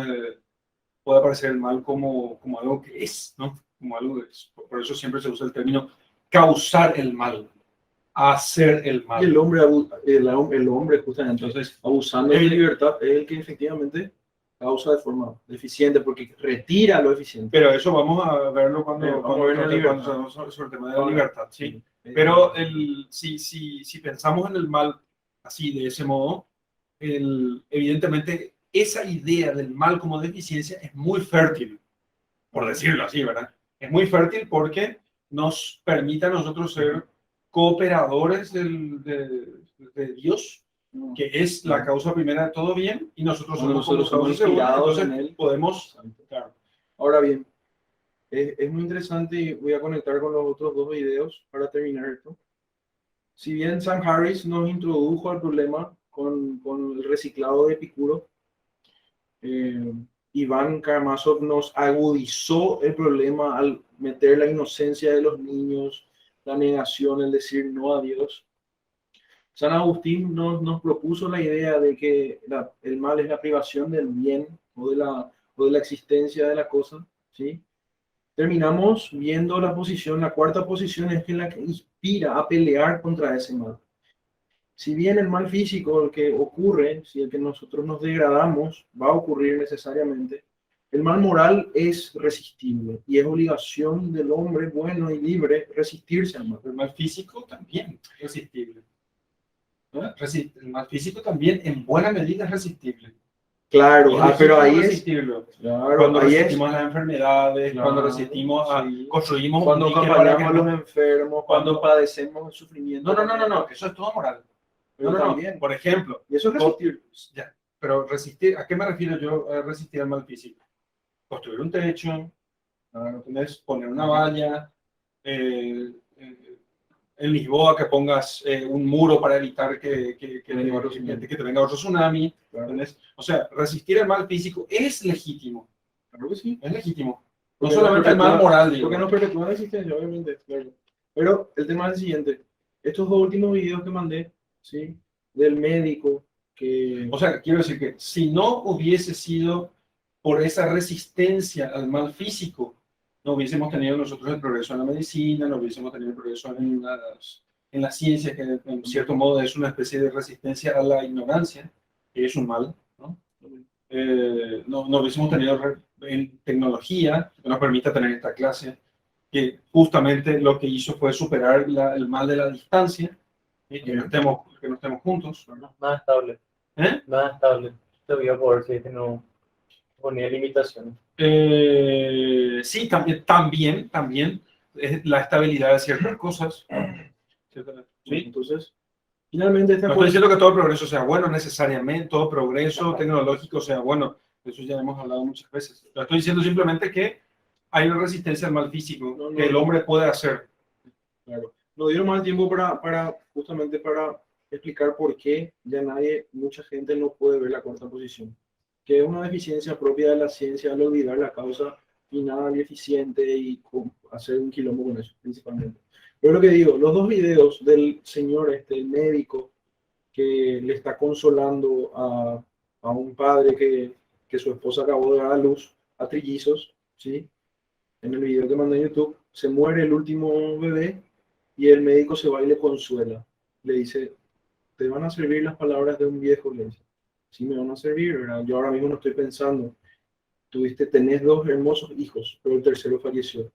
puede aparecer el mal como algo que es, ¿no? Como algo que es. Por eso siempre se usa el término causar el mal, hacer el Y mal. el hombre, el hombre justamente, Entonces, abusando de su libertad, es el que efectivamente causa de forma deficiente, porque retira lo eficiente. pero eso vamos a verlo cuando Vamos a ver en la libertad. sobre el tema de la libertad, ¿sí? Pero si pensamos en el mal así, de ese modo, evidentemente esa idea del mal como deficiencia es muy fértil, por decirlo así, ¿verdad? Es muy fértil porque nos permite a nosotros ser cooperadores de Dios, que es la causa primera de todo bien, y nosotros Cuando somos nosotros somos causa segunda, inspirados entonces en él. podemos... Claro. Ahora bien, es muy interesante y voy a conectar con los otros dos videos para terminar esto. Si bien Sam Harris nos introdujo al problema con el reciclado de Epicuro, Iván Karamazov nos agudizó el problema al meter la inocencia de los niños, la negación, el decir no a Dios. San Agustín nos propuso la idea de que el mal es la privación del bien o de la existencia de la cosa, ¿sí? Terminamos viendo la posición, la cuarta posición es que la que inspira a pelear contra ese mal. Si bien el mal físico, el que ocurre, si el que nosotros nos degradamos, va a ocurrir necesariamente, el mal moral es resistible y es obligación del hombre bueno y libre resistirse al mal. El mal físico también es resistible. ¿No? El mal físico también en buena medida es resistible. Claro, pero ahí es... resistirlo. Claro, Cuando ahí resistimos las enfermedades, Claro, cuando resistimos sí. construimos cuando un dique para acompañamos que a los enfermos, cuando padecemos el sufrimiento. No, eso es todo moral. Pero también. Por ejemplo, Y eso es resistir. ya, pero resistir, ¿a qué me refiero yo a resistir al mal físico? Construir un techo, ¿no? Poner una valla, en Lisboa que pongas un muro para evitar que te venga otro tsunami. ¿Entendés? O sea, resistir el mal físico es legítimo. Claro que sí. Es legítimo. No Porque solamente el mal moral, digo. Porque no perpetúa la existencia, obviamente. Claro. Pero el tema es el siguiente. Estos dos últimos videos que mandé, ¿sí? Del médico que... O sea, quiero decir que si no hubiese sido por esa resistencia al mal físico, no hubiésemos tenido nosotros el progreso en la medicina, no hubiésemos tenido el progreso en la ciencia, que en cierto modo es una especie de resistencia a la ignorancia, que es un mal, ¿no? No hubiésemos tenido en tecnología que nos permita tener esta clase, que justamente lo que hizo fue superar el mal de la distancia, y que no estemos juntos. Más estable. ¿Eh? Más estable. Te voy a poder si es que no ponía limitaciones. Sí, también es la estabilidad de ciertas cosas. ¿Sí? Entonces, finalmente No estoy diciendo que todo progreso sea bueno necesariamente, todo progreso tecnológico sea bueno, de eso ya hemos hablado muchas veces. Lo estoy diciendo simplemente que hay una resistencia al mal físico que el hombre puede hacer. Claro. Nos dieron más tiempo justamente para explicar por qué ya mucha gente no puede ver la cuarta posición, que es una deficiencia propia de la ciencia al olvidar la causa final y eficiente y hacer un quilombo con eso, principalmente. Pero lo que digo, los dos videos del señor, el médico, que le está consolando a un padre que su esposa acabó de dar a luz a trillizos, ¿sí? En el video que mandé en YouTube, se muere el último bebé y el médico se va y le consuela. Le dice, te van a servir las palabras de un viejo, le dice. Sí, me van a servir, ¿verdad? Yo ahora mismo no estoy pensando. Tenés dos hermosos hijos, pero el tercero falleció.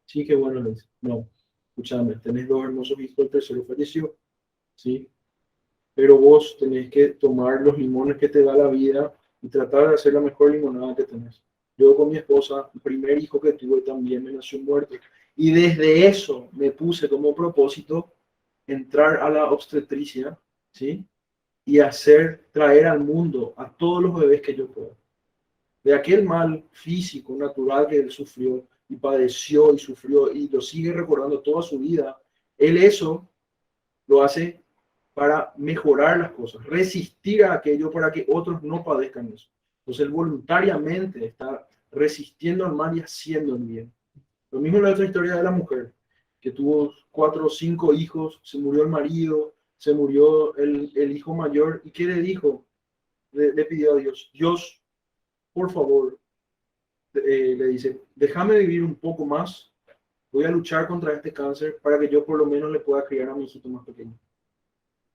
Sí, qué bueno, le dice. No, escúchame, tenés dos hermosos hijos, el tercero falleció. Sí, pero vos tenés que tomar los limones que te da la vida y tratar de hacer la mejor limonada que tenés. Yo con mi esposa, el primer hijo que tuve también me nació muerto. Y desde eso me puse como propósito entrar a la obstetricia, ¿sí? Y traer al mundo a todos los bebés que yo pueda. De aquel mal físico, natural que él sufrió y padeció y sufrió y lo sigue recordando toda su vida, él eso lo hace para mejorar las cosas, resistir a aquello para que otros no padezcan eso. Entonces él voluntariamente está resistiendo al mal y haciendo el bien. Lo mismo en la otra historia de la mujer, que tuvo 4 o 5 hijos, se murió el marido, se murió el hijo mayor, ¿y qué le dijo? Le pidió a Dios, Dios, por favor, le dice, déjame vivir un poco más, voy a luchar contra este cáncer para que yo por lo menos le pueda criar a mi hijito más pequeño.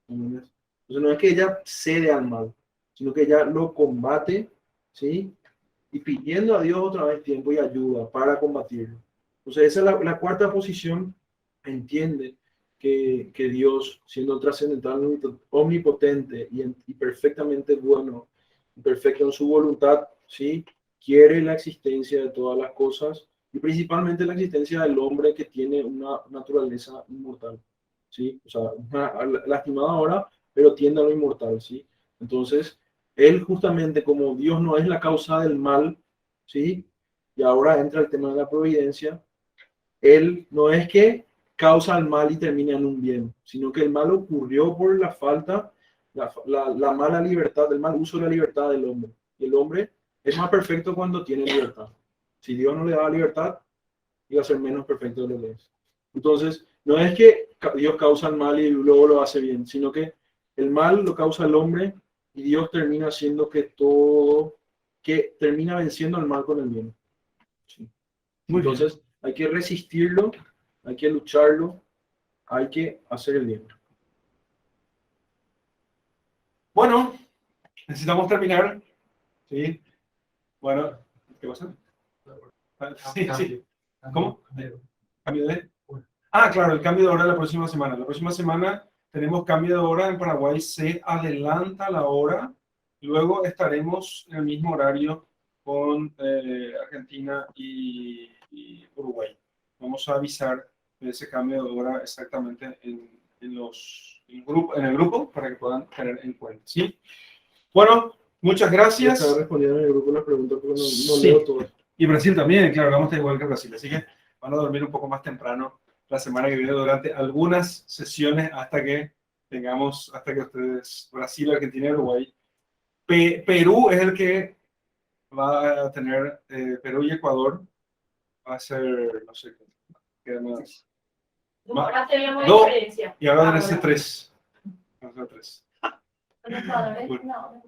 ¿Entiendes? Entonces no es que ella cede al mal, sino que ella lo combate, ¿sí? Y pidiendo a Dios otra vez tiempo y ayuda para combatirlo. Entonces esa es la cuarta posición. Entiende que Dios, siendo trascendental, omnipotente y perfectamente bueno, y perfecto en su voluntad, ¿sí? Quiere la existencia de todas las cosas y principalmente la existencia del hombre que tiene una naturaleza inmortal, ¿sí? O sea, lastimada ahora, pero tiende a lo inmortal, ¿sí? Entonces, él justamente como Dios no es la causa del mal, ¿sí? Y ahora entra el tema de la providencia. Él no es que causa el mal y termina en un bien, sino que el mal ocurrió por la falta, la mala libertad, el mal uso de la libertad del hombre. Y el hombre es más perfecto cuando tiene libertad. Si Dios no le da libertad, iba a ser menos perfecto de lo que es. Entonces, no es que Dios causa el mal y luego lo hace bien, sino que el mal lo causa el hombre y Dios termina haciendo que termina venciendo al mal con el bien. ¿Sí? Entonces, hay que resistirlo, hay que lucharlo, hay que hacer el bien. Bueno, necesitamos terminar. ¿Sí? Bueno, ¿qué pasa? Sí, sí. ¿Cómo? ¿Cambio de? Ah, claro, el cambio de hora la próxima semana. La próxima semana tenemos cambio de hora en Paraguay, se adelanta la hora. Luego estaremos en el mismo horario con Argentina y Uruguay. Vamos a avisar de ese cambio de hora exactamente en el grupo para que puedan tener en cuenta. ¿Sí? Bueno, muchas gracias. Estaba respondiendo en el grupo las preguntas porque no Sí. leo todo. Y Brasil también, claro, vamos a estar igual que Brasil. Así que van a dormir un poco más temprano la semana que viene durante algunas sesiones hasta que ustedes, Brasil, Argentina y Uruguay. Perú es el que va a tener, Perú y Ecuador va a ser, no sé, qué más. Ahora teníamos No. diferencia. Y ahora van a ser tres. Van a ser tres. Con Ecuador es Bueno. una hora.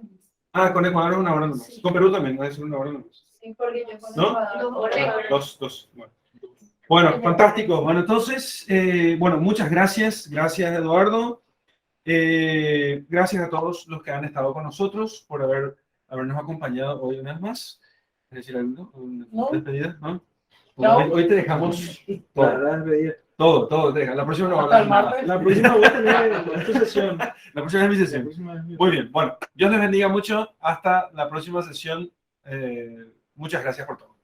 Ah, con Ecuador es una hora nomás. Sí. Con Perú también va a ser una hora nomás. Sí, porque yo con ¿No? Ecuador. Dos. Bueno, fantástico. Bueno, entonces, bueno, muchas gracias. Gracias, Eduardo. Gracias a todos los que han estado con nosotros por habernos acompañado hoy una vez más. ¿Quieres decir algo? No. ¿Despedida? ¿No? No. Hoy te dejamos todo. Te dejamos. La próxima no Hasta va el martes. La próxima voy a tener tu sesión. La próxima es mi La sesión. próxima es mi- Muy bien. Bueno, Dios les bendiga mucho. Hasta la próxima sesión. Muchas gracias por todo.